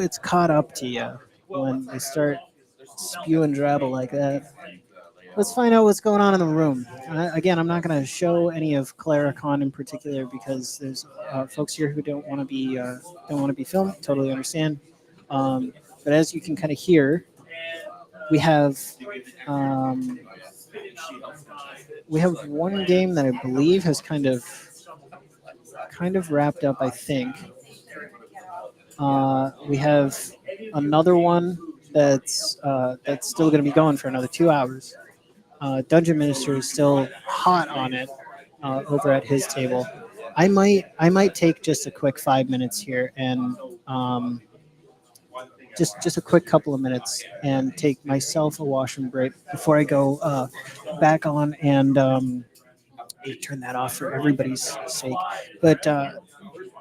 It's caught up to you when they start spewing drabble like that. Let's find out what's going on in the room. Again, I'm not going to show any of Clericon in particular because there's folks here who don't want to be filmed. Totally understand. But as you can kind of hear, we have one game that I believe has kind of wrapped up. I think we have another one that's still going to be going for another 2 hours. Dungeon Minister is still hot on it over at his table. I might take just a quick 5 minutes here and just a quick couple of minutes and take myself a washroom break before I go back on and turn that off for everybody's sake. But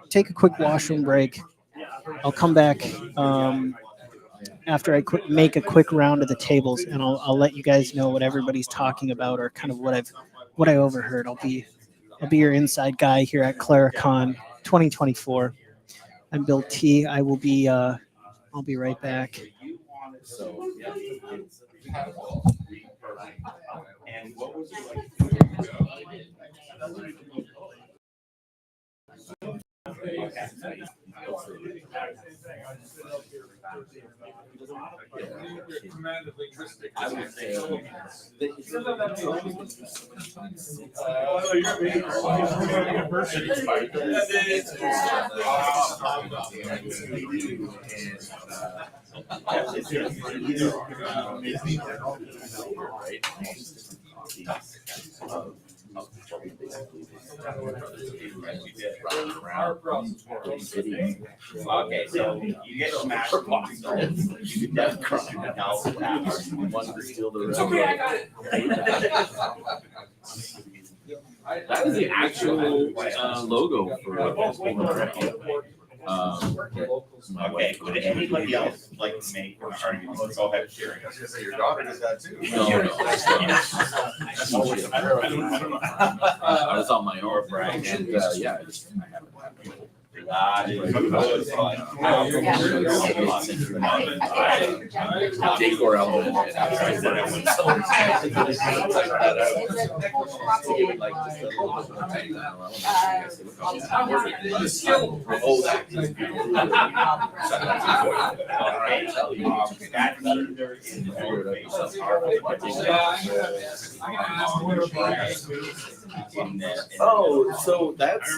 take a quick washroom break. I'll come back after I make a quick round of the tables, and I'll let you guys know what everybody's talking about or kind of what I overheard. I'll be your inside guy here at Clericon 2024. I'm Bill T. I'll be right back. And what was it Okay, so you get smashed. You death cry. One to steal the rest. Okay, I got it. That was the actual logo for okay, would anybody else like to make or are you go ahead sharing? Your daughter does that too. I was on my own, right? And yeah, I haven't had people. Decor element. Oh, so that's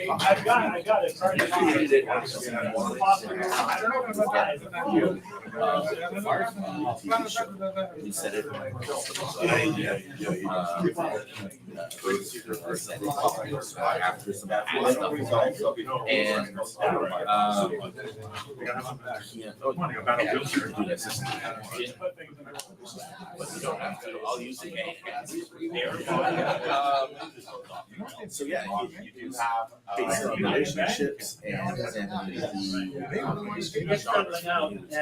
I got it. Sorry. He said it. after some stuff and but you don't have to. I'll use the game. So yeah, you do have basic relationships and It's settling out and a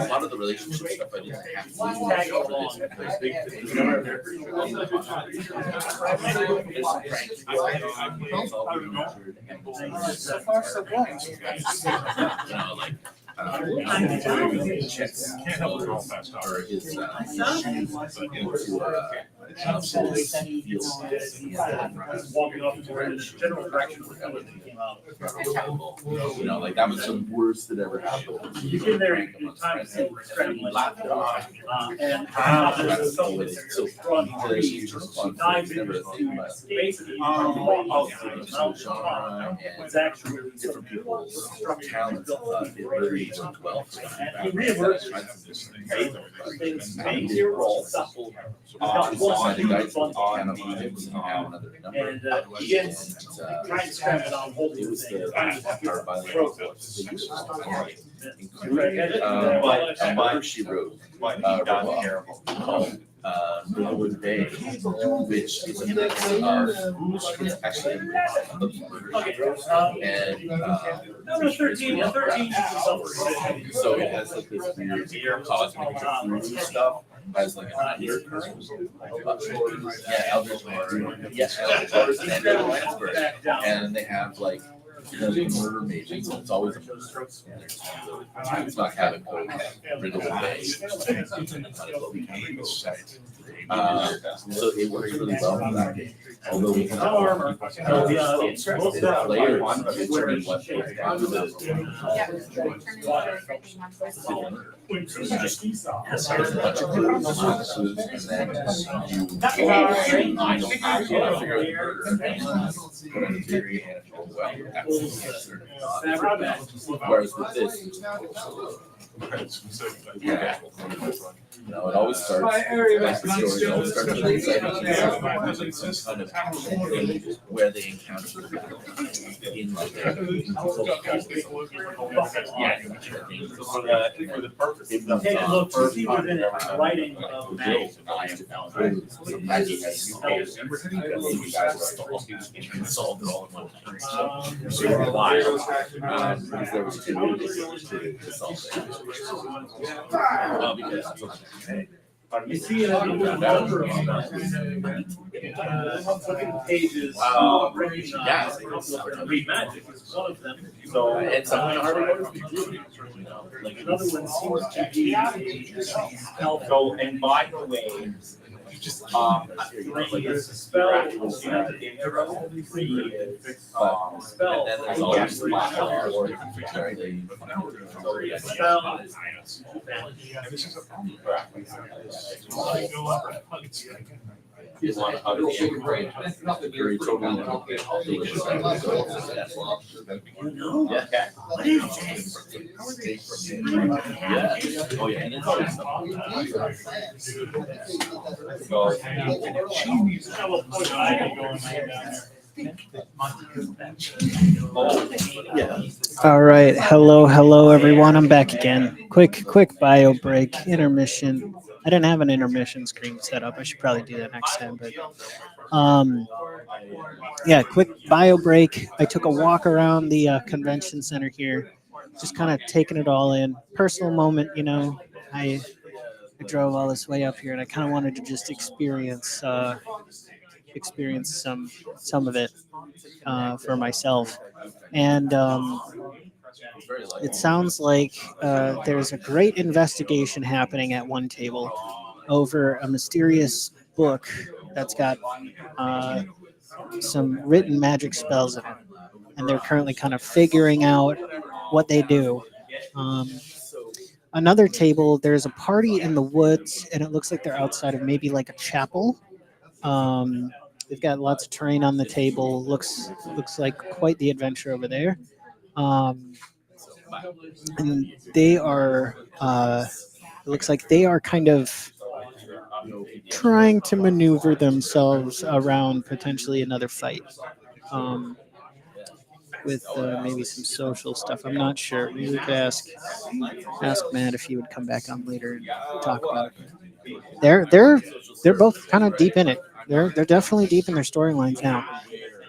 lot of the relationship stuff I didn't have to tag do. along. So far, so good. You know, like, checks or his, Walking off into the general direction where he came out. you know, like that was the worst that ever happened. You get there, your time is scrambling. And So, dives into basically was actually different people's talents, it really worked well. and he reimbursed things, your role, and he gets trying to scramble it on holding It the was thing. the powered by the including she wrote called Millwood Bay, which is a mix of actually and Number 13, yeah, 13 is so it has like this weird cosmic stuff. Has like an weird yeah, Eldritch Horror. Yes, Eldritch Horror and Landsberg. And they have like the murder mages, and it's always a murder. It's not cabin code, Riddle Bay. So it works really well in that game. Although we can no armor. the player determine what goes down to the there's a bunch of clues, and then you figure out the murder and put on the theory and if you're well, whereas with this, yeah. You know, it always starts, like the story always starts with some kind of where they encounter in like For the purpose. Take a look to see within it the writing of magic. solved it all in one night. Because there was two ways to solve it. Well, because You see it in a number of pages. yeah. Read magic is one of them. So, and some kind of hard Like another one seems to be So, and by the way, spell. spell. And then there's always the black Spell. You want to hug the angry, you're totally Yeah. Oh, yeah, and it's always All right. Hello, everyone. I'm back again. Quick bio break, intermission. I didn't have an intermission screen set up. I should probably do that next time. But yeah, quick bio break. I took a walk around the convention center here, just kind of taking it all in. Personal moment, you know. I drove all this way up here, and I kind of wanted to just experience some of it for myself. And it sounds like there's a great investigation happening at one table over a mysterious book that's got some written magic spells in it, and they're currently kind of figuring out what they do. Another table, there's a party in the woods, and it looks like they're outside of maybe like a chapel. They've got lots of terrain on the table. Looks like quite the adventure over there. And they are. It looks like they are kind of trying to maneuver themselves around potentially another fight. With maybe some social stuff. I'm not sure. Maybe we could ask Matt if he would come back on later and talk about it. They're both kind of deep in it. They're definitely deep in their storylines now.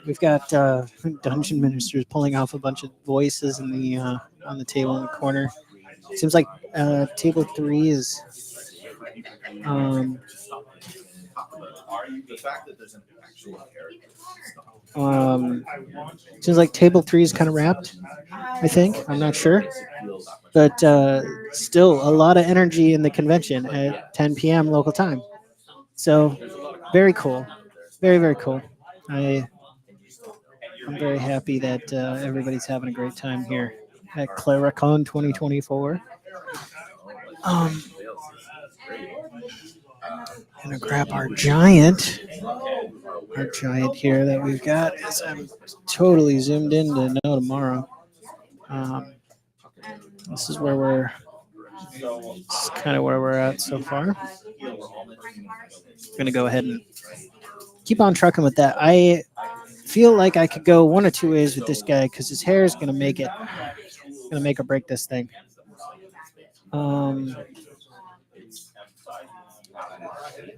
We've got dungeon ministers pulling off a bunch of voices in the on the table in the corner. Seems like table 3 is The fact that there's an actual character. seems like table 3 is kind of wrapped. I think I'm not sure, but still a lot of energy in the convention at 10 p.m. local time. So very cool, very cool. I'm very happy that everybody's having a great time here at Clericon2024. Gonna grab our giant here that we've got. As I'm totally zoomed in to know tomorrow. This is kind of where we're at so far. I'm gonna go ahead and keep on trucking with that. I feel like I could go one or two ways with this guy because his hair is gonna make or break this thing.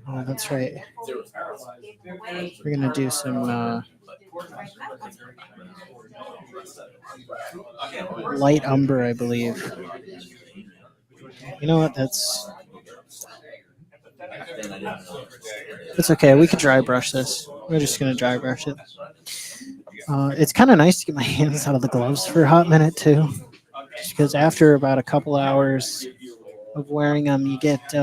Oh, that's right. We're gonna do some light umber, I believe. You know what? That's okay. We could dry brush this. We're just gonna dry brush it. It's kind of nice to get my hands out of the gloves for a hot minute too, just because after about a couple hours of wearing them, you get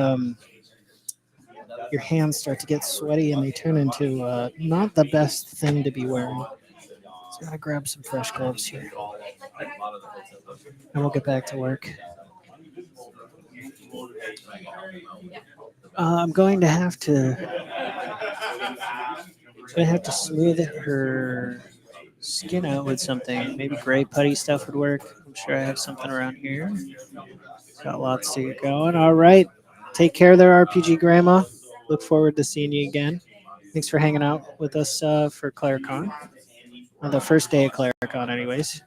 your hands start to get sweaty and they turn into not the best thing to be wearing. So I'm gonna grab some fresh gloves here, and we'll get back to work. I'm going to have to smooth her skin out with something. Maybe gray putty stuff would work. I'm sure I have something around here. Got lots to get going. All right. Take care there, RPG Grandma. Look forward to seeing you again. Thanks for hanging out with us for Clericon. On the first day of Clericon, anyways.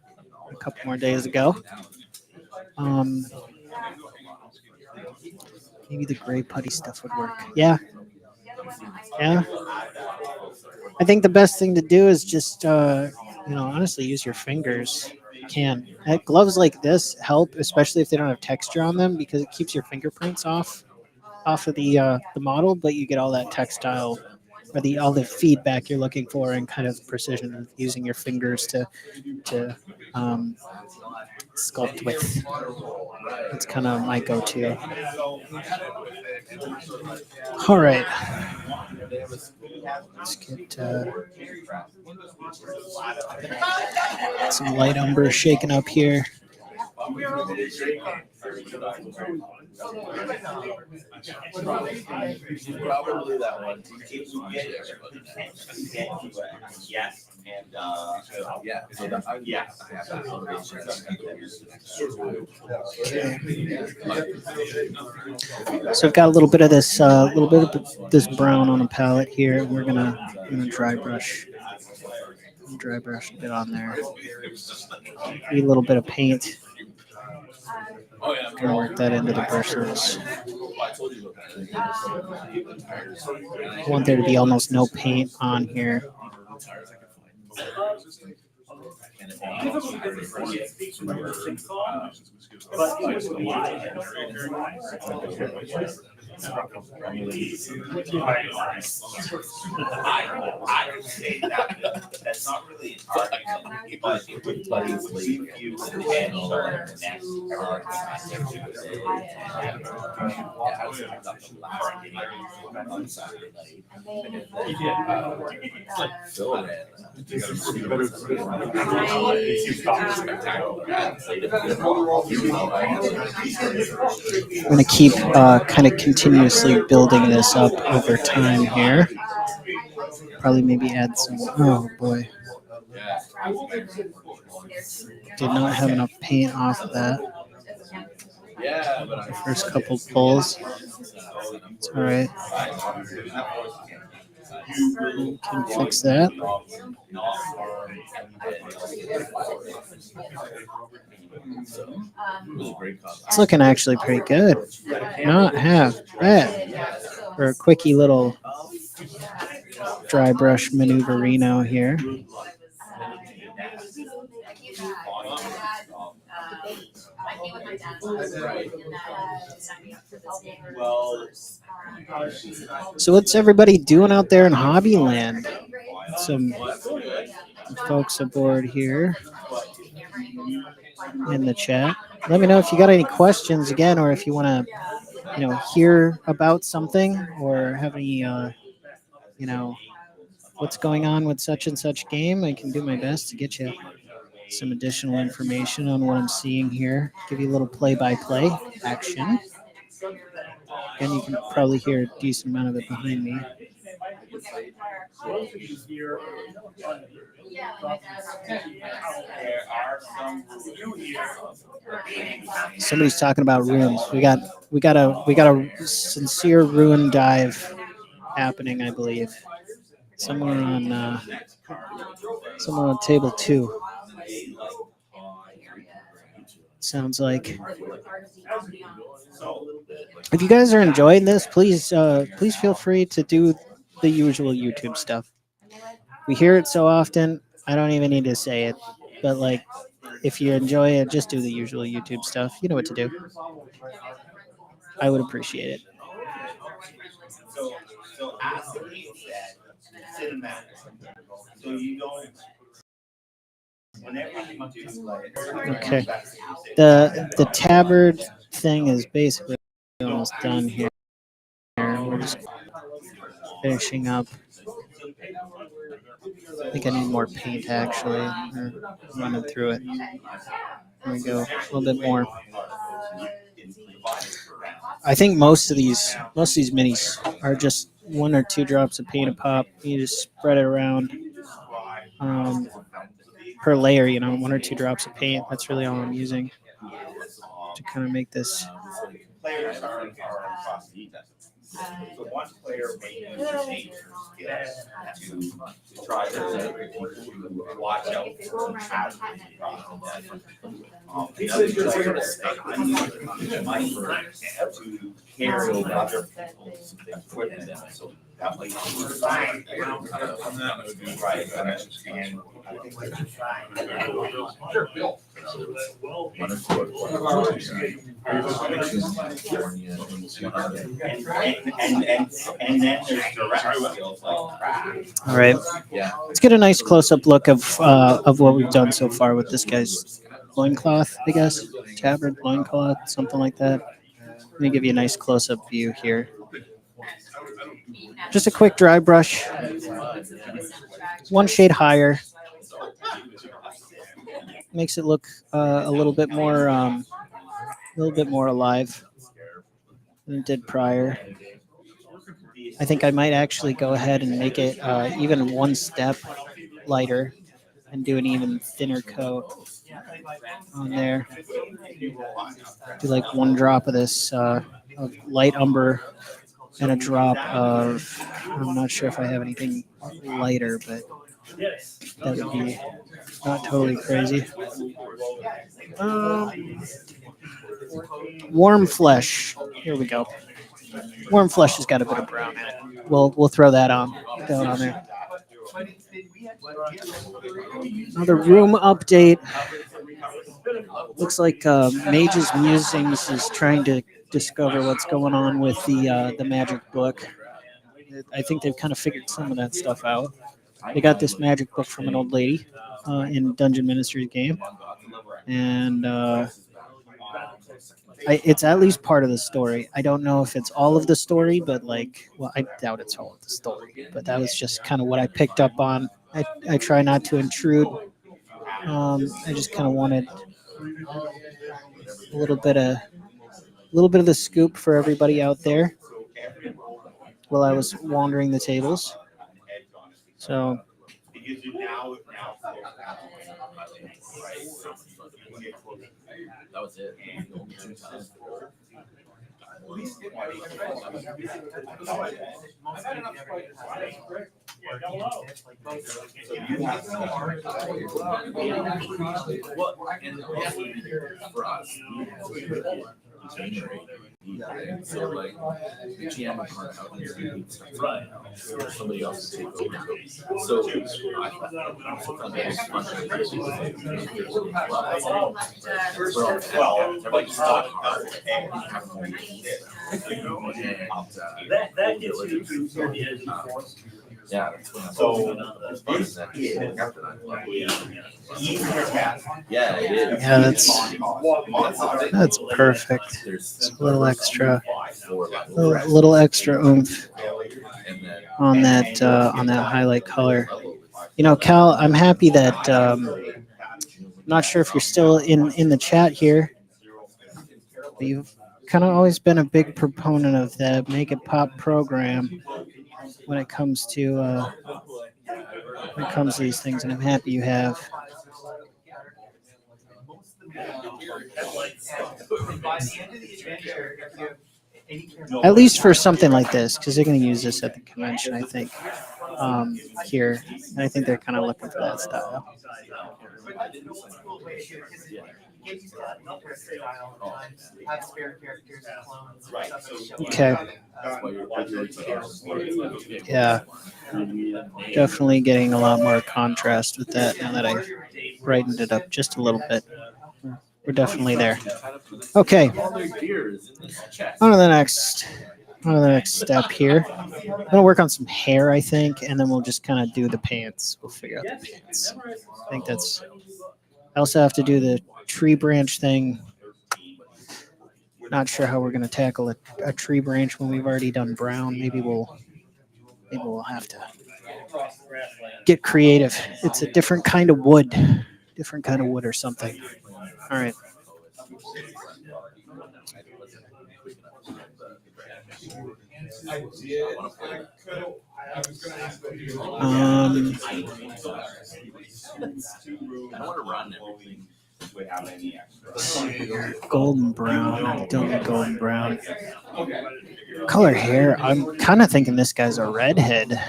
A couple more days ago. Maybe the gray putty stuff would work. Yeah. I think the best thing to do is just, honestly, use your fingers. You can. Gloves like this help, especially if they don't have texture on them, because it keeps your fingerprints off of the model, but you get all that textile, or all the feedback you're looking for, and kind of precision of using your fingers to sculpt with. It's kind of my go-to. All right. Let's get some light umber shaken up here. Probably that one. Yes, and Yeah. So I've got a little bit of this, brown on the palette here, and I'm gonna dry brush a bit on there. Maybe a little bit of paint. Gonna work that into the bristles. I want there to be almost no paint on here. I would say that's not really an argument, but it would leave you with the next I'm going to keep kind of continuously building this up over time here. Probably maybe add some. Oh boy. Did not have enough paint off of that. The first couple pulls. It's all right. We can fix that. It's looking actually pretty good. Not half bad for a quickie little dry brush maneuverino here. So what's everybody doing out there in Hobbyland? Some folks aboard here in the chat. Let me know if you got any questions again, or if you want to, hear about something, or have any, what's going on with such and such game. I can do my best to get you some additional information on what I'm seeing here. Give you a little play-by-play action. And you can probably hear a decent amount of it behind me. Somebody's talking about runes. We got a sincere rune dive happening, I believe. Somewhere on table 2. Sounds like. If you guys are enjoying this, please feel free to do the usual YouTube stuff. We hear it so often, I don't even need to say it. But like, if you enjoy it, just do the usual YouTube stuff. You know what to do. I would appreciate it. So as the name said, cinematic. So you don't. Whenever you do like. Okay. The tabard thing is basically almost done here. We're just finishing up. I think I need more paint actually. We're running through it. There we go. A little bit more. I think most of these minis are just 1 or 2 drops of paint a pop. You just spread it around per layer. 1 or 2 drops of paint. That's really all I'm using to kind of make this. Players are across the so one player may use the nature skills to try to watch out for hazards. Another player might to carry other people's equipment. So that might be right. And then there's direct skills like craft. All right. Let's get a nice close-up look of what we've done so far with this guy's loincloth, I guess. Tabard, loincloth, something like that. Let me give you a nice close-up view here. Just a quick dry brush. 1 shade higher. Makes it look a little bit more alive than it did prior. I think I might actually go ahead and make it even 1 step lighter and do an even thinner coat on there. Do like 1 drop of this of light umber and a drop of, I'm not sure if I have anything lighter, but that would be not totally crazy. Warm flesh. Here we go. Warm flesh has got a bit of brown in it. We'll throw that on there. Another room update. Looks like Mage's Musings is trying to discover what's going on with the magic book. I think they've kind of figured some of that stuff out. They got this magic book from an old lady in Dungeon Ministry's game, and it's at least part of the story. I don't know if it's all of the story, but I doubt it's all of the story. But that was just kind of what I picked up on. I try not to intrude. I just kind of wanted a little bit of the scoop for everybody out there while I was wandering the tables. So. That was it. For us, so like the GM would run out and Right. somebody else would take over. So I thought that was fun. Everybody stuck hard and That gets you to near the edge of the forest. yeah, that's when So, yeah, it is. Yeah, that's perfect. There's It's a little extra, four little extra oomph and then on that highlight color. You know, Cal, I'm happy that I'm not sure if you're still in the chat here, but you've kind of always been a big proponent of the Make It Pop program when it comes to these things, and I'm happy you have. At least for something like this, because they're going to use this at the convention, I think, here. And I think they're kind of looking for that style. Okay. Yeah. Definitely getting a lot more contrast with that now that I've brightened it up just a little bit. We're definitely there. Okay. On to the next step here. I'm gonna work on some hair, I think, and then we'll just kind of do the pants. We'll figure out the pants. I think that's. I also have to do the tree branch thing. Not sure how we're gonna tackle a tree branch when we've already done brown. Maybe we'll have to get creative. It's a different kind of wood or something. All right. Golden brown. Don't need golden brown. Color hair. I'm kind of thinking this guy's a redhead.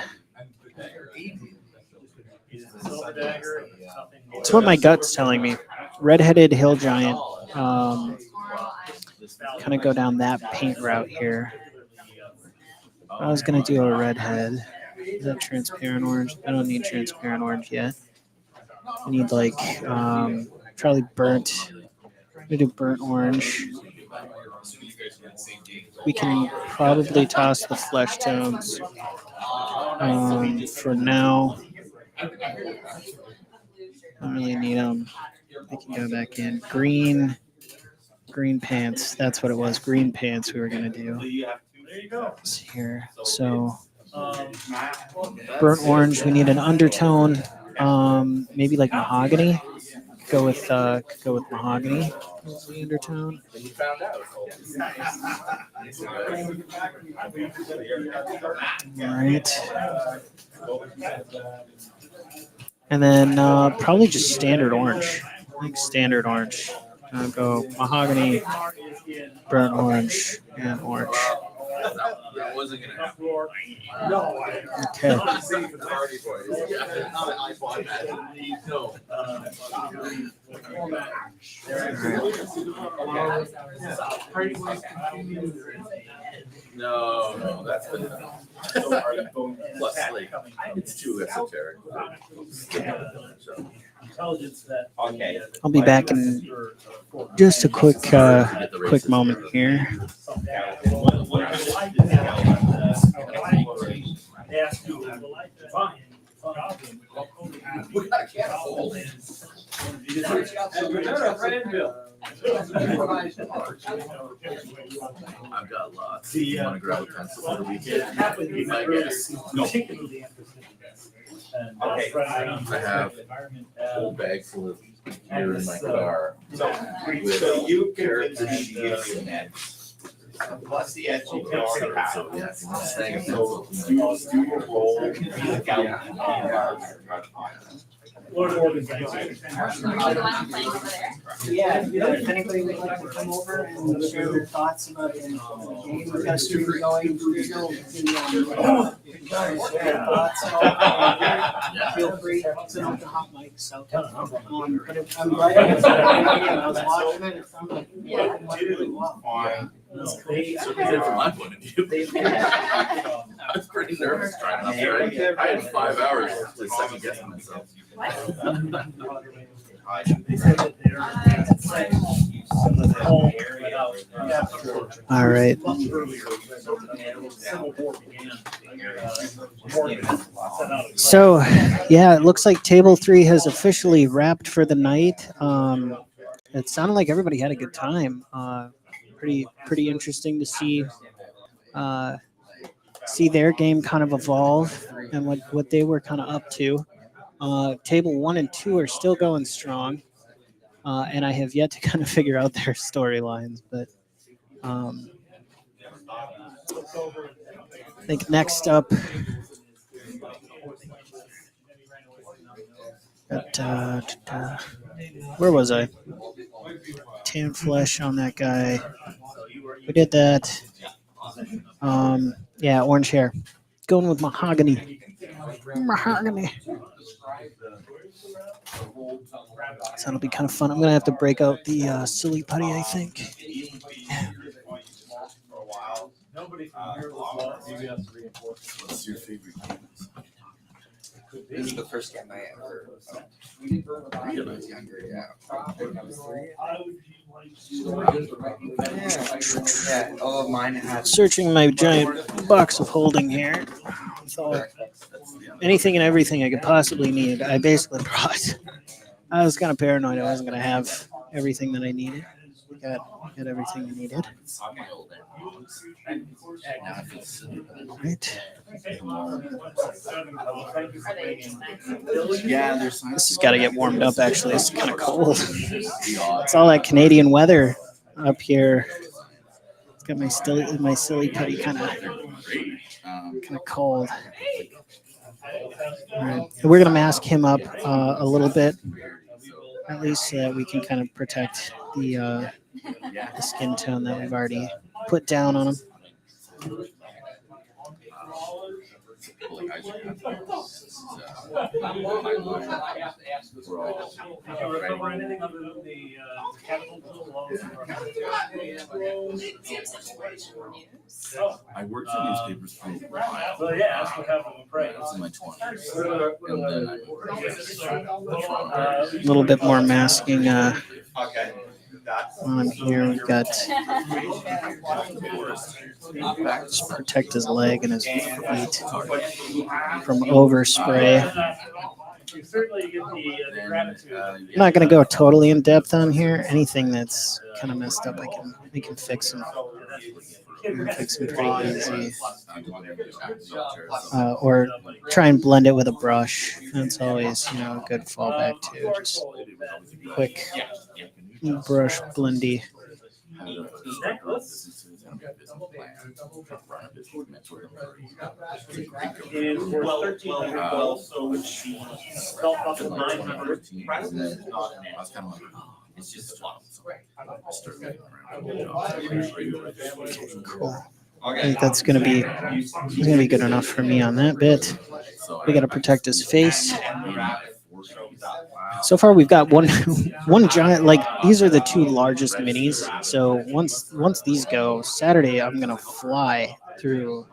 It's what my gut's telling me. Redheaded hill giant. Kind of go down that paint route here. I was going to do a redhead. Is that transparent orange? I don't need transparent orange yet. I need like probably burnt. I'm going to do burnt orange. We can probably toss the flesh tones for now. I don't really need them. I can go back in. Green pants. That's what it was. Green pants we were going to do. Let's see here. So burnt orange. We need an undertone. Maybe like mahogany. Go with mahogany as the undertone. All right. And then probably just standard orange. Like standard orange. I'll go mahogany, burnt orange, and orange. That wasn't gonna happen. Okay. No, that's been plus like it's too esoteric. Okay. I'll be back in just a quick moment here. We got a can of gold. I've got lots. You want to grab a pencil for the weekend? I guess. No. Okay. I have a whole bag full of gear in my car. So you can finish the net. Plus the edge you can already have. So yeah, if you want to snag a So pencil. do your roll. Lord organization. Are you the one playing over there? Yeah, if anybody would like to come over and share their thoughts about the game, we've got a stream going. Share thoughts. Feel free. It's an open hot mic, so. But I'm glad you guys I was watching it. It sounded like it went really well. From my point of view. I was pretty nervous trying to hear. I had 5 hours to second guessing myself. All right. So, yeah, it looks like table 3 has officially wrapped for the night. It sounded like everybody had a good time. Pretty interesting to see their game kind of evolve and what they were kind of up to. Table 1 and 2 are still going strong, and I have yet to kind of figure out their storylines. But I think next up, where was I? Tan flesh on that guy. We did that. Yeah, orange hair. Going with mahogany. Mahogany. So that'll be kind of fun. I'm gonna have to break out the silly putty, I think. What's your favorite game? This is the first game I ever when I was younger, yeah. Yeah, all of mine had Searching my giant box of holding here. So anything and everything I could possibly need, I basically brought. I was kind of paranoid I wasn't going to have everything that I needed. Got everything I needed. Right. Yeah, there's This has got to get warmed up, actually. It's kind of cold. It's all that Canadian weather up here. It's got my silly putty kind of cold. All right. We're going to mask him up a little bit, at least so that we can kind of protect the skin tone that we've already put down on him. I worked in newspapers for a while. So yeah, that's what happened with Prey. I was in my 20s. And then A little bit more masking Okay. on here. We've got just protect his leg and his feet from overspray. You certainly get the gratitude. I'm not going to go totally in depth on here. Anything that's kind of messed up, I can fix them. Fix them pretty easy. Or try and blend it with a brush. That's always, a good fallback too. Just quick brush blendy. And we're 1312, so which felt off of 900. It's just Cool. I think that's gonna be good enough for me on that bit. We got to protect his face. So far, we've got one giant. Like these are the 2 largest minis. So once these go Saturday, I'm gonna fly through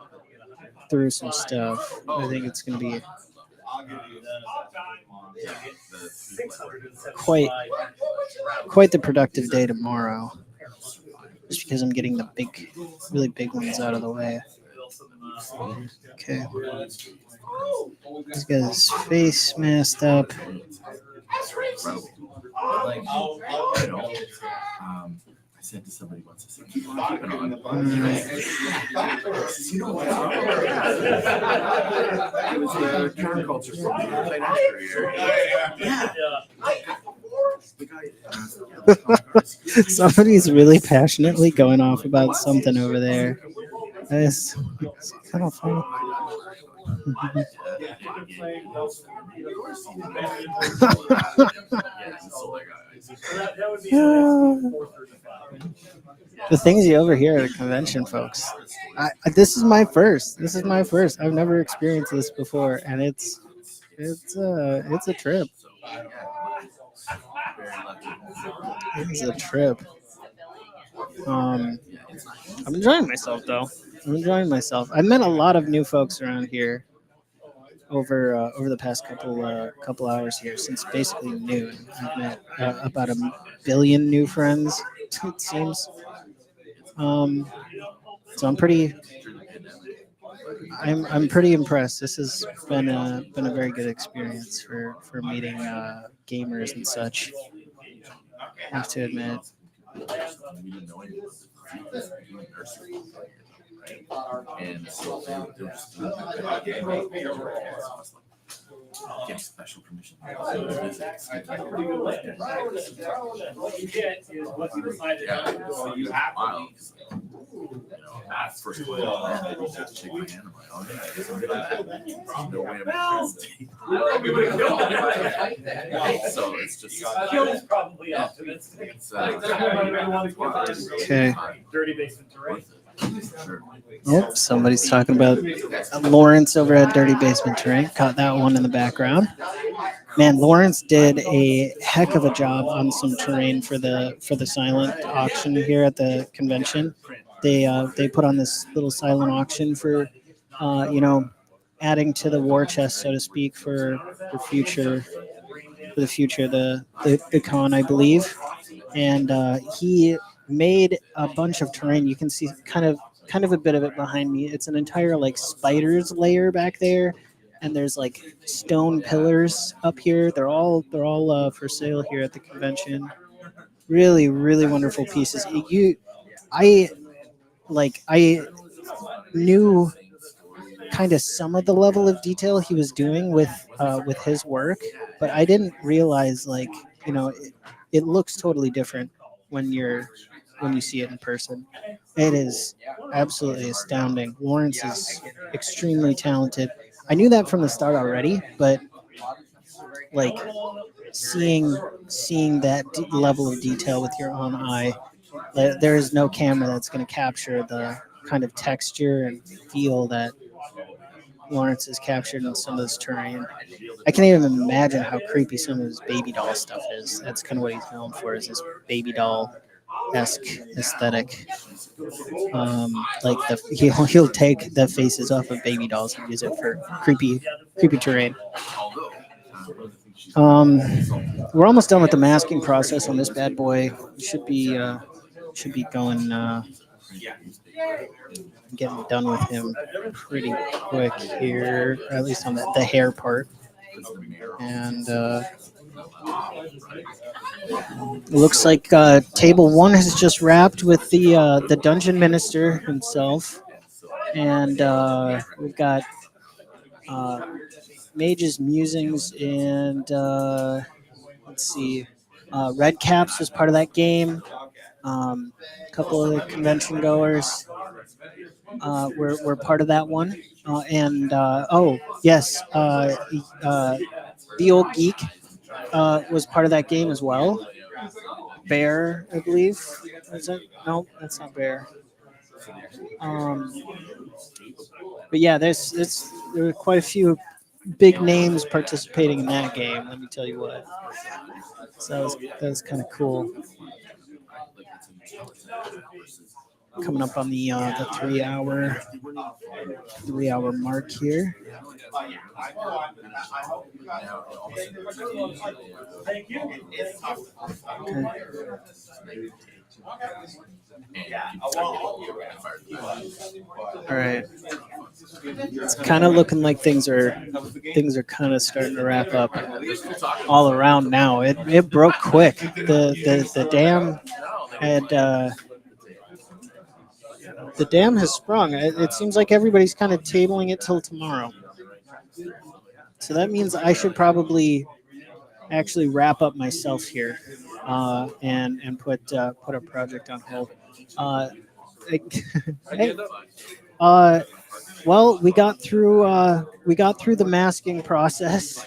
some stuff. I think it's gonna be quite the productive day tomorrow. Just because I'm getting the really big ones out of the way. Okay. He's got his face masked up. I said to somebody once, I said, keep on keeping on. It was a counterculture for me. Somebody's really passionately going off about something over there. It's kind of funny. That would be the 4:35. The things you overhear at a convention, folks. This is my first. This is my first. I've never experienced this before, and it's a trip. It's a trip. I'm enjoying myself though. I'm enjoying myself. I've met a lot of new folks around here over the past couple hours here since basically noon. I've met about a billion new friends. It seems. So I'm pretty impressed. This has been a very good experience for meeting gamers and such. I have to admit. And so they were just get special permission. What you get is what you decided. So you have that's first one. I just shake my hand. I'm like, oh yeah, I guess I'm doing that. No way I'm so it's just Kill's probably optimistic. Okay. Dirty basement terrain. Oh, somebody's talking about Lawrence over at Dirty Basement Terrain. Caught that one in the background. Man, Lawrence did a heck of a job on some terrain for the silent auction here at the convention. They put on this little silent auction for adding to the war chest, so to speak, for the future the con, I believe. And he made a bunch of terrain. You can see kind of a bit of it behind me. It's an entire like spiders layer back there, and there's like stone pillars up here. They're all for sale here at the convention. Really, really wonderful pieces. I knew kind of some of the level of detail he was doing with his work, but I didn't realize it looks totally different when you see it in person. It is absolutely astounding. Lawrence is extremely talented. I knew that from the start already, but like seeing that level of detail with your own eye, there is no camera that's going to capture the kind of texture and feel that Lawrence has captured in some of this terrain. I can't even imagine how creepy some of his baby doll stuff is. That's kind of what he's known for, is this baby doll esque aesthetic. He'll take the faces off of baby dolls and use it for creepy terrain. We're almost done with the masking process on this bad boy. We should be going getting done with him pretty quick here, or at least on the hair part. And it looks like table one has just wrapped with the dungeon minister himself, and we've got Mage's Musings and let's see, Red Caps was part of that game. A couple of the convention goers were part of that one, and oh yes, the old geek was part of that game as well. Bear, I believe. Is it? No, that's not Bear. But yeah, there were quite a few big names participating in that game. Let me tell you what. So that was kind of cool. Coming up on the 3 hour mark here. Thank you. All right. It's kind of looking like things are kind of starting to wrap up all around now. It broke quick. The dam had the dam has sprung. It seems like everybody's kind of tabling it till tomorrow. So that means I should probably actually wrap up myself here and put a project on hold. Hey, Well, we got through the masking process,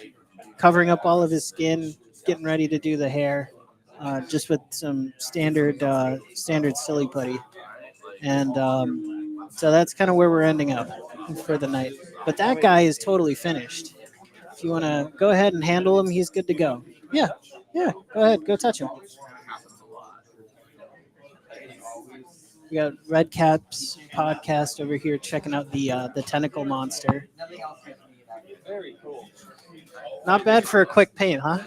covering up all of his skin, getting ready to do the hair, just with some standard silly putty, and so that's kind of where we're ending up for the night. But that guy is totally finished. If you want to go ahead and handle him, he's good to go. Yeah, yeah. Go ahead, go touch him. We got Red Caps podcast over here checking out the tentacle monster. Very cool. Not bad for a quick paint, huh?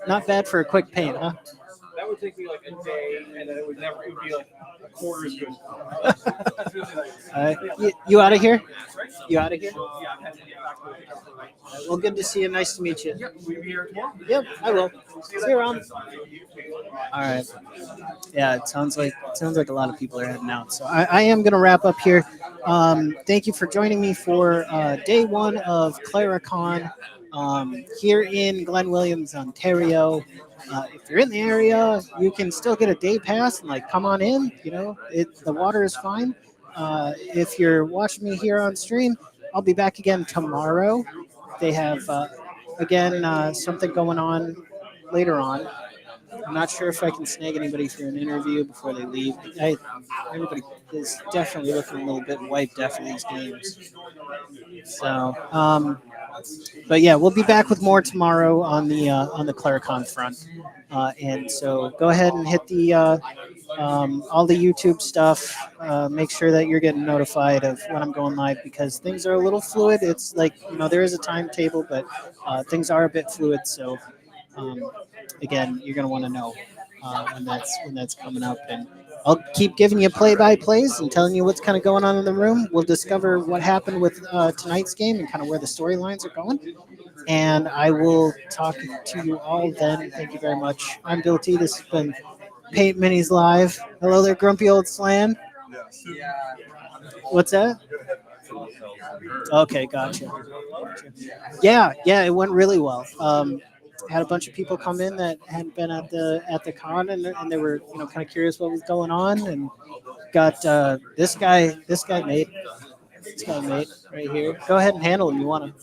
Not bad for a quick paint, huh? That would take me like a day, and then it would be like a quarter as good. You out of here? You out of here? Well, good to see you. Nice to meet you. Will you be here tomorrow? Yep, I will. See you around. All right. Yeah, it sounds like a lot of people are heading out. So I am going to wrap up here. Thank you for joining me for day one of Clericon here in Glen Williams, Ontario. If you're in the area, you can still get a day pass and like come on in. You know, the water is fine. If you're watching me here on stream, I'll be back again tomorrow. They have again something going on later on. I'm not sure if I can snag anybody for an interview before they leave. Everybody is definitely looking a little bit wiped after these games. So, but yeah, we'll be back with more tomorrow on the Clericon front. And so go ahead and hit the all the YouTube stuff. Make sure that you're getting notified of when I'm going live because things are a little fluid. It's like there is a timetable, but things are a bit fluid. So again, you're going to want to know when that's coming up, and I'll keep giving you play-by-plays and telling you what's kind of going on in the room. We'll discover what happened with tonight's game and kind of where the storylines are going. And I will talk to you all then. Thank you very much. I'm Bill T. This has been Paint Minis Live. Hello there, grumpy old Slan. What's that? Okay, gotcha. Yeah, it went really well. Had a bunch of people come in that hadn't been at the con, and they were kind of curious what was going on, and got this guy mate right here. Go ahead and handle him. You want to?